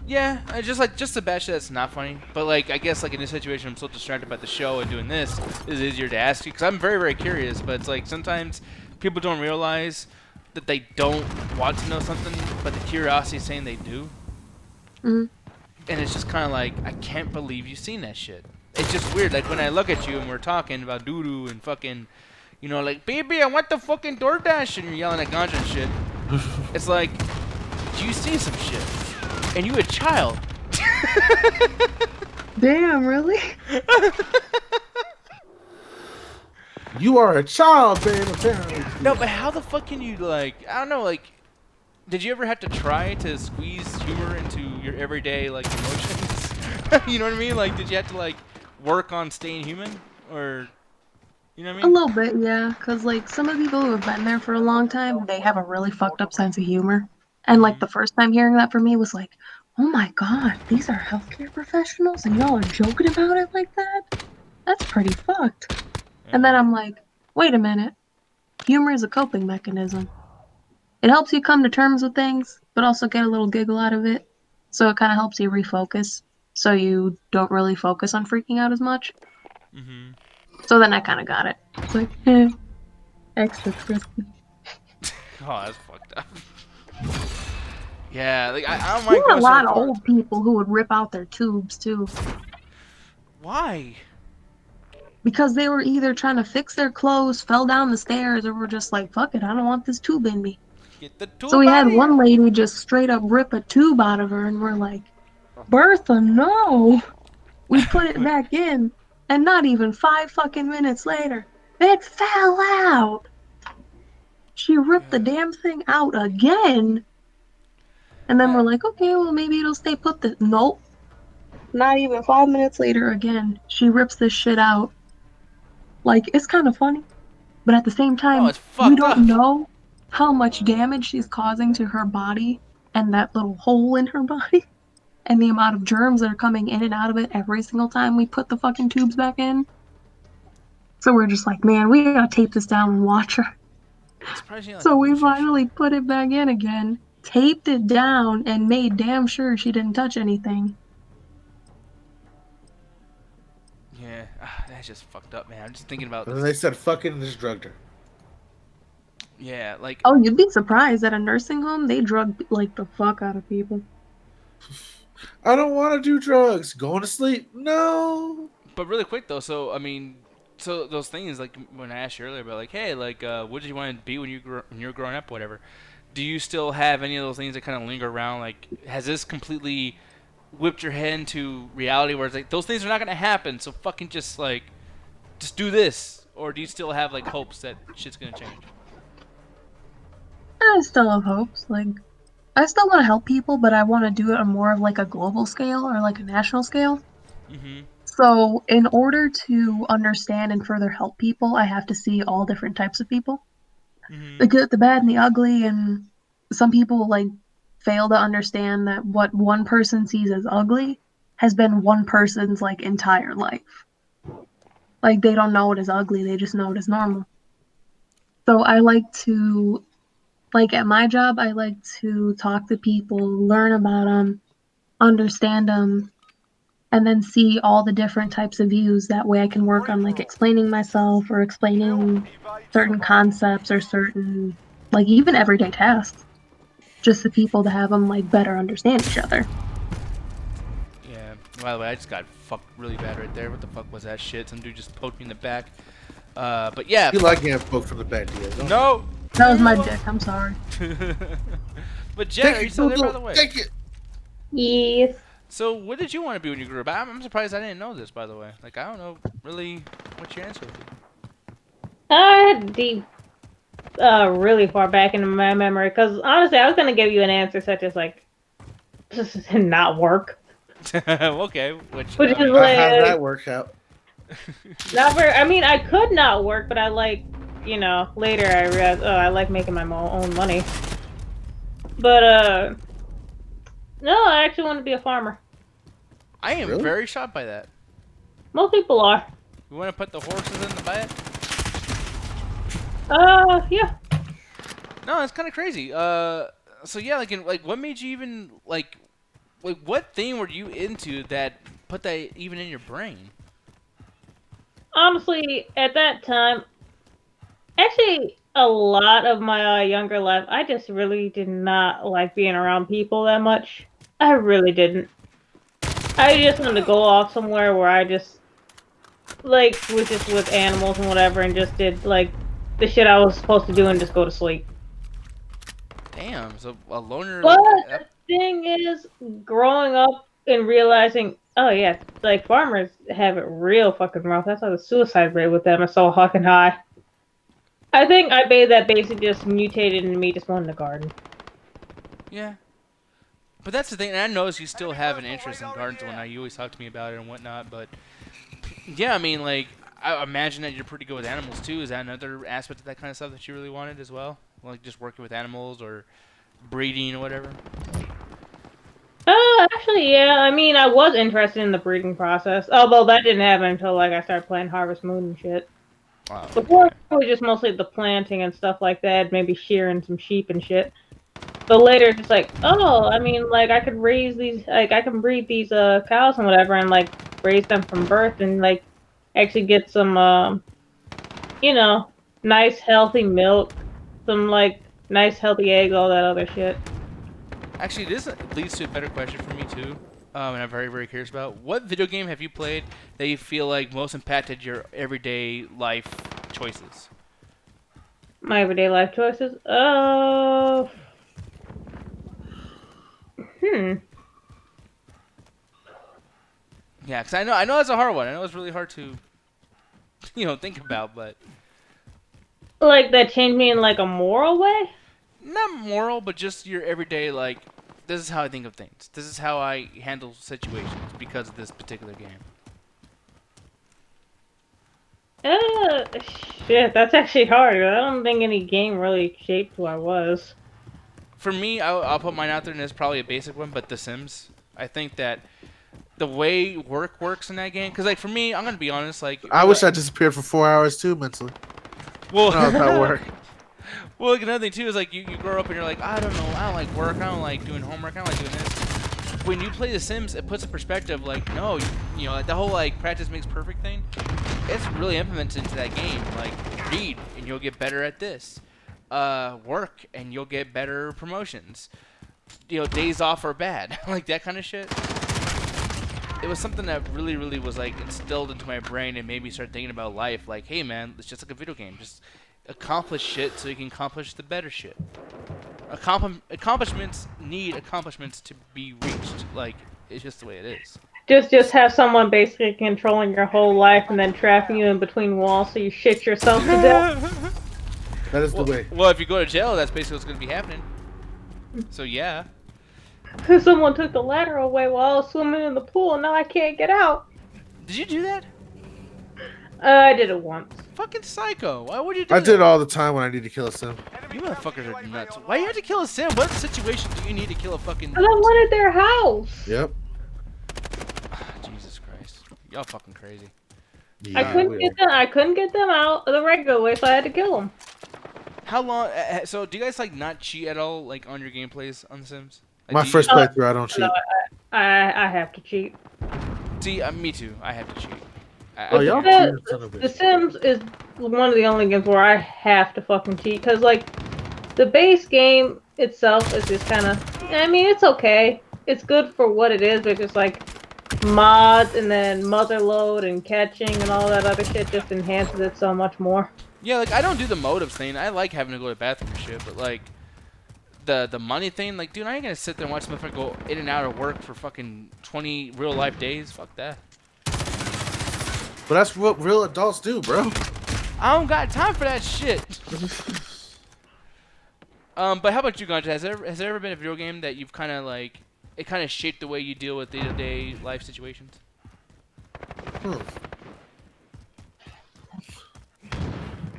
A: yeah, I just the bad shit that's not funny. But like, I guess like in this situation, I'm so distracted by the show and doing this, it's easier to ask you because I'm very, very curious. But it's like sometimes people don't realize that they don't want to know something, but the curiosity is saying they do.
C: Mm-hmm.
A: And it's just kind of like, I can't believe you've seen that shit. It's just weird. Like when I look at you and we're talking about doo-doo and fucking, you know, like, baby, I want the fucking DoorDash, and you're yelling at ganja and shit. It's like, you see some shit, and you a child.
C: Damn, really?
B: You are a child, babe, apparently.
A: No, but how the fuck can you, like, I don't know, like, did you ever have to try to squeeze humor into your everyday, like, emotions? You know what I mean? Like, did you have to, like, work on staying human? Or, you know what I
C: A
A: mean?
C: little bit, yeah. Because, like, some of the people who have been there for a long time, they have a really fucked up sense of humor. And, like, the first time hearing that from me was like, oh my god, these are healthcare professionals and y'all are joking about it like that? That's pretty fucked. And then I'm like, wait a minute. Humor is a coping mechanism. It helps you come to terms with things, but also get a little giggle out of it. So it kind of helps you refocus. So you don't really focus on freaking out as much.
A: Mm-hmm.
C: So then I kind of got it. It's like, extra crispy.
A: Oh, that's fucked up. Yeah, like, I don't
C: There
A: mind
C: were a
A: going
C: lot
A: so
C: of
A: far.
C: old people who would rip out their tubes too.
A: Why?
C: Because they were either trying to fix their clothes, fell down the stairs, or were just like, fuck it, I don't want this tube in me.
A: Get the tube
C: So we
A: out
C: had
A: of here.
C: one lady just straight up rip a tube out of her, and we're like, Bertha, no! We put it back in, and not even 5 fucking minutes later, it fell out! She ripped the damn thing out again! And then we're like, okay, well, maybe it'll stay put. Nope. Not even 5 minutes later, again, she rips this shit out. Like, it's kind of funny, but at the same
A: Oh,
C: time,
A: it's
C: we
A: fucked up.
C: don't know how much damage she's causing to her body and that little hole in her body and the amount of germs that are coming in and out of it every single time we put the fucking tubes back in. So we're just like, man, we gotta tape this down and watch her.
A: I'm surprised you like
C: So we
A: lose your shit.
C: finally put it back in again, taped it down, and made damn sure she didn't touch anything.
A: Yeah, that's just fucked up, man. I'm just thinking about
B: And then
A: this.
B: they said, fuck it, and just drugged her.
A: Yeah, like,
C: Oh, you'd be surprised at a nursing home, they drug like the fuck out of people.
B: I don't want to do drugs. Going to sleep? No.
A: but really quick though. So I mean, so those things like when I asked you earlier about like, hey, like, what did you want to be when you were growing up, whatever. Do you still have any of those things that kind of linger around? Like, has this completely whipped your head into reality where it's like those things are not gonna happen? So fucking just like, just do this, or do you still have like hopes that shit's gonna change?
C: I still have hopes. Like, I still want to help people, but I want to do it on more of like a global scale or like a national scale.
A: Mm-hmm.
C: So, in order to understand and further help people, I have to see all different types of people.
A: Mm-hmm.
C: The good, the bad, and the ugly, and some people like fail to understand that what one person sees as ugly has been one person's like entire life. Like they don't know it as ugly, they just know it as normal. So I like to, like at my job, I like to talk to people, learn about them, understand them, and then see all the different types of views. That way I can work on like explaining myself or explaining certain concepts or certain, like even everyday tasks, just to people to have them like better understand each other.
A: Yeah. By the way, I just got fucked really bad right there. What the fuck was that shit? Some dude just poked me in the back. But yeah.
B: You like getting poked from the back, Diaz. Don't
A: No.
C: That was my dick, I'm sorry.
A: But Jen, are you still there, by the way?
B: Take it.
D: Yes.
A: So, what did you want to be when you grew up? I'm surprised I didn't know this, by the way. Like, I don't know really what your answer would be.
D: I had deep, really far back into my memory, because honestly, I was gonna give you an answer such as like, just not work.
A: Okay, which
D: Which is
B: How
D: like,
B: did that work out?
D: not very. I mean, I could not work, but I like, you know, later I realized, oh, I like making my own money. But No, I actually want to be a farmer.
A: I am
B: Really?
A: very shocked by that.
D: Most people are.
A: You want to put the horses in the bed?
D: Yeah.
A: No, it's kind of crazy. So yeah, like, what made you even like, what thing were you into that put that even in your brain?
D: Honestly, at that time, actually, a lot of my younger life, I just really did not like being around people that much. I really didn't. I just wanted to go off somewhere where I just, like, was just with animals and whatever and just did, like, the shit I was supposed to do and just go to sleep.
A: Damn, so a loner.
D: But the thing is, growing up and realizing, oh yeah, like, farmers have it real fucking rough. That's why the suicide rate with them is so fucking high. I think I made that basically just mutated into me just wanting to garden.
A: Yeah. But that's the thing, and I notice you still have an interest in gardens and whatnot. You always talk to me about it and whatnot, but yeah, I mean, like, I imagine that you're pretty good with animals too. Is that another aspect of that kind of stuff that you really wanted as well? Like just working with animals or breeding or whatever?
D: Actually, yeah. I mean, I was interested in the breeding process, although that didn't happen until like I started playing Harvest Moon and shit.
A: Wow.
D: Before it was just mostly the planting and stuff like that, maybe shearing some sheep and shit. But later, it's just like, oh, I mean, like I could raise these, like I can breed these cows and whatever, and like raise them from birth and like actually get some, you know, nice healthy milk, some like nice healthy eggs, all that other shit.
A: Actually, this leads to a better question for me too, and I'm very, very curious about. What video game have you played that you feel like most impacted your everyday life choices?
D: My everyday life choices.
A: Yeah, because I know that's a hard one. I know it's really hard to, think about, but
D: Like that changed me in like a moral way?
A: not moral, but just your everyday, like, this is how I think of things. This is how I handle situations because of this particular game.
D: Shit, that's actually hard. I don't think any game really shaped who I was.
A: For me, I'll put mine out there, and it's probably a basic one, but The Sims. I think that the way work works in that game, because, like, for me, I'm going to be honest, like...
B: I wish I disappeared for 4 hours too mentally.
A: Well,
B: I don't know if that worked.
A: Well, like, another thing, too, is, like, you grow up and you're like, I don't know, I don't like work, I don't like doing homework, I don't like doing this. When you play The Sims, it puts in perspective, like, no, like, the whole, like, practice makes perfect thing, it's really implemented into that game. Like, read, and you'll get better at this. Work, and you'll get better promotions. Days off are bad. Like, that kind of shit. It was something that really, really was, like, instilled into my brain and made me start thinking about life. Like, hey, man, it's just like a video game. Just accomplish shit so you can accomplish the better shit. Accomplishments need accomplishments to be reached. Like, it's just the way it is.
D: Just have someone basically controlling your whole life and then trapping you in between walls so you shit yourself to death.
B: That is the way.
A: Well, if you go to jail, that's basically what's going to be happening. So, yeah.
D: Someone took the ladder away while I was swimming in the pool and now I can't get out.
A: Did you do that?
D: I did it once.
A: Fucking psycho. Why would you do
B: I
A: that?
B: did it all the time when I need to kill a sim.
A: You motherfuckers are nuts. Why do you have to kill a sim? What situation do you need to kill a fucking...
D: And I wanted their house.
B: Yep.
A: Jesus Christ. Y'all fucking crazy.
B: Yeah,
D: I couldn't get them out the regular way, so I had to kill them.
A: How long... so, do you guys, like, not cheat at all, like, on your gameplays on The Sims? Like,
B: My first playthrough, I don't cheat.
D: No, I have to cheat.
A: See, me too. I have to cheat.
B: Oh, y'all
D: The Sims is one of the only games where I have to fucking cheat, because, like, the base game itself is just kind of... I mean, it's okay. It's good for what it is, but just, like, mods and then motherload and catching and all that other shit just enhances it so much more.
A: Yeah, like, I don't do the motives thing. I like having to go to the bathroom and shit, but, like, the money thing, like, dude, I ain't gonna sit there and watch motherfucker go in and out of work for fucking 20 real-life days. Fuck that.
B: But that's what real adults do, bro.
A: I don't got time for that shit. But how about you, Ganja? Has there ever been a video game that you've kind of, like, it kind of shaped the way you deal with day-to-day life situations?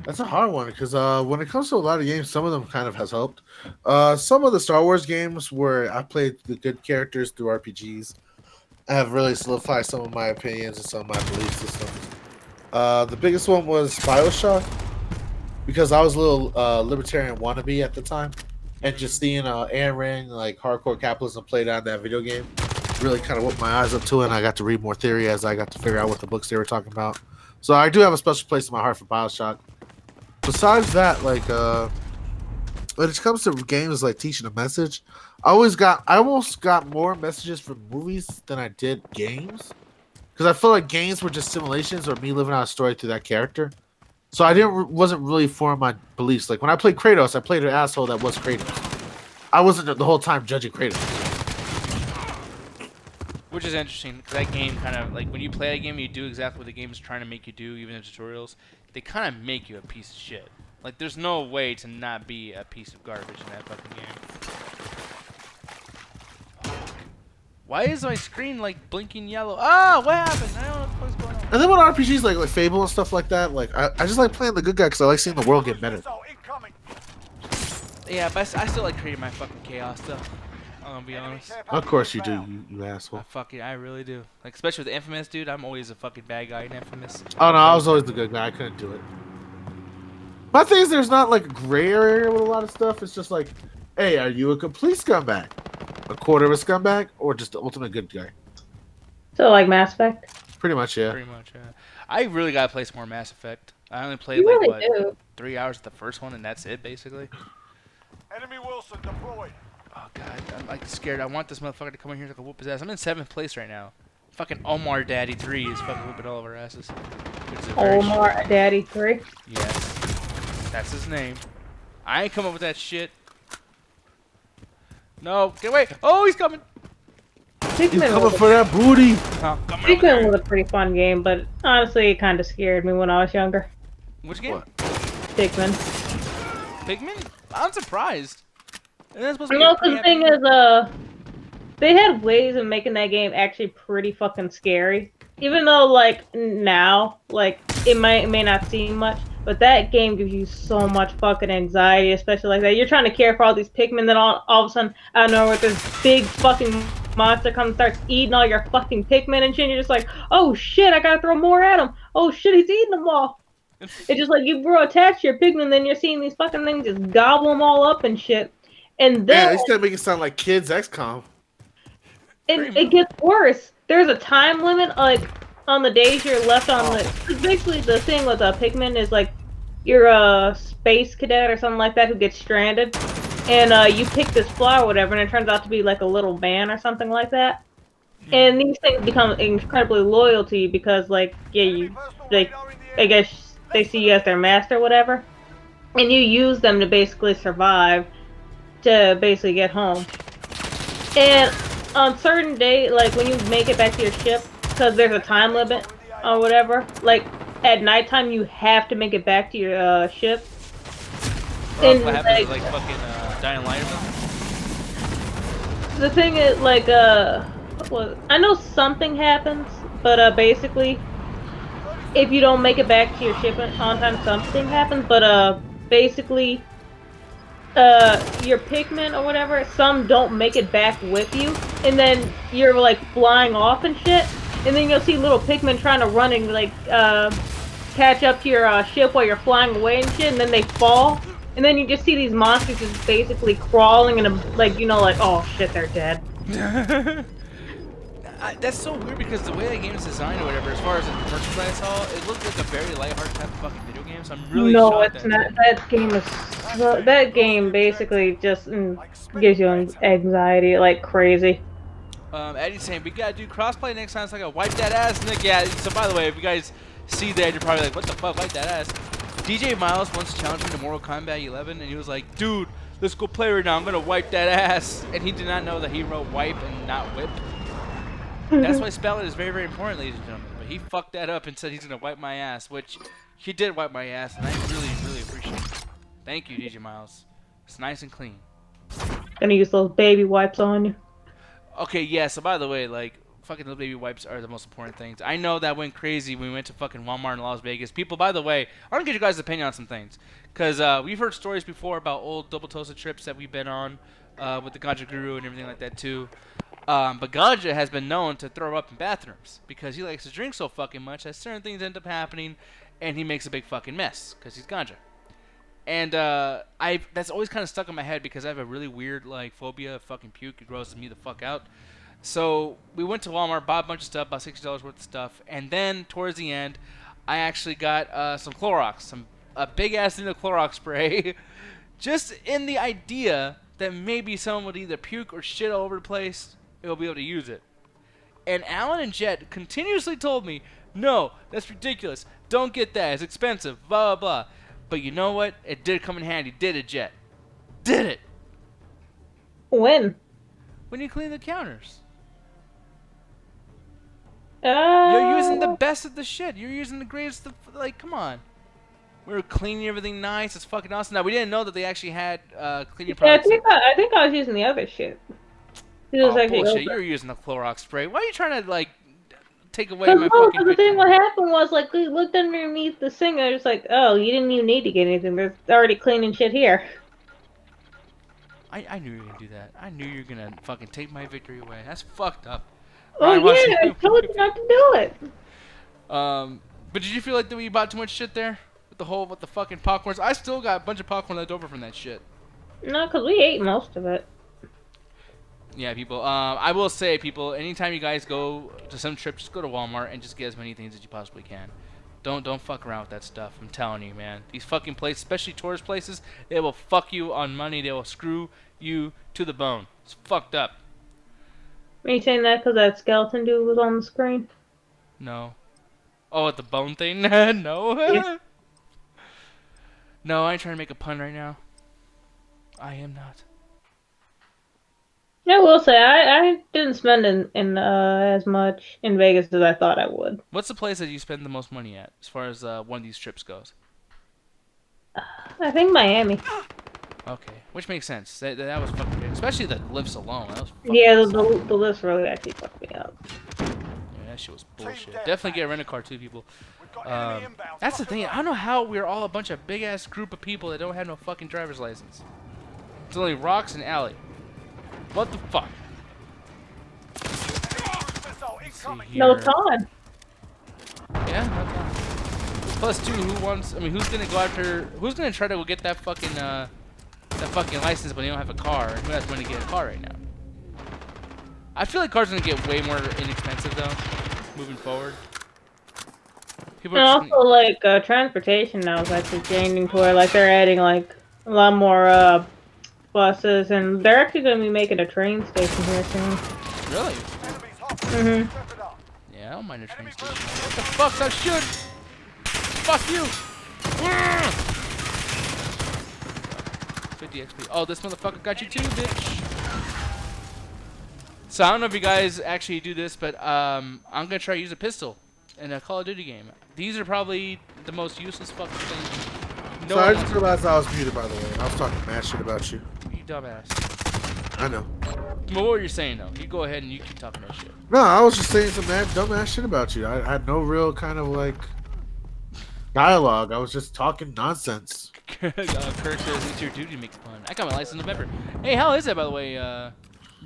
B: That's a hard one because when it comes to a lot of games, some of them kind of has helped. Some of the Star Wars games where I played the good characters through RPGs have really solidified some of my opinions and some of my belief systems. The biggest one was BioShock because I was a little libertarian wannabe at the time, and just seeing Ayn Rand like hardcore capitalism played out in that video game really kind of whipped my eyes up to it, and I got to read more theory as I got to figure out what the books they were talking about. So I do have a special place in my heart for BioShock. Besides that, like when it comes to games like teaching a message, I almost got more messages from movies than I did games. Because I feel like games were just simulations or me living out a story through that character. So I wasn't really forming my beliefs. Like when I played Kratos, I played an asshole that was Kratos. I wasn't the whole time judging Kratos.
A: Which is interesting, because that game kind of, like, when you play that game, you do exactly what the game is trying to make you do, even in tutorials. They kind of make you a piece of shit. Like, there's no way to not be a piece of garbage in that fucking game. Why is my screen, like, blinking yellow? Ah, what happened? I don't know what's going on.
B: And then when RPGs like Fable and stuff like that, like I just like playing the good guy because I like seeing the world get better.
E: Missile incoming.
A: Yeah, but I still like creating my fucking chaos stuff. I'm gonna be honest.
B: Of course you do, you asshole.
A: I really do. Like, especially with Infamous, dude. I'm always a fucking bad guy in Infamous.
B: Oh no, I was always the good guy. I couldn't do it. My thing is, there's not like a gray area with a lot of stuff. It's just like, hey, are you a complete scumbag, a quarter of a scumbag, or just the ultimate good guy?
D: So like Mass Effect.
B: Pretty much, yeah.
A: Pretty much, yeah. I really gotta play some more Mass Effect. I only played
D: You
A: like
D: really
A: what,
D: do.
A: 3 hours of the first one, and that's it basically.
E: Enemy Wilson deployed.
A: Oh god, I'm like scared. I want this motherfucker to come in here so I can whoop his ass. I'm in 7th place right now. Fucking Omar Daddy 3 is fucking whooping all of our asses. Which is a very
D: Omar Daddy 3.
A: Yes, that's his name. I ain't come up with that shit. No, get away! Oh, he's coming!
B: You
D: Pikmin
B: coming
D: was,
B: for that booty?
A: Oh, coming over
D: Pikmin
A: there.
D: was a pretty fun game, but honestly, it kind of scared me when I was younger.
A: Which game?
B: What?
D: Pikmin.
A: Pikmin? I'm surprised. And that's supposed to
D: You
A: be
D: know,
A: a
D: because the thing is, they had ways of making that game actually pretty fucking scary. Even though, like, now, like, it may not seem much, but that game gives you so much fucking anxiety, especially like that. You're trying to care for all these Pikmin, then all of a sudden, I don't know, where this big fucking monster comes and starts eating all your fucking Pikmin and shit, and you're just like, oh shit, I gotta throw more at him. Oh shit, he's eating them all. It's just like you grow attached to your Pikmin, then you're seeing these fucking things just gobble them all up and shit. And then
B: Yeah, he's gonna make it sound like kids XCOM.
D: it gets worse. There's a time limit, like on the days you're left on the. 'Cause basically, the thing with a Pikmin is like you're a space cadet or something like that who gets stranded, and you pick this flower or whatever, and it turns out to be like a little man or something like that. And these things become incredibly loyal to you because, like, yeah, I guess they see you as their master or whatever, and you use them to basically survive, to basically get home. And on certain days, like when you make it back to your ship, because there's a time limit or whatever, like at nighttime you have to make it back to your ship.
A: And what happens is like fucking dying light or something?
D: The thing is, like, I know something happens, but basically, if you don't make it back to your ship on time, something happens. But basically, your Pikmin or whatever, some don't make it back with you, and then you're like flying off and shit, and then you'll see little Pikmin trying to run and like catch up to your ship while you're flying away and shit, and then they fall, and then you just see these monsters just basically crawling and like, you know, like, oh shit, they're dead.
A: That's so weird because the way that game is designed or whatever, as far as the commercials I saw, it looked like a very lighthearted type of fucking video game. So I'm really
D: No,
A: shocked
D: it's not. That game basically just gives you anxiety like crazy.
A: Eddie's saying we gotta do crossplay next time, so I gotta wipe that ass. Nick, yeah. So by the way, if you guys see that, you're probably like, what the fuck, wipe that ass. DJ Miles once challenged me to Mortal Kombat 11, and he was like, dude, let's go play right now. I'm gonna wipe that ass, and he did not know that he wrote wipe and not whip. That's why spelling is very, very important, ladies and gentlemen. But he fucked that up and said he's gonna wipe my ass, which he did wipe my ass, and I really, really appreciate it. Thank you, DJ Miles. It's nice and clean.
D: Gonna use those baby wipes on you.
A: Okay, yeah. So by the way, like, fucking little baby wipes are the most important things. I know that went crazy when we went to fucking Walmart in Las Vegas. People, by the way, I want to get your guys' opinion on some things. Because we've heard stories before about old double toasted trips that we've been on with the Ganja Guru and everything like that too. But Ganja has been known to throw up in bathrooms because he likes to drink so fucking much that certain things end up happening and he makes a big fucking mess because he's Ganja. And that's always kind of stuck in my head because I have a really weird like phobia of fucking puke. It grosses me the fuck out. So we went to Walmart, bought a bunch of stuff, about $60 worth of stuff, and then towards the end, I actually got some Clorox, a big ass thing of Clorox spray, just in the idea that maybe someone would either puke or shit all over the place, it'll be able to use it. And Alan and Jet continuously told me, no, that's ridiculous. Don't get that. It's expensive. Blah, blah, blah. But you know what? It did come in handy. Did it, Jet? Did it?
D: When?
A: When you clean the counters. You're using the best of the shit. You're using the greatest of, like, come on. We were cleaning everything nice. It's fucking awesome. Now, we didn't know that they actually had cleaning products.
D: I think I was using the other shit.
A: Bullshit. You were using the Clorox spray. Why are you trying to, like, take away my fucking
D: the thing what happened was, like, we looked underneath the sink and I was like, oh, you didn't even need to get anything. There's already cleaning shit here.
A: I knew you were going to do that. I knew you were going to fucking take my victory away. That's fucked up.
D: Oh, yeah, I told you not to do it.
A: But did you feel like that we bought too much shit there? With the fucking popcorns? I still got a bunch of popcorn left over from that shit.
D: No, because we ate most of it.
A: Yeah, people. I will say, people, anytime you guys go to some trip, just go to Walmart and just get as many things as you possibly can. Don't fuck around with that stuff. I'm telling you, man. These fucking places, especially tourist places, they will fuck you on money. They will screw you to the bone. It's fucked up.
D: Are you saying that because that skeleton dude was on the screen?
A: No. Oh, the bone thing? No.
D: Yeah.
A: No, I ain't trying to make a pun right now. I am not.
D: I will say, I didn't spend in as much in Vegas as I thought I would.
A: What's the place that you spend the most money at, as far as one of these trips goes?
D: I think Miami.
A: Okay, which makes sense. That was fucking good. Especially the lifts alone. That was
D: Yeah, the lifts really actually fucked me up.
A: Yeah, that shit was bullshit. Definitely get a rent-a-car too, people. That's the thing. I don't know how we're all a bunch of big-ass group of people that don't have no fucking driver's license. It's only Rocks and Allie. What the fuck?
D: No time.
A: Yeah, no time. Plus two, who's gonna go after, who's gonna try to go get that fucking license when they don't have a car? And who has money to get a car right now? I feel like cars are gonna get way more inexpensive though, moving forward. People
D: And also, like, transportation now is actually changing to where, like, they're adding, like, a lot more, buses, and they're actually going to be making a train station here soon.
A: Really?
D: Mm-hmm.
A: Yeah, I don't mind a train station. What the fuck? That should. Fuck you. 50 XP. Oh, this motherfucker got you too, bitch. So I don't know if you guys actually do this, but I'm gonna try to use a pistol in a Call of Duty game. These are probably the most useless fucking things.
B: No, so I just realized I was muted, by the way. I was talking mad shit about you.
A: You dumbass.
B: I know.
A: Well, what were you saying though? You go ahead and you keep talking that shit.
B: No, I was just saying some dumbass shit about you. I had no real kind of like dialogue. I was just talking nonsense.
A: Kirk says it's your duty to make fun. I got my license in November. Hey, how is that, by the way,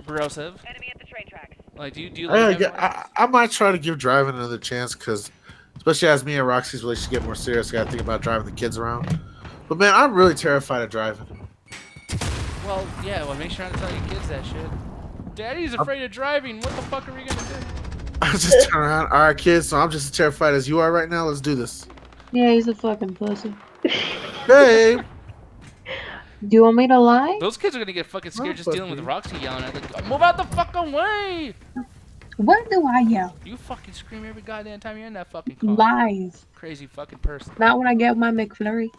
A: Brosev?
F: Enemy at the train tracks.
A: Like, do you like
B: I might try to give driving another chance, because especially as me and Roxy's relationship get more serious, I gotta think about driving the kids around. But man, I'm really terrified of driving.
A: Well, yeah, well, make sure not to tell your kids that shit. Daddy's afraid of driving. What the fuck are we gonna do?
B: I just turn around. All right, kids, so I'm just as terrified as you are right now. Let's do this.
C: Yeah, he's a fucking pussy.
B: Babe!
C: Do you want me to lie?
A: Those kids are gonna get fucking scared just dealing with Roxy yelling at them. Move out the fucking way!
C: What do I yell?
A: You fucking scream every goddamn time you're in that fucking car.
C: Lies.
A: Crazy fucking person.
C: Not when I get my McFlurry.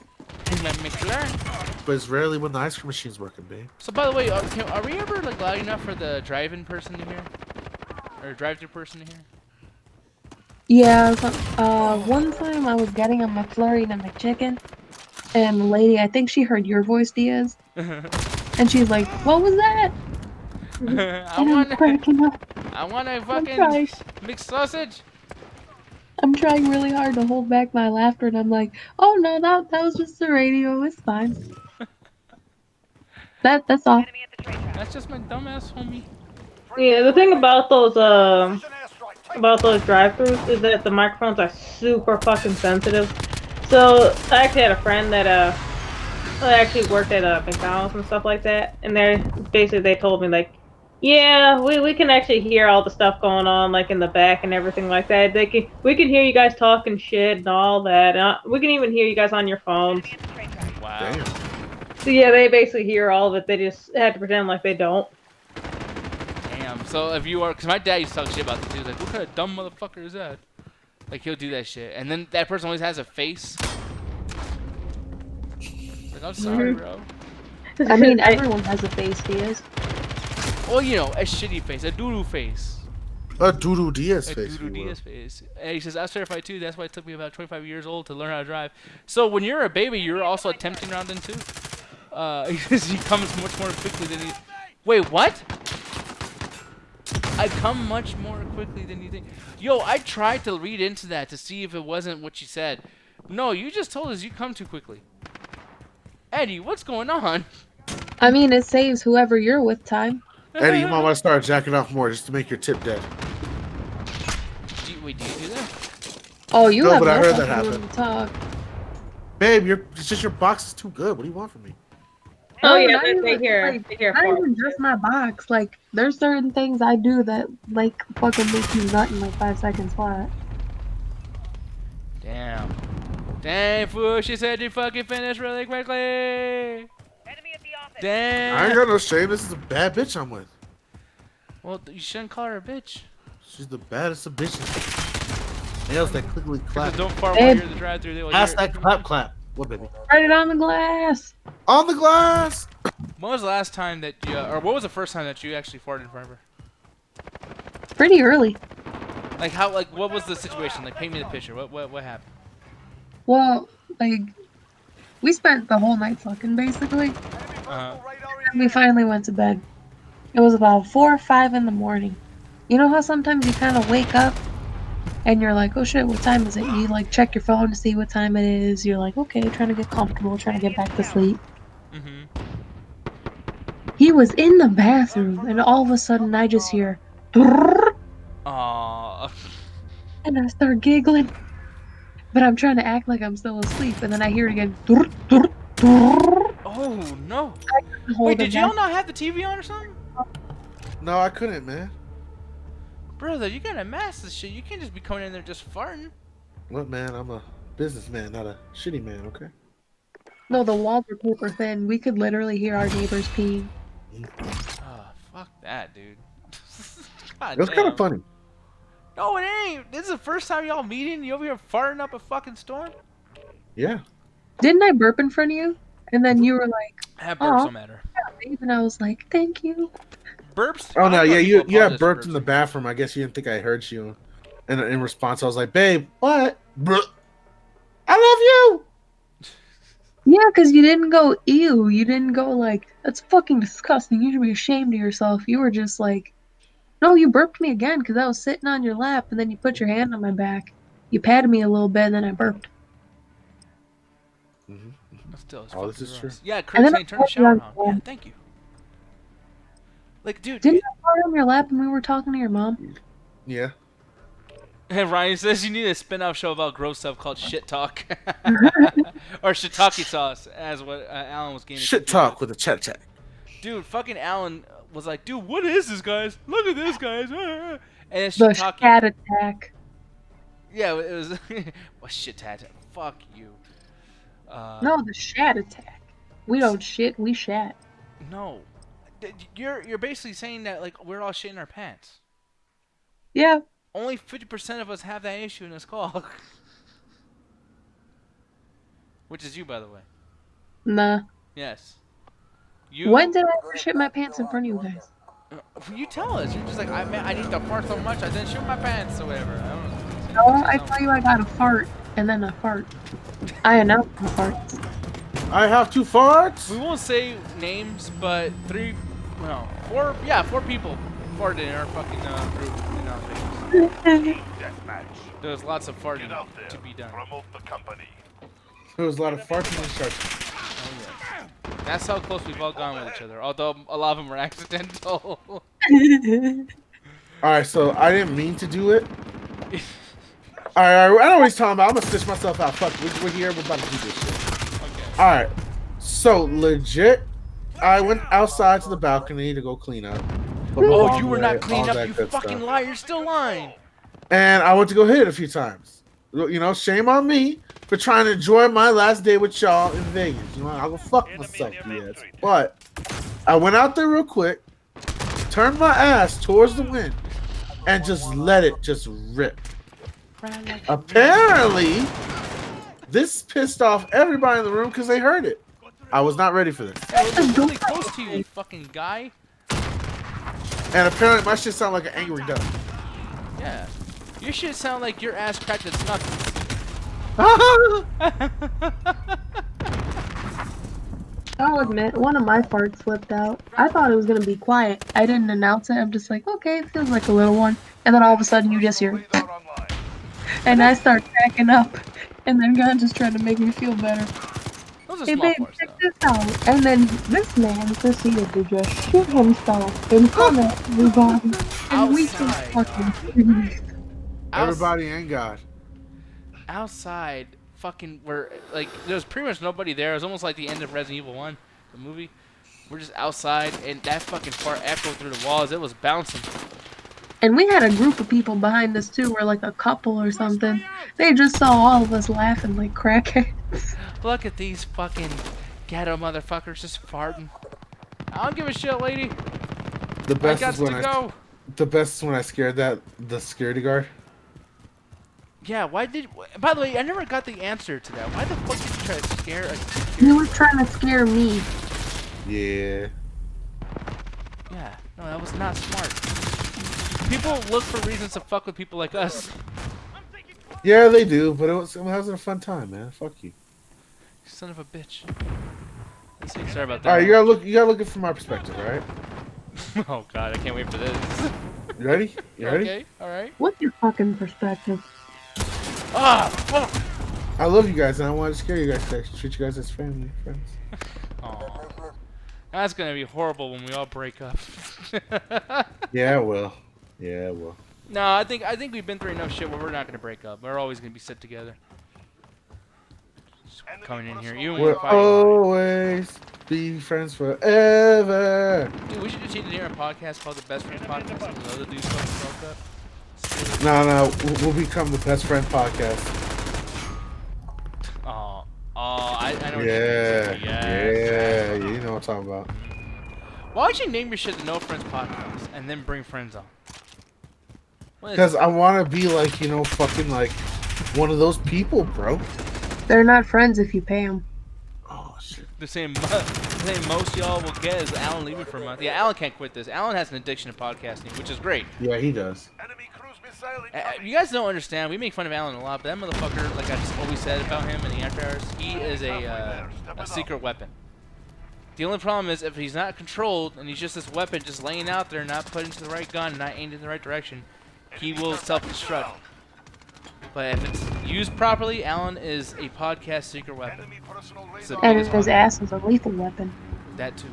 A: My McLaren.
B: But it's rarely when the ice cream machine's working, babe.
A: So by the way, are we ever like loud enough for the drive-in person to hear? Or drive-through person to hear?
C: Yeah, so, one time I was getting a McFlurry and a McChicken, and the lady, I think she heard your voice, Diaz, and she's like, "What was that?" And I'm cracking up.
A: I want a
C: I'm
A: fucking
C: trying.
A: mixed sausage.
C: I'm trying really hard to hold back my laughter, and I'm like, oh no, that was just the radio. It's fine. That's all.
A: That's just my dumbass homie.
D: Yeah, the thing about those
E: Precision airstrike.
D: drive-thrus is that the microphones are super fucking sensitive. So I actually had a friend that actually worked at McDonald's and stuff like that, and they told me like, yeah, we can actually hear all the stuff going on like in the back and everything like that. We can hear you guys talking shit and all that. We can even hear you guys on your phones.
A: Wow.
B: Damn.
D: So yeah, they basically hear all of it. They just had to pretend like they don't.
A: Damn. So if you are, because my dad used to talk shit about this. He was like, what kind of dumb motherfucker is that? Like, he'll do that shit. And then that person always has a face. Like, I'm sorry, bro.
C: I mean, everyone has a face, Diaz.
A: Well, you know, a shitty face, a doo-doo face.
B: A Doodoo Diaz
A: A
B: face.
A: doo-doo Diaz face. And he says, I'm certified too. That's why it took me about 25 years old to learn how to drive. So when you're a baby, you're also attempting around then too? He comes much more quickly than he... Wait, what? I come much more quickly than you think. Yo, I tried to read into that to see if it wasn't what you said. No, you just told us you come too quickly. Eddie, what's going on?
C: I mean, it saves whoever you're with time.
B: Eddie, you might want to start jacking off more just to make your tip dead.
A: Wait, do you do that?
C: Oh, you
B: No,
C: have
B: but I
C: no
B: heard that
C: fucking room
B: happen.
C: to talk.
B: Babe, it's just your box is too good. What do you want from me?
D: Oh
C: No,
D: yeah,
C: not
D: they
C: even,
D: hear
C: like,
D: they hear
C: not
D: farts.
C: even just my box. Like, there's certain things I do that, like, fucking make you nut in like 5 seconds flat.
A: Damn. Dang, fool, she said you fucking finished really quickly. Damn.
B: I ain't got no shame. This is a bad bitch I'm with.
A: Well, you shouldn't call her a bitch.
B: She's the baddest of bitches. Nails that quickly clap.
A: Don't fart
C: Babe.
A: while you're in the drive-thru.
B: Pass that clap. What, baby?
C: Write it on the glass.
B: On the glass!
A: When was the last time that you, or what was the first time that you actually farted in front of her?
C: Pretty early.
A: Like how, like what was the situation? Like paint me the picture. What happened?
C: Well, like, we spent the whole night fucking, basically. And we finally went to bed. It was about 4 or 5 in the morning. You know how sometimes you kind of wake up and you're like, oh shit, what time is it? You like check your phone to see what time it is. You're like, okay, trying to get comfortable, trying to get back to sleep. He was in the bathroom, and all of a sudden I just hear,
A: Aww.
C: and I start giggling. But I'm trying to act like I'm still asleep, and then I hear it again.
A: Oh no.
C: Hold
A: Wait,
C: it
A: did
C: back.
A: y'all not have the TV on or something?
B: No, I couldn't, man.
A: Brother, you gotta master this shit. You can't just be coming in there just farting.
B: Look, man, I'm a businessman, not a shitty man, okay?
C: No, the walls were paper thin. We could literally hear our neighbors peeing.
A: Oh, fuck that, dude. God
B: It was kind of funny.
A: No, it ain't. This is the first time y'all meeting. You over here farting up a fucking storm?
B: Yeah.
C: Didn't I burp in front of you? And then you were like,
A: Have burps
C: "Aw."
A: don't matter.
C: yeah, babe. And I was like, thank you.
A: Burps?
B: Oh,
A: I
B: no,
A: don't know
B: yeah,
A: if
B: you
A: people
B: had
A: apologize
B: burped
A: for
B: in the
A: burps.
B: bathroom. I guess you didn't think I heard you. And in response, I was like, babe, what? Bruh. I love you!
C: Yeah, because you didn't go, ew. You didn't go like, that's fucking disgusting. You should be ashamed of yourself. You were just like, no, you burped me again because I was sitting on your lap and then you put your hand on my back. You patted me a little bit and then I burped.
A: Still, it's
B: Oh, this
A: fucking
B: is
A: gross.
B: true.
A: Yeah,
C: And
A: Kurt
C: then
A: saying turn the shower on. Yeah, thank you. Like, dude.
C: Didn't I fart on your lap when we were talking to your mom?
B: Yeah.
A: And Ryan says you need a spin-off show about gross stuff called Shit Talk. Or Shiitake Sauce, as what Alan was getting.
B: Shit talk with a chat chat.
A: Dude, fucking Alan was like, dude, what is this, guys? Look at this, guys. And it's
C: The
A: shiitake.
C: shat attack.
A: Yeah, it was. What shit attack? Fuck you.
C: No, the shat attack. We don't shit, we shat.
A: No. You're basically saying that like we're all shitting our pants.
C: Yeah.
A: Only 50% of us have that issue in this call. Which is you, by the way.
C: Nah.
A: Yes. You.
C: When did I ever shit my pants in front of you guys?
A: You tell us. You're just like, I need to fart so much I didn't shit my pants or whatever. I don't know.
C: No, I tell you I got a fart, and then a fart. I announced the farts.
B: I have 2 farts.
A: We won't say names, but 4 people farted in our fucking group in Las Vegas.
E: Team deathmatch.
A: There was lots of farting
E: Get out there.
A: to be done.
E: Promote the company.
B: There was a lot of farting and sharks.
A: Oh, yes. That's how close we've all gone with each other. Although a lot of them were accidental.
B: All right, so I didn't mean to do it. All right, I know what he's talking about. I'm gonna stitch myself out. Fuck, we're here. We're about to do this shit.
A: Okay.
B: All right, so legit, I went outside to the balcony to go clean up.
A: Oh, you were not
B: All
A: cleaning up,
B: that
A: you
B: good
A: fucking
B: stuff.
A: liar. You're still lying.
B: And I went to go hit it a few times. You know, shame on me for trying to enjoy my last day with y'all in Vegas. You know, I'll go fuck myself, yes. But I went out there real quick, turned my ass towards the wind, and just let it just rip. Apparently, this pissed off everybody in the room because they heard it. I was not ready for this.
A: It was really close to you, you fucking guy.
B: And apparently my shit sounded like an angry duck.
A: Yeah. Your shit sound like your ass cracked its knuckles.
C: I'll admit, one of my farts slipped out. I thought it was gonna be quiet. I didn't announce it. I'm just like, okay, it feels like a little one. And then all of a sudden, you just hear,
E: Played out online.
C: and I start cracking up. And then God just tried to make me feel better.
A: Those are
C: Hey
A: small
C: babe,
A: farts,
C: check
A: though.
C: this out. And then this man proceeded to just shoot himself in front of everybody. And we just
A: Outside,
C: fucking freaked.
B: Everybody and God.
A: Outside, fucking, where, like, there was pretty much nobody there. It was almost like the end of Resident Evil 1, the movie. We're just outside, and that fucking fart echoed through the walls. It was bouncing.
C: And we had a group of people behind us too, or like a couple or something. They just saw all of us laughing like crackheads.
A: Look at these fucking ghetto motherfuckers just farting. I don't give a shit, lady.
B: The
A: I
B: best
A: got
B: is
A: to
B: when
A: go.
B: the best is when I scared the security guard.
A: Yeah, why did... By the way, I never got the answer to that. Why the fuck did you try to scare a...
C: He was trying to scare me.
B: Yeah.
A: Yeah, no, that was not smart. People look for reasons to fuck with people like us.
B: Yeah, they do, but it was a fun time, man. Fuck you.
A: Son of a bitch. Let's see, sorry about that.
B: All right, you gotta look it from my perspective, all right?
A: Oh god, I can't wait for this.
B: You ready? You ready?
A: Okay, alright.
C: What's your fucking perspective?
A: Ah, fuck!
B: I love you guys, and I want to scare you guys. I treat you guys as family, friends.
A: Aw. That's gonna be horrible when we all break up.
B: Yeah, it will. Yeah, it will.
A: No, I think we've been through enough shit where we're not gonna break up. We're always gonna be sit together. Just coming in here, you and
B: We'll
A: your fighting.
B: always be friends forever.
A: Dude, we should just need to hear a podcast called the Best Friends Podcast. And the other dudes fucking broke up.
B: No, we'll become the best friend podcast.
A: Oh, I know what
B: Yeah,
A: you mean. Yes.
B: yeah, you know what I'm talking about.
A: Why would you name your shit the No Friends Podcast and then bring friends on? What is
B: Because
A: it?
B: I want to be like, you know, fucking like one of those people, bro.
C: They're not friends if you pay them.
B: Oh shit.
A: The same most y'all will get is Alan leaving for a month. Yeah, Alan can't quit this. Alan has an addiction to podcasting, which is great.
B: Yeah, he does.
E: Enemy cruise missile incoming.
A: You guys don't understand. We make fun of Alan a lot, but that motherfucker, like I just always said about him in the after hours, he is a secret weapon. The only problem is if he's not controlled and he's just this weapon just laying out there, not put into the right gun, not aimed in the right direction, he will self-destruct. But if it's used properly, Alan is a podcast secret weapon.
E: Enemy personal
A: It's the
E: radar.
C: And
A: biggest
C: his
A: one.
C: ass is a lethal weapon.
A: That too.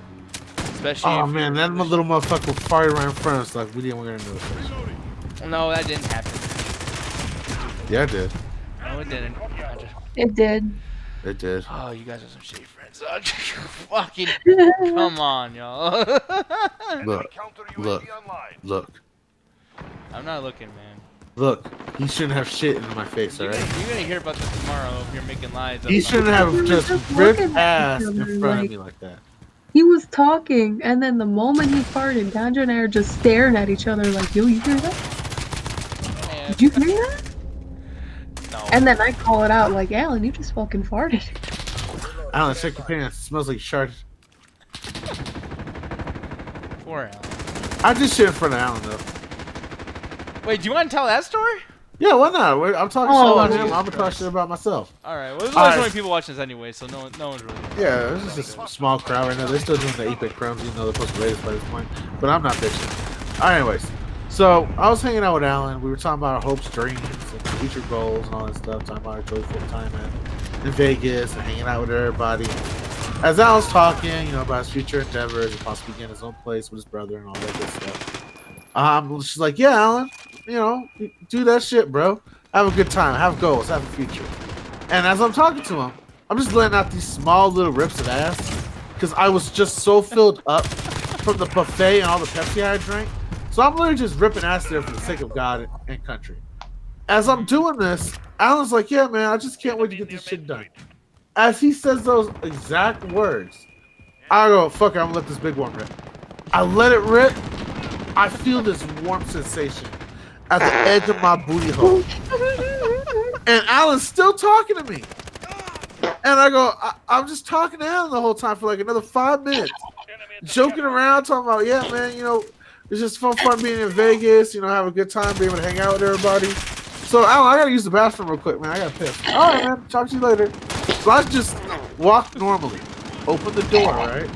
A: Especially
B: Oh
A: if
B: man,
A: you're-
B: that little motherfucker fired right in front of us like we didn't want to know this.
A: No, that didn't happen.
B: Yeah, it did.
A: No, it didn't. I just...
C: It did.
B: It did.
A: Oh, you guys are some shitty friends. Fucking come on, y'all.
B: Look,
E: Counter
B: look.
E: UAV online.
B: look,
A: I'm not looking, man.
B: look. He shouldn't have shit in my face,
A: You're
B: alright?
A: gonna hear about this tomorrow if you're making lies.
B: He shouldn't have just
C: Just
B: ripped
C: looking at
B: ass
C: each
B: in
C: other,
B: front of
C: like-
B: me like that.
C: He was talking, and then the moment he farted, Ganja and I are just staring at each other like, yo, you hear that?
A: Man.
C: Did you hear that?
A: No.
C: And then I call it out like, Alan, you just fucking farted.
B: Alan, check your pants. It smells like shart.
A: Poor Alan.
B: I just shit in front of Alan though.
A: Wait, do you want to tell that story?
B: Yeah, why not? I'm talking
C: Oh,
B: shit about him.
A: Jesus
B: I'm gonna talk
A: Christ.
B: shit about myself.
A: All right. Well, there's
B: All
A: only so
B: right.
A: many people watching this anyway, so no one's really.
B: Yeah, this is just a small crowd right now. They're still doing the 8-bit crumbs, even though they're supposed to rate us by this point. But I'm not bitching. Anyways, so I was hanging out with Alan. We were talking about our hopes, dreams, and future goals and all that stuff. Talking about our joyful time in Vegas and hanging out with everybody. As Alan's talking, you know, about his future endeavors and possibly getting his own place with his brother and all that good stuff. She's like, "Yeah, Alan, you know, do that shit, bro. Have a good time. Have goals. Have a future." And as I'm talking to him, I'm just letting out these small little rips of ass because I was just so filled up from the buffet and all the Pepsi I drank. So I'm literally just ripping ass there for the sake of God and country. As I'm doing this, Alan's like, "Yeah, man, I just can't wait to get this shit done." As he says those exact words, I go, "Fuck it, I'm gonna let this big one rip." I let it rip. I feel this warm sensation at the edge of my booty hole. And Alan's still talking to me. And I go, I'm just talking to Alan the whole time for like another 5 minutes. Joking around, talking about, "Yeah, man, you know, it's just fun being in Vegas, you know, have a good time, being able to hang out with everybody." So, Alan, I gotta use the bathroom real quick, man. I gotta piss. "All right, man. Talk to you later." So I just walk normally, open the door, right?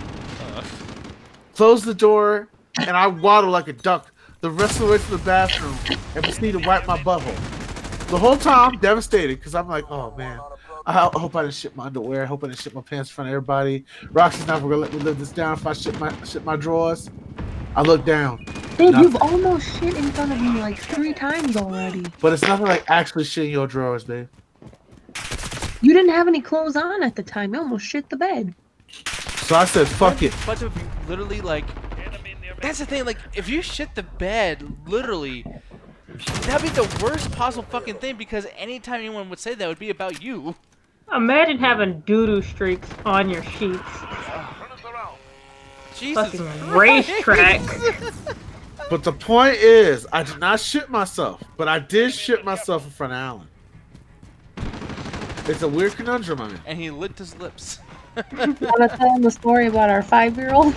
B: Close the door, and I waddle like a duck the rest of the way to the bathroom and proceed to wipe my butthole. The whole time, I'm devastated because I'm like, "Oh, man. I hope I didn't shit my underwear. I hope I didn't shit my pants in front of everybody. Roxy's never gonna let me live this down if I shit my drawers." I look down.
C: Dude,
B: Nothing.
C: you've almost shit in front of me like 3 times already.
B: But it's nothing like actually shitting your drawers, babe.
C: You didn't have any clothes on at the time. You almost shit the bed.
B: So I said, "Fuck it."
A: But if you literally like, that's the thing. Like, if you shit the bed, literally, that'd be the worst possible fucking thing because anytime anyone would say that would be about you.
D: Imagine having doo-doo streaks on your sheets.
A: Jesus
D: Fucking
A: Christ.
D: racetrack.
B: But the point is, I did not shit myself, but I did shit myself in front of Alan. It's a weird conundrum, I mean.
A: And he licked his lips.
C: Want to tell him the story about our 5-year-old?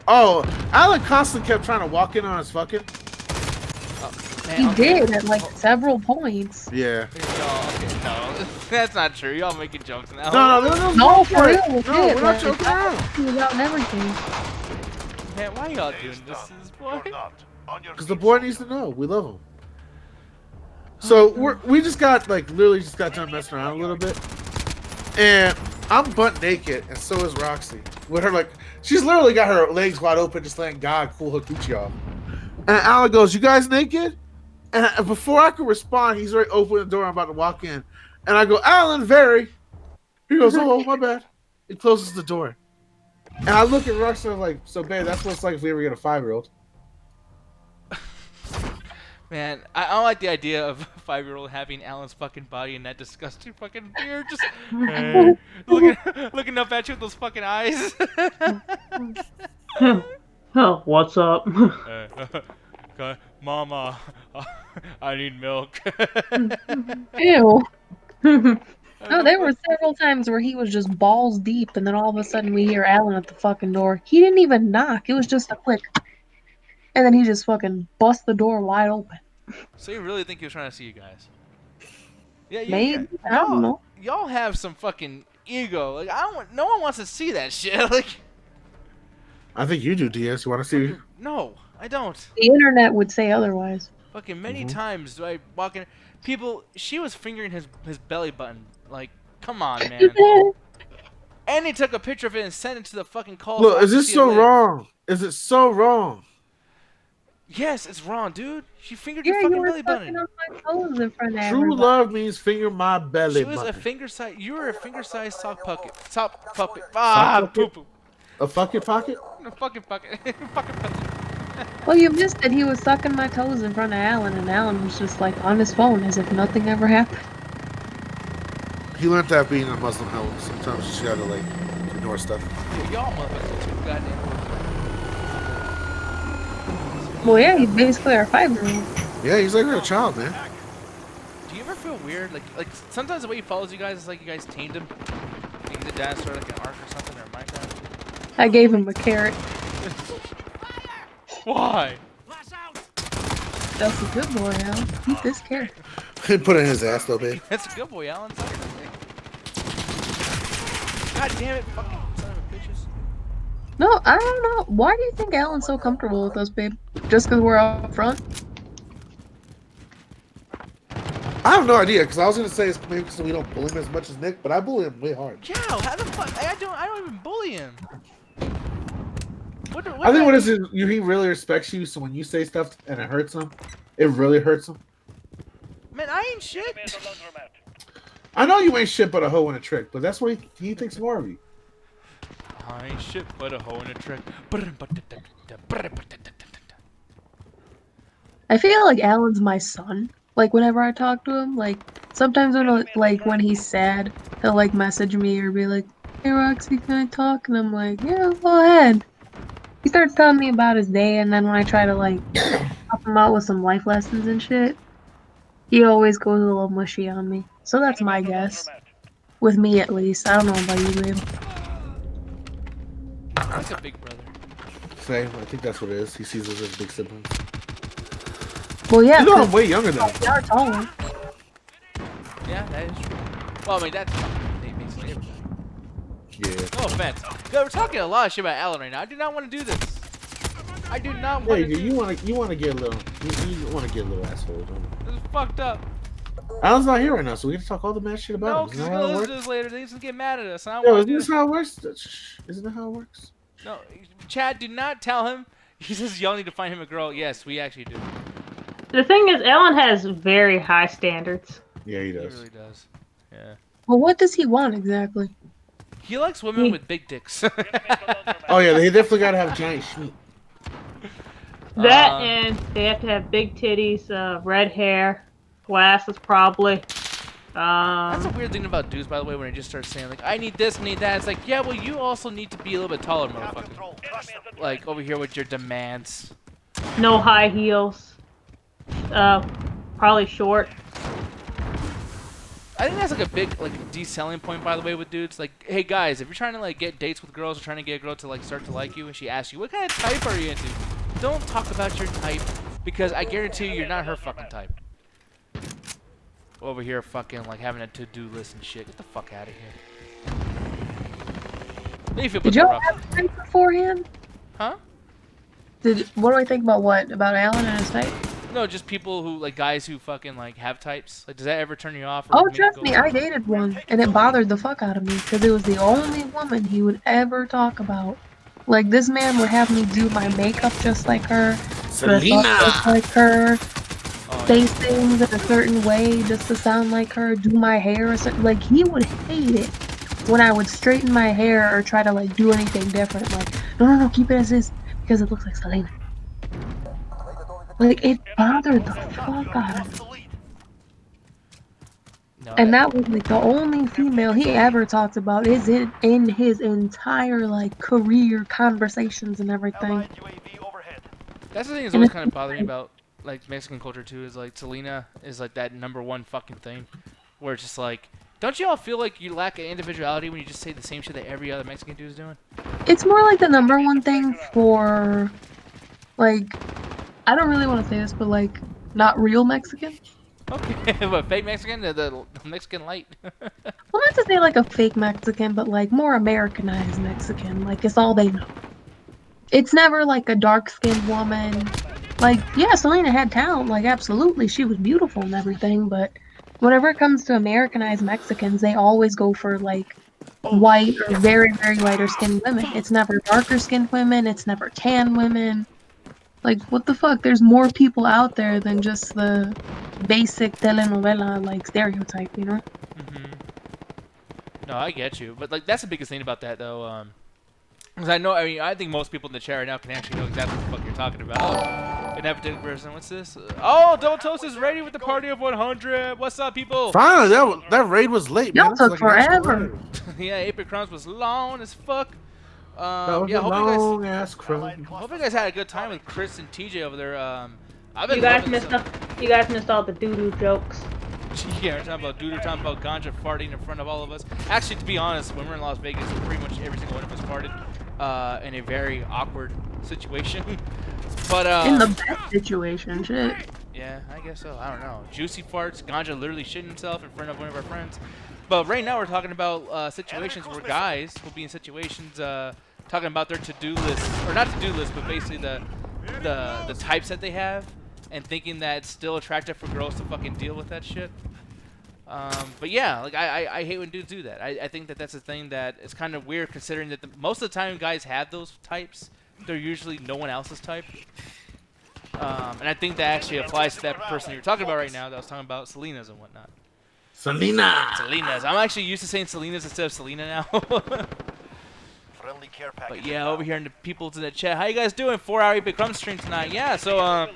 B: Oh, Alan constantly kept trying to walk in on us fucking.
C: He did at like several points.
B: Yeah.
A: Okay, no, that's not true. Y'all making jokes now.
B: No,
C: For real,
B: no, we're not joking around.
C: He was out and everything.
A: Man, why y'all doing this to this boy?
B: Because the boy needs to know we love him. So we just got literally just got done messing around a little bit, and I'm butt naked, and so is Roxy. With her she's literally got her legs wide open, just letting God cool her coochie off. And Alan goes, "You guys naked?" And before I could respond, he's already opened the door. I'm about to walk in, and I go, "Alan, very." He goes, "Oh, my bad." He closes the door, and I look at Roxy and I'm like, "So, babe, that's what it's like if we ever get a 5-year-old."
A: Man, I don't like the idea of a 5-year-old having Alan's fucking body in that disgusting fucking beard. Just looking up at you with those fucking eyes.
D: Oh, what's up?
A: Okay, Mama, I need milk.
C: Ew. No, there were several times where he was just balls deep, and then all of a sudden we hear Alan at the fucking door. He didn't even knock. It was just a click. And then he just fucking bust the door wide open.
A: So you really think he was trying to see you guys? Yeah,
C: Maybe. I don't know.
A: Y'all have some fucking ego. Like no one wants to see that shit. Like,
B: I think you do, DS. You want to see?
A: no, I don't.
C: The internet would say otherwise.
A: Fucking many times do I walk in. She was fingering his belly button. Like, come on, man. And he took a picture of it and sent it to the fucking call.
B: Look, is this so wrong? Is it so wrong?
A: Yes, it's wrong, dude. She fingered your fucking belly button.
C: On my toes in front of
B: True
C: everybody.
B: love means finger my belly
A: She was
B: button.
A: a finger size. You were a finger size sock puppet. Sock puppet.
B: Sock
A: Poo
B: puppet?
A: poo.
B: A fucking pocket?
A: A fucking bucket. Fucking bucket.
C: Well, you missed it. He was sucking my toes in front of Alan, and Alan was just like on his phone as if nothing ever happened.
B: He learned that being a Muslim hell. Sometimes you just gotta ignore stuff.
A: Dude, y'all motherfuckers are too goddamn.
C: Well, yeah, he's basically our 5-year-old.
B: Yeah, he's like a child, man.
A: Do you ever feel weird? Like sometimes the way he follows you guys is like you guys tamed him. You did that sort of like an arc or something or Minecraft.
C: I gave him a carrot.
A: Why?
C: That's a good boy, Alan. Eat this carrot.
B: He put it in his ass, though, babe.
A: That's a good boy, Alan. God damn it, fucking son of a bitches.
C: No, I don't know. Why do you think Alan's so comfortable with us, babe? Just because we're up front?
B: I have no idea, because I was gonna say it's maybe because we don't bully him as much as Nick, but I bully him way hard.
A: Yeah, how the fuck? I don't even bully him.
B: I think what is it? He really respects you, so when you say stuff and it hurts him, it really hurts him.
A: Man, I ain't shit.
B: I know you ain't shit but a hoe and a trick, but that's what he thinks more of you.
A: I ain't shit but a hoe and a trick.
C: I feel like Alan's my son. Like, whenever I talk to him, like, sometimes when he's sad, he'll, like, message me or be like, hey, Roxy, can I talk? And I'm like, yeah, go ahead. He starts telling me about his day, and then when I try to, like, help him out with some life lessons and shit, he always goes a little mushy on me. So that's my guess. With me, at least. I don't know about you, babe.
A: That's a big brother.
B: Same. I think that's what it is. He sees us as big siblings.
C: Well, yeah,
B: You know I'm way younger than him.
C: we are taller.
A: Yeah, that is true. Well, I mean, that's basically everything.
B: Yeah.
A: No offense. Yo, we're talking a lot of shit about Alan right now. I do not want to do this. I do not want to do
B: you want to get a little, you want to get a little asshole, don't you?
A: this. Is fucked up.
B: Alan's not here right now, so we can talk all the mad shit
A: No,
B: about him.
A: because
B: Isn't
A: he's
B: that how
A: going
B: it
A: to
B: works?
A: listen to this later. They're going to get mad at us. I don't
B: Yo,
A: want
B: isn't
A: to do
B: this
A: this.
B: how it works? Isn't that how it works?
A: No, Chad, do not tell him. He says y'all need to find him a girl. Yes, we actually do.
D: The thing is, Alan has very high standards.
B: Yeah, he
A: He
B: does.
A: really does. Yeah.
C: Well, what does he want exactly?
A: He likes women with big dicks.
B: Oh yeah, they definitely gotta have giant schmeat.
D: That and they have to have big titties, red hair, glasses probably.
A: That's a weird thing about dudes, by the way, when they just start saying, like, I need this, need that. It's like, yeah, well, you also need to be a little bit taller, motherfucker. Like, over here with your demands.
D: No high heels. Probably short.
A: I think that's, like, a big, like, de-selling point, by the way, with dudes. Like, hey, guys, if you're trying to, like, get dates with girls or trying to get a girl to, like, start to like you, and she asks you, what kind of type are you into? Don't talk about your type, because I guarantee you, you're not her fucking type. Over here fucking like having a to-do list and shit. Get the fuck out of here.
C: Did y'all have friends beforehand?
A: Huh?
C: What do I think about what? About Alan and his type?
A: No, just people who, like, guys who fucking, like, have types. Like, does that ever turn you off? Or
C: Oh,
A: make you
C: trust
A: go,
C: me, I dated one, and it bothered the fuck out of me, because it was the only woman he would ever talk about. Like, this man would have me do my makeup just like her, dress up just like her, say things in a certain way just to sound like her, do my hair, like, he would hate it when I would straighten my hair or try to, like, do anything different. Like, no, keep it as is, because it looks like Selena. Like, it bothered the fuck out of me.
A: No,
C: And that was, like, the only female he ever talked about is in his entire, like, career conversations and everything.
A: that's the thing that's always kind of bothering me about, like, Mexican culture, too, is, like, Selena is, like, that #1 fucking thing. Where it's just, like, don't you all feel like you lack individuality when you just say the same shit that every other Mexican dude is doing?
C: It's more like the #1 thing for, like, I don't really want to say this, but, like, not real Mexican.
A: Okay, but fake Mexican? The Mexican light?
C: Well, not to say, like, a fake Mexican, but, like, more Americanized Mexican. Like, it's all they know. It's never, like, a dark-skinned woman. Like, yeah, Selena had talent. Like, absolutely, she was beautiful and everything, but whenever it comes to Americanized Mexicans, they always go for, like, white or very, very lighter-skinned women. It's never darker-skinned women. It's never tan women. Like, what the fuck? There's more people out there than just the basic telenovela, like, stereotype, you know?
A: No, I get you. But, like, that's the biggest thing about that, though. Because I think most people in the chat right now can actually know exactly what the fuck you're talking about. Oh, an apathetic person. What's this? Oh, Double Toast is ready with the party of 100. What's up, people?
B: Finally, that raid was late, man.
C: Y'all took forever.
A: Yeah, April Crumbs was long as fuck.
B: That was
A: yeah,
B: a long ass crumb.
A: hope you guys had a good time with Chris and TJ over there. I've been
D: You guys
A: loving
D: missed
A: this.
D: you guys missed all the doo-doo jokes.
A: Yeah, we're talking about dude, we're talking about ganja farting in front of all of us. Actually, to be honest, when we're in Las Vegas, pretty much every single one of us farted in a very awkward situation. But
C: In the best situation, shit.
A: yeah, I guess so. I don't know. Juicy farts, ganja literally shitting himself in front of one of our friends. But right now we're talking about situations where guys will be in situations talking about their to-do list, or not to-do list, but basically the types that they have, and thinking that it's still attractive for girls to fucking deal with that shit. But yeah, like I hate when dudes do that. I think that that's a thing that is kind of weird, considering that most of the time guys have those types, they're usually no one else's type. And I think that actually applies to that person you're talking about right now that I was talking about, Selena's and whatnot. Selena's. I'm actually used to saying Selena's instead of Selena now.
E: Friendly care package.
A: But yeah, over here in the people's in the chat, how you guys doing? 4-hour Epic Crumb stream tonight. Yeah, so I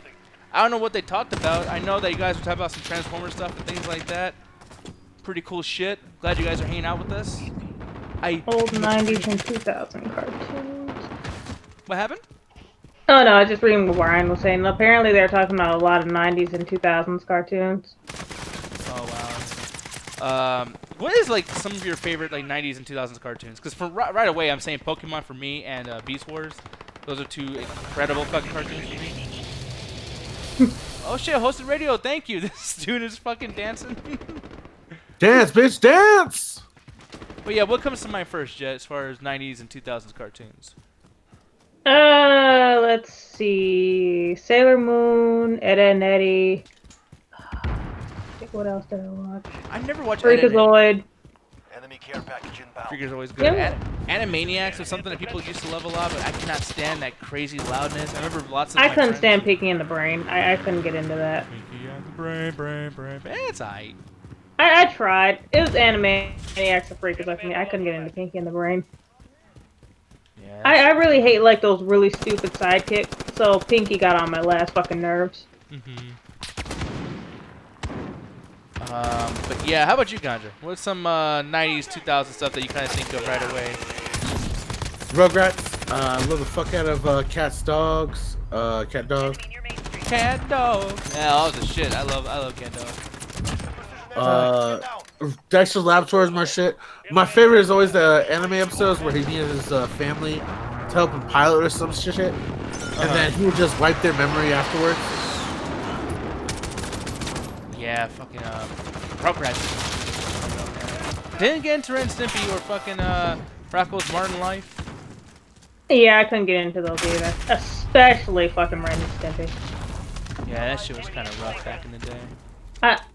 A: don't know what they talked about. I know that you guys were talking about some Transformers stuff and things like that. Pretty cool shit. Glad you guys are hanging out with us.
D: Old 90s and 2000 cartoons.
A: What happened?
D: Oh no, I was just reading what Ryan was saying. Apparently they're talking about a lot of 90s and 2000s cartoons.
A: Oh wow. What is like some of your favorite like 90s and 2000s cartoons? Because for right away, I'm saying Pokemon for me and Beast Wars. Those are two incredible fucking cartoons for me. Oh shit, hosted radio. Thank you. This dude is fucking dancing.
B: Dance, bitch, dance!
A: But yeah, what comes to mind first, Jet, as far as 90s and 2000s cartoons?
D: Let's see. Sailor Moon, Ed, Edd n Eddy. What else did I watch?
A: I never watched Ed, Edd n Eddy.
D: Freakazoid.
E: Enemy care package inbound.
A: Freakazoid's always good.
D: Yeah.
A: Animaniacs was something that people used to love a lot, but I cannot stand that crazy loudness. I remember lots of
D: I
A: my
D: couldn't
A: friends-
D: stand Pinky and the Brain. I couldn't get into that.
A: Pinky and the brain. It's aight.
D: I tried. It was Animaniacs and Freakazoid for me. I couldn't get into Pinky and the Brain.
A: Yeah.
D: I really hate like those really stupid sidekicks, so Pinky got on my last fucking nerves.
A: But yeah, how about you, Ganja? What's some 90s, 2000s stuff that you kind of think of right away?
B: Rugrats. I love the fuck out of Cat's Dogs. Cat Dog.
A: Cat Dog. Yeah, that was the shit. I love Cat Dog.
B: Dexter's Laboratory is my shit. My favorite is always the anime episodes where he needed his family to help him pilot or some shit, and then he would just wipe their memory afterwards.
A: Yeah, fucking Rugrats. Didn't get into Ren and Stimpy or fucking Rocko's Martin Life.
D: Yeah, I couldn't get into those either. Especially fucking Ren and Stimpy.
A: Yeah, that shit was kind of rough back in the day.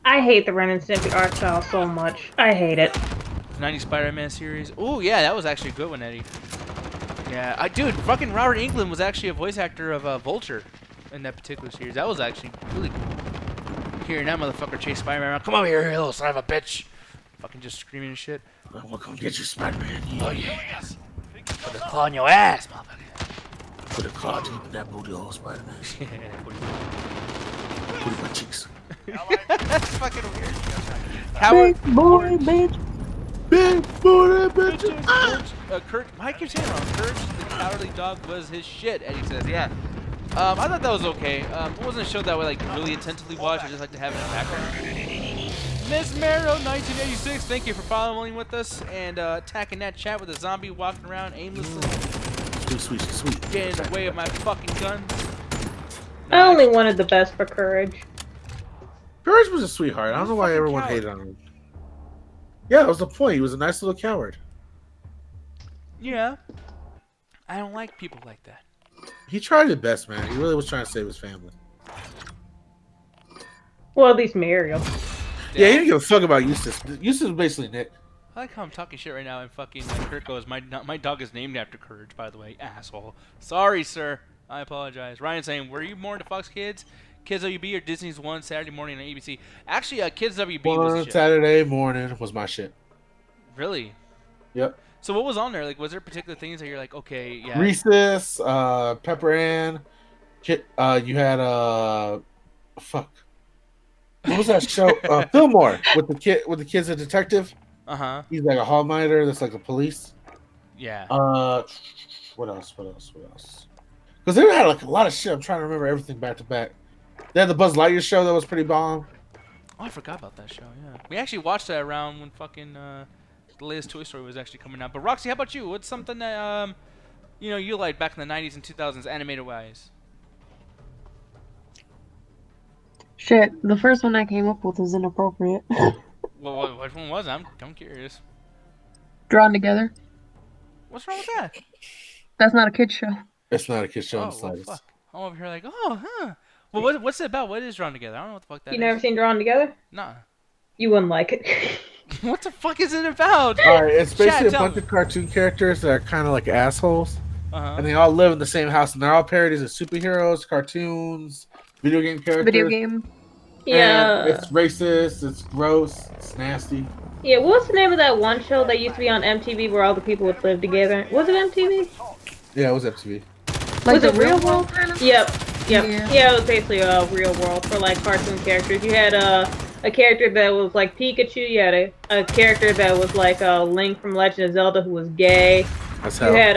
D: I hate the Ren and Stimpy art style so much. I hate it.
A: 90s Spider-Man series. Oh yeah, that was actually a good one, Eddie. Yeah, dude, fucking Robert Englund was actually a voice actor of Vulture in that particular series. That was actually really cool. Hearing that motherfucker chase Spider-Man around. Come over here, you little son of a bitch. Fucking just screaming and shit.
B: We'll come get you, Spider-Man. Yeah.
A: Oh yes. Put a claw in your ass, motherfucker.
B: Put a claw deep in that booty hole, Spider-Man. Put it in my cheeks.
A: That's fucking weird.
D: Big boy, bitch.
B: Big booty bitches.
A: Kurt, I keep saying it wrong. Courage the Cowardly Dog was his shit, Eddie says. Yeah. I thought that was okay. It wasn't a show that I would like really intensively watch. I just like to have it in the background. Miss Mero, 1986, thank you for following with us and attacking that chat with a zombie walking around aimlessly.
B: Sweet.
A: Getting in the way of my fucking guns.
D: I only wanted the best for Courage.
B: Courage was a sweetheart. I don't know why everyone hated on him. Yeah, that was the point. He was a nice little coward.
A: Yeah. I don't like people like that.
B: He tried his best, man. He really was trying to save his family.
D: Well, at least Muriel.
B: Yeah, he didn't give a fuck about Eustace. Eustace was basically Nick.
A: I like how I'm talking shit right now and fucking Kurt goes, my dog is named after Courage, by the way, asshole. Sorry, sir. I apologize. Ryan saying, were you more into Fox Kids, Kids WB, or Disney's One Saturday Morning on ABC? Actually, Kids WB was the shit.
B: Saturday morning was my shit.
A: Really?
B: Yep.
A: So what was on there? Like, was there particular things that you're like, okay, yeah.
B: Recess, Pepper Ann. You had fuck. What was that show? Fillmore with the kid's a detective.
A: Uh-huh.
B: He's like a hall monitor that's like a police.
A: Yeah.
B: What else? Because they had like a lot of shit. I'm trying to remember everything back to back. They had the Buzz Lightyear show that was pretty bomb.
A: Oh, I forgot about that show, yeah. We actually watched that around when fucking the latest Toy Story was actually coming out. But Roxy, how about you? What's something that you liked back in the 90s and 2000s animated wise?
F: Shit, the first one I came up with was inappropriate.
A: Well, which one was it? I'm curious.
F: Drawn Together.
A: What's wrong with that?
F: That's not a kid's show.
B: It's not a kid's show in
A: Oh,
B: the
A: well,
B: slightest.
A: fuck. I'm over here like, oh, huh. Well, what's it about? What is Drawn Together? I don't know what the fuck that
D: You
A: is.
D: never seen Drawn Together?
A: Nah.
D: You wouldn't like it.
A: What the fuck is it about?
B: All right, it's basically
A: Chat,
B: a
A: tell
B: bunch
A: me.
B: of cartoon characters that are kind of like assholes,
A: Uh-huh.
B: and they all live in the same house, and they're all parodies of superheroes, cartoons, video game characters.
F: Video game.
D: Yeah.
B: And it's racist. It's gross. It's nasty.
D: Yeah, what's the name of that one show that used to be on MTV where all the people would live together? Was it MTV?
B: Yeah, it was MTV.
F: Like
D: Was
F: the
D: it Real
F: Real
D: World?
F: kind of?
D: Yep.
F: Yeah.
D: Yeah, it was basically a Real World for like cartoon characters. You had a character that was like Pikachu. You had a character that was like a Link from Legend of Zelda who was gay.
B: That's
D: You
B: how.
D: had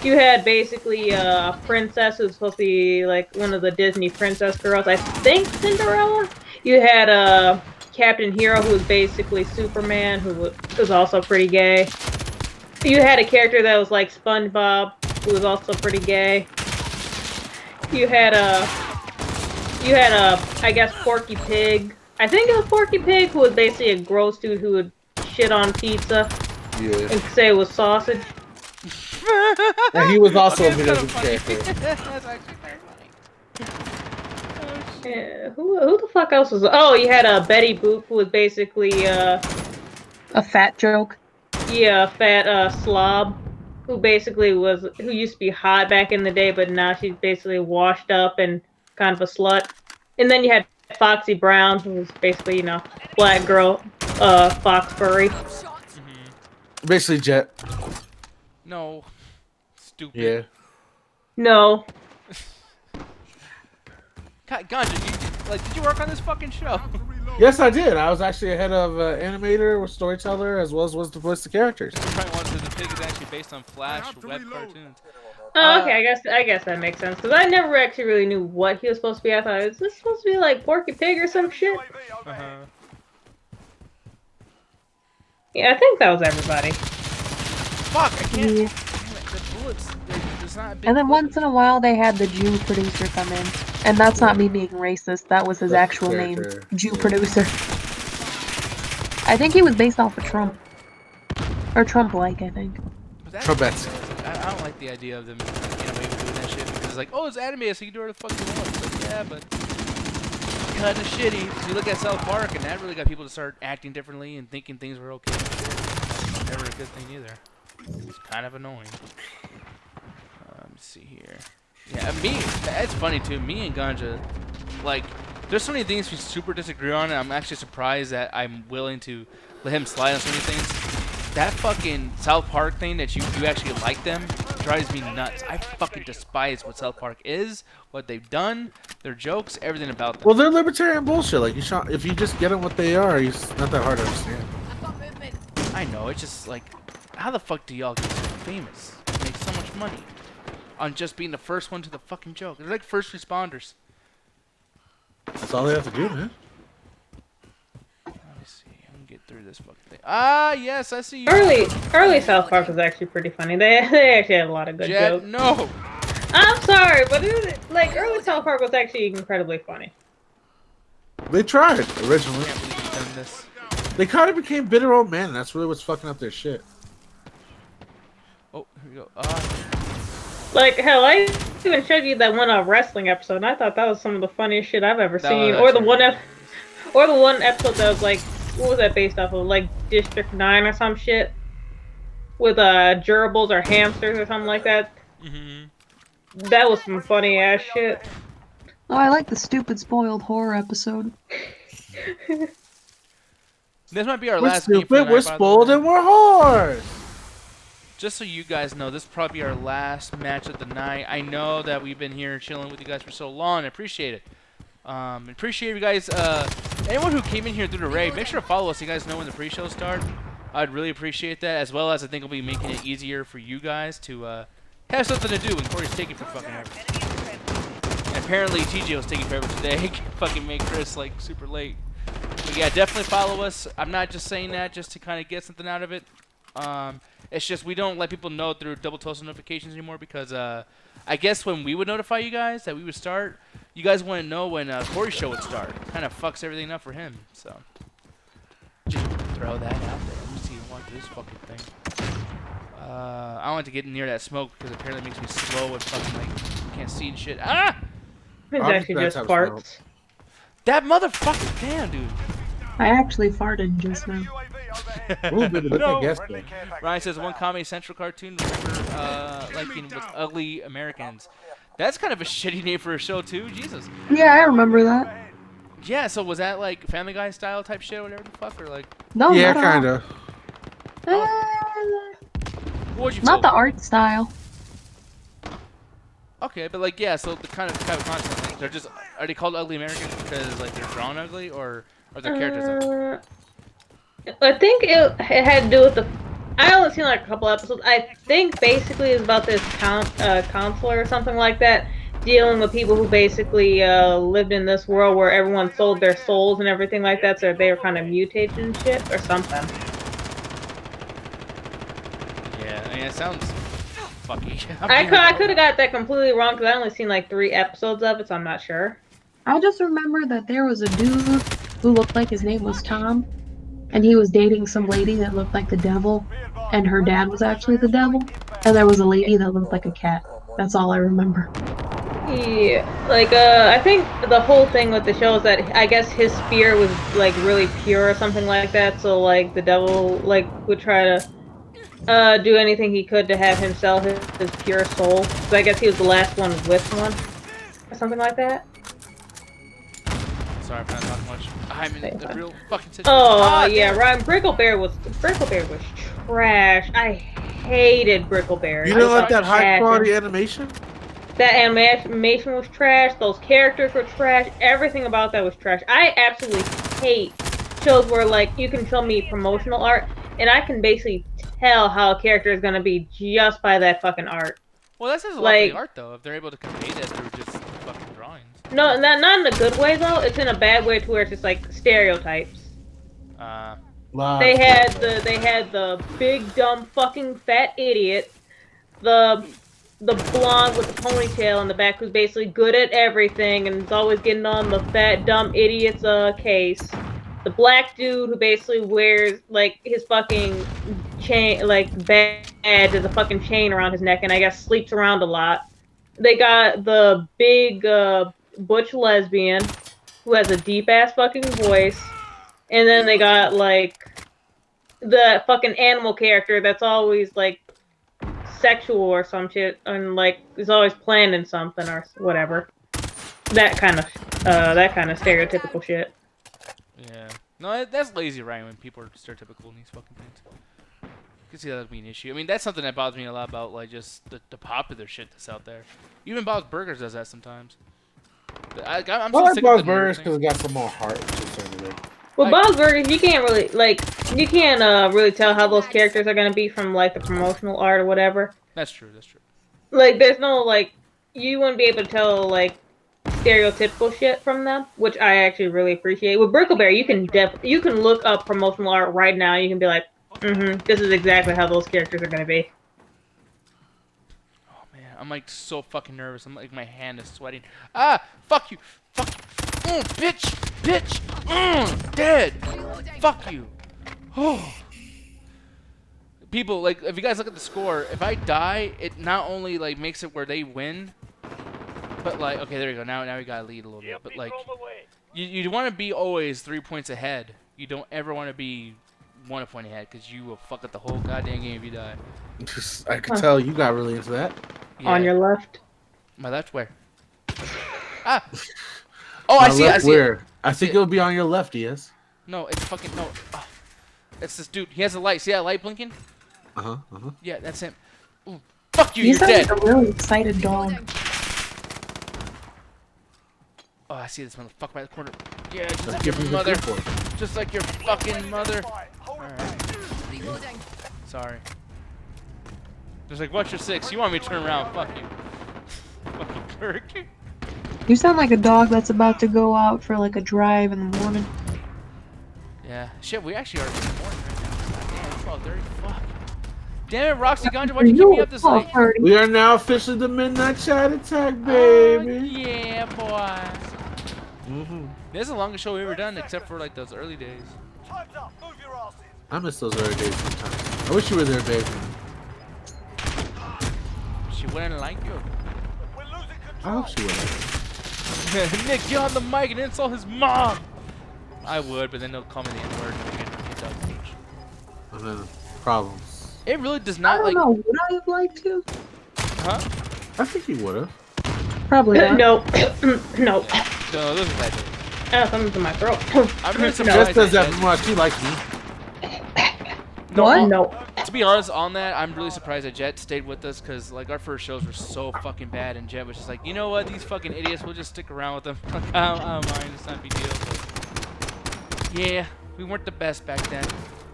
D: you had basically a princess who was supposed to be like one of the Disney princess girls. I think Cinderella. You had Captain Hero who was basically Superman who was also pretty gay. You had a character that was like SpongeBob who was also pretty gay. You had I guess Porky Pig. I think it was Porky Pig who was basically a gross dude who would shit on pizza
B: Yeah.
D: and say it was sausage.
B: And he was also
A: Okay,
B: a video
A: that's
B: game
A: kinda funny.
B: character.
A: That's actually very funny.
D: Yeah, who the fuck else was? Oh, you had Betty Boop who was basically
F: A fat joke.
D: a fat slob who basically who used to be hot back in the day, but now she's basically washed up and kind of a slut. And then you had Foxy Brown who was basically black girl fox furry.
B: Basically, Jet.
A: No. Stupid.
B: Yeah.
D: No,
A: Ganja, did you work on this fucking show?
B: Yes, I did. I was actually a head of animator or storyteller, as well as was the voice of characters.
A: Probably wanted the pig is actually based on Flash web cartoons.
D: oh, okay, I guess that makes sense because I never actually really knew what he was supposed to be. I thought is this supposed to be like Porky Pig or some shit?
A: Uh-huh.
D: Yeah, I think that was everybody.
A: Fuck, I can't.
F: Yeah.
A: Damn it, the bullets. There's not a big
F: And then
A: bullet.
F: once in a while they had the Jew producer come in. And that's not me being racist, that was his
B: That's
F: actual
B: the
F: name.
B: character.
F: Jew
B: Yeah.
F: producer. I think he was based off of Trump. Or Trump-like, I think.
A: Was that-
B: Trumpets.
A: I don't like the idea of them getting away with doing that shit because it's like, oh, it's animated, so you can do whatever the fuck you want. It's like, yeah, but kind of shitty. 'Cause you look at South Park, and that really got people to start acting differently and thinking things were okay. And shit. Never a good thing either. It's kind of annoying. Let me see here. Yeah, that's funny too. Me and Ganja, like, there's so many things we super disagree on, and I'm actually surprised that I'm willing to let him slide on so many things. That fucking South Park thing that you actually like them drives me nuts. I fucking despise what South Park is, what they've done, their jokes, everything about them.
B: Well, they're libertarian bullshit. Like if you just get them what they are, it's not that hard to understand.
A: I know, it's just like, how the fuck do y'all get so famous? Make so much money on just being the first one to the fucking joke. They're like first responders.
B: That's all they have to do, man.
A: Let me see. I can get through this fucking thing. Ah, yes, I see you.
D: Early South Park was actually pretty funny. They actually had a lot of good
A: Jet,
D: jokes.
A: no.
D: I'm sorry, but early South Park was actually incredibly funny.
B: They tried originally.
A: I can't believe you've done this.
B: They kind of became bitter old men. And that's really what's fucking up their shit.
A: Oh, here we go.
D: Like, hell, I even showed you that one wrestling episode, and I thought that was some of the funniest shit I've ever
A: That
D: seen.
A: was
D: Or the
A: actually
D: one episode that was like, what was that based off of? Like District 9 or some shit? With gerbils or hamsters or something like that.
A: Mm-hmm.
D: That was some funny ass shit.
F: Oh, I like the stupid spoiled horror episode.
A: This might be our
B: We're
A: last game for the
B: stupid,
A: night,
B: we're
A: by the
B: spoiled,
A: way.
B: and we're whores.
A: Just so you guys know, this will probably be our last match of the night. I know that we've been here chilling with you guys for so long. I appreciate it. Appreciate you guys. Anyone who came in here through the raid, make sure to follow us so you guys know when the pre-shows start. I'd really appreciate that, as well as I think it'll be making it easier for you guys to have something to do when Corey's taking for fucking ever. And apparently TJ was taking forever today. Fucking make Chris like super late. But yeah, definitely follow us. I'm not just saying that just to kind of get something out of it. It's just we don't let people know through double toast notifications anymore because I guess when we would notify you guys that we would start, you guys want to know when Corey's show would start. Kind of fucks everything up for him. So just throw that out there. Let me see. I want this fucking thing. I don't like to get near that smoke because apparently it makes me slow and fucking like can't see and shit. Ah!
D: It's
B: Obviously,
D: actually
B: that's
D: just
B: how it's
D: farts.
A: That motherfucker! Damn, dude.
F: I actually farted just now.
B: Ooh, baby, look
A: No.
B: at guess
E: Friendly
B: there.
E: care package
A: Ryan says one
E: inbound.
A: Comedy Central cartoon remember liking was Ugly Americans. That's kind of a shitty name for a show too. Jesus.
F: Yeah, I remember that.
A: Yeah. So was that like Family Guy style type shit or whatever the fuck or like?
F: No,
B: Yeah,
F: not at
B: kind
F: all.
B: of.
A: What would you
F: Not
A: feel?
F: the art style.
A: Okay, but like yeah. So the kind of content like they're just are they called Ugly Americans because like they're drawn ugly or are their characters ugly?
D: I think it had to do with the. I only seen like a couple episodes. I think basically it's about this counselor or something like that, dealing with people who basically lived in this world where everyone sold their souls and everything like that, so they were kind of mutated and shit or something.
A: Yeah, I mean it sounds fucky.
D: I could have got that completely wrong because I only seen like 3 episodes of it, so I'm not sure.
F: I just remember that there was a dude who looked like his name was Tom, and he was dating some lady that looked like the devil, and her dad was actually the devil, and there was a lady that looked like a cat. That's all I remember.
D: Yeah, like I think the whole thing with the show is that I guess his spirit was like really pure or something like that. So like the devil like would try to do anything he could to have him sell his pure soul. So I guess he was the last one with one or something like that.
A: Sorry for not talking much. I'm in the real fucking situation.
D: Oh yeah, Ryan Brickleberry was trash. I hated Brickleberry.
B: You didn't like
A: tried
B: that high
D: Trash.
B: quality animation?
D: That animation was trash. Those characters were trash. Everything about that was trash. I absolutely hate shows where like you can show me promotional art and I can basically tell how a character is gonna be just by that fucking art.
A: Well, that says a lot for
D: Like-
A: the art though. If they're able to convey that through just fucking drawings.
D: No, not in a good way though. It's in a bad way to where it's just like stereotypes. They had the big dumb fucking fat idiot, the blonde with the ponytail in the back who's basically good at everything and is always getting on the fat dumb idiot's case. The black dude who basically wears like his fucking chain like badge as a fucking chain around his neck and I guess sleeps around a lot. They got the big butch lesbian who has a deep ass fucking voice. And then they got like the fucking animal character that's always like sexual or some shit and like is always planning something or whatever. That kind of stereotypical shit.
A: Yeah. No, that's lazy, Ryan. When people are stereotypical in these fucking things. You can see that would be an issue. I mean, that's something that bothers me a lot about like just the popular shit that's out there. Even Bob's Burgers does that sometimes. I'm
B: I
A: still
B: like
A: sick of
B: Bob's
A: the nerd
B: Burgers
A: thing.
B: because it got some more heart to a certain degree.
D: Well, Bob's Burgers, you can't really really tell how those characters are gonna be from like the promotional art or whatever.
A: That's true. That's true.
D: Like, there's no like, you wouldn't be able to tell like stereotypical shit from them, which I actually really appreciate. With Brickleberry, you can look up promotional art right now. You can be like, this is exactly how those characters are gonna be.
A: Oh man, I'm like so fucking nervous. I'm like my hand is sweating. Ah, fuck you, fuck you, bitch, dead. Fuck you. Oh. People like if you guys look at the score, if I die, it not only like makes it where they win, but like okay, there you go. Now we gotta lead a little bit, but like you want to be always 3 points ahead. You don't ever want to be 1 point ahead because you will fuck up the whole goddamn game if you die.
B: I could tell you got really into that.
A: Yeah.
D: On your left.
A: My left where? Ah. Oh, I see. I see.
B: Where? I think it'll be on your left, yes.
A: No, it's fucking no. Oh. It's this dude. He has a light. See that light blinking? Yeah, that's him. Ooh, fuck you.
F: You
A: You're
F: sound
A: dead.
F: like a really excited dog.
A: Oh, I see this motherfucker by the corner. Yeah, just
B: Let's
A: like
B: give
A: your
B: him the
A: mother.
B: good one.
A: Just like your fucking mother. Alright. Sorry. Just like, what's your 6? You want me to turn around? Fuck you. Fucking Kirk.
F: You sound like a dog that's about to go out for like a drive in the morning.
A: Yeah. Shit, we actually are in the morning right now. Damn, it's 12:30. Fuck. Damn it, Roxy Ganja, why'd you keep me up this late?
B: We are now officially the Midnight Chat Attack,
A: Oh,
B: baby.
A: yeah, boy. This is the longest show we've ever done, except for like those early days.
E: Time's up. Move your asses.
B: I miss those early days sometimes. I wish you were there, baby.
A: She wouldn't like you.
E: We're losing
B: I
E: control.
B: hope she would.
A: Nick, get on the mic and insult his mom. I would, but then they'll call me the N-word and we get kicked out of the stage.
B: And then problems.
A: It really does
F: I
A: not
F: don't
A: like.
F: know. Would I have liked to?
A: Huh?
B: I think he would have.
F: Probably not.
D: No. No.
A: No, those are bad jokes.
D: Something's in my throat.
A: I'm really
B: Just
A: surprised.
B: does
A: that
B: that much. He likes me.
F: What?
D: No.
A: To be honest, on that, I'm really surprised that Jet stayed with us because like our first shows were so fucking bad, and Jet was just like, you know what, these fucking idiots, we'll just stick around with them. Like, I don't mind, it's not a big deal. Yeah, we weren't the best back then,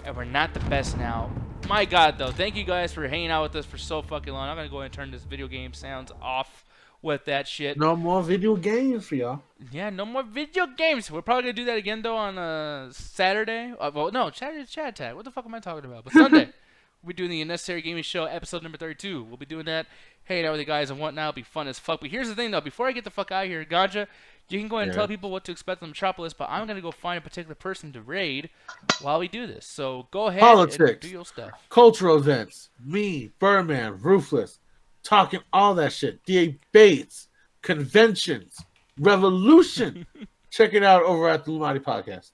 A: and we're not the best now. My God, though, thank you guys for hanging out with us for so fucking long. I'm gonna go ahead and turn this video game sounds off with that shit.
B: No more video games for y'all.
A: Yeah, no more video games. We're probably gonna do that again though on Saturday. Well, no, Saturday's Chat Tag. What the fuck am I talking about? But Sunday, we'll be doing the Unnecessary Gaming Show episode number 32. We'll be doing that, hanging out with you guys and whatnot. It'll be fun as fuck. But here's the thing though, before I get the fuck out of here, Ganja, you can go ahead and tell people what to expect on Metropolis. But I'm gonna go find a particular person to raid while we do this. So go ahead and
B: Politics.
A: do your stuff.
B: Cultural events. Me, Birdman, Ruthless, talking all that shit. Debates, conventions, revolution. Check it out over at the Lumati Podcast.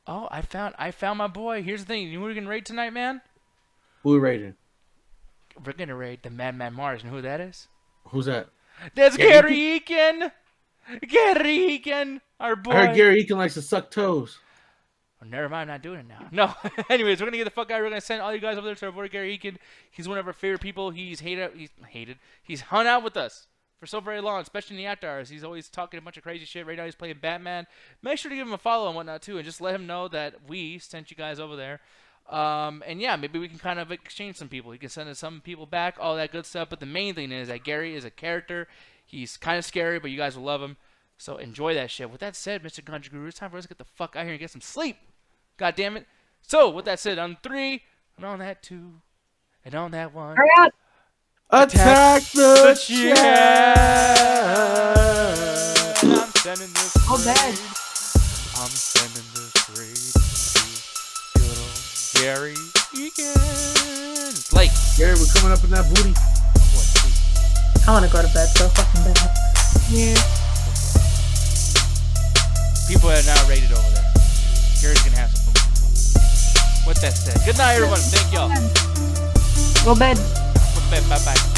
A: Oh, I found my boy. Here's the thing. You know who we're gonna raid tonight, man?
B: Who we rating?
A: We're gonna raid the Madman Mars. And who that is?
B: Who's that?
A: That's
B: Gary
A: Gary Eakin. Gary Eakin, our boy.
B: I heard Gary Eakin likes to suck toes.
A: Oh, never mind, I'm not doing it now. No. Anyways, we're gonna get the fuck out. We're gonna send all you guys over there to our boy Gary Eakin. He's one of our favorite people. He's hung out with us for so very long, especially in the after hours. He's always talking a bunch of crazy shit. Right now he's playing Batman. Make sure to give him a follow and whatnot too, and just let him know that we sent you guys over there. And yeah, maybe we can kind of exchange some people. He can send us some people back, all that good stuff. But the main thing is that Gary is a character. He's kind of scary, but you guys will love him. So enjoy that shit. With that said, Mr. Ganja Guru, it's time for us to get the fuck out of here and get some sleep. God damn it. So, with that said, on 3, and on that 2, and on that 1.
F: Hurry up!
B: Attack the
A: chat. I'm sending this
F: Oh, bad.
A: raid. I'm sending this raid to good old Gary Eakin. It's late.
B: Gary, we're coming up in that booty.
F: I want to go to bed so fucking bad.
A: Yeah. People are now rated over there. Gary's gonna have some fun. With that said, good night, everyone. Thank y'all.
F: Go bed.
A: Bye bye.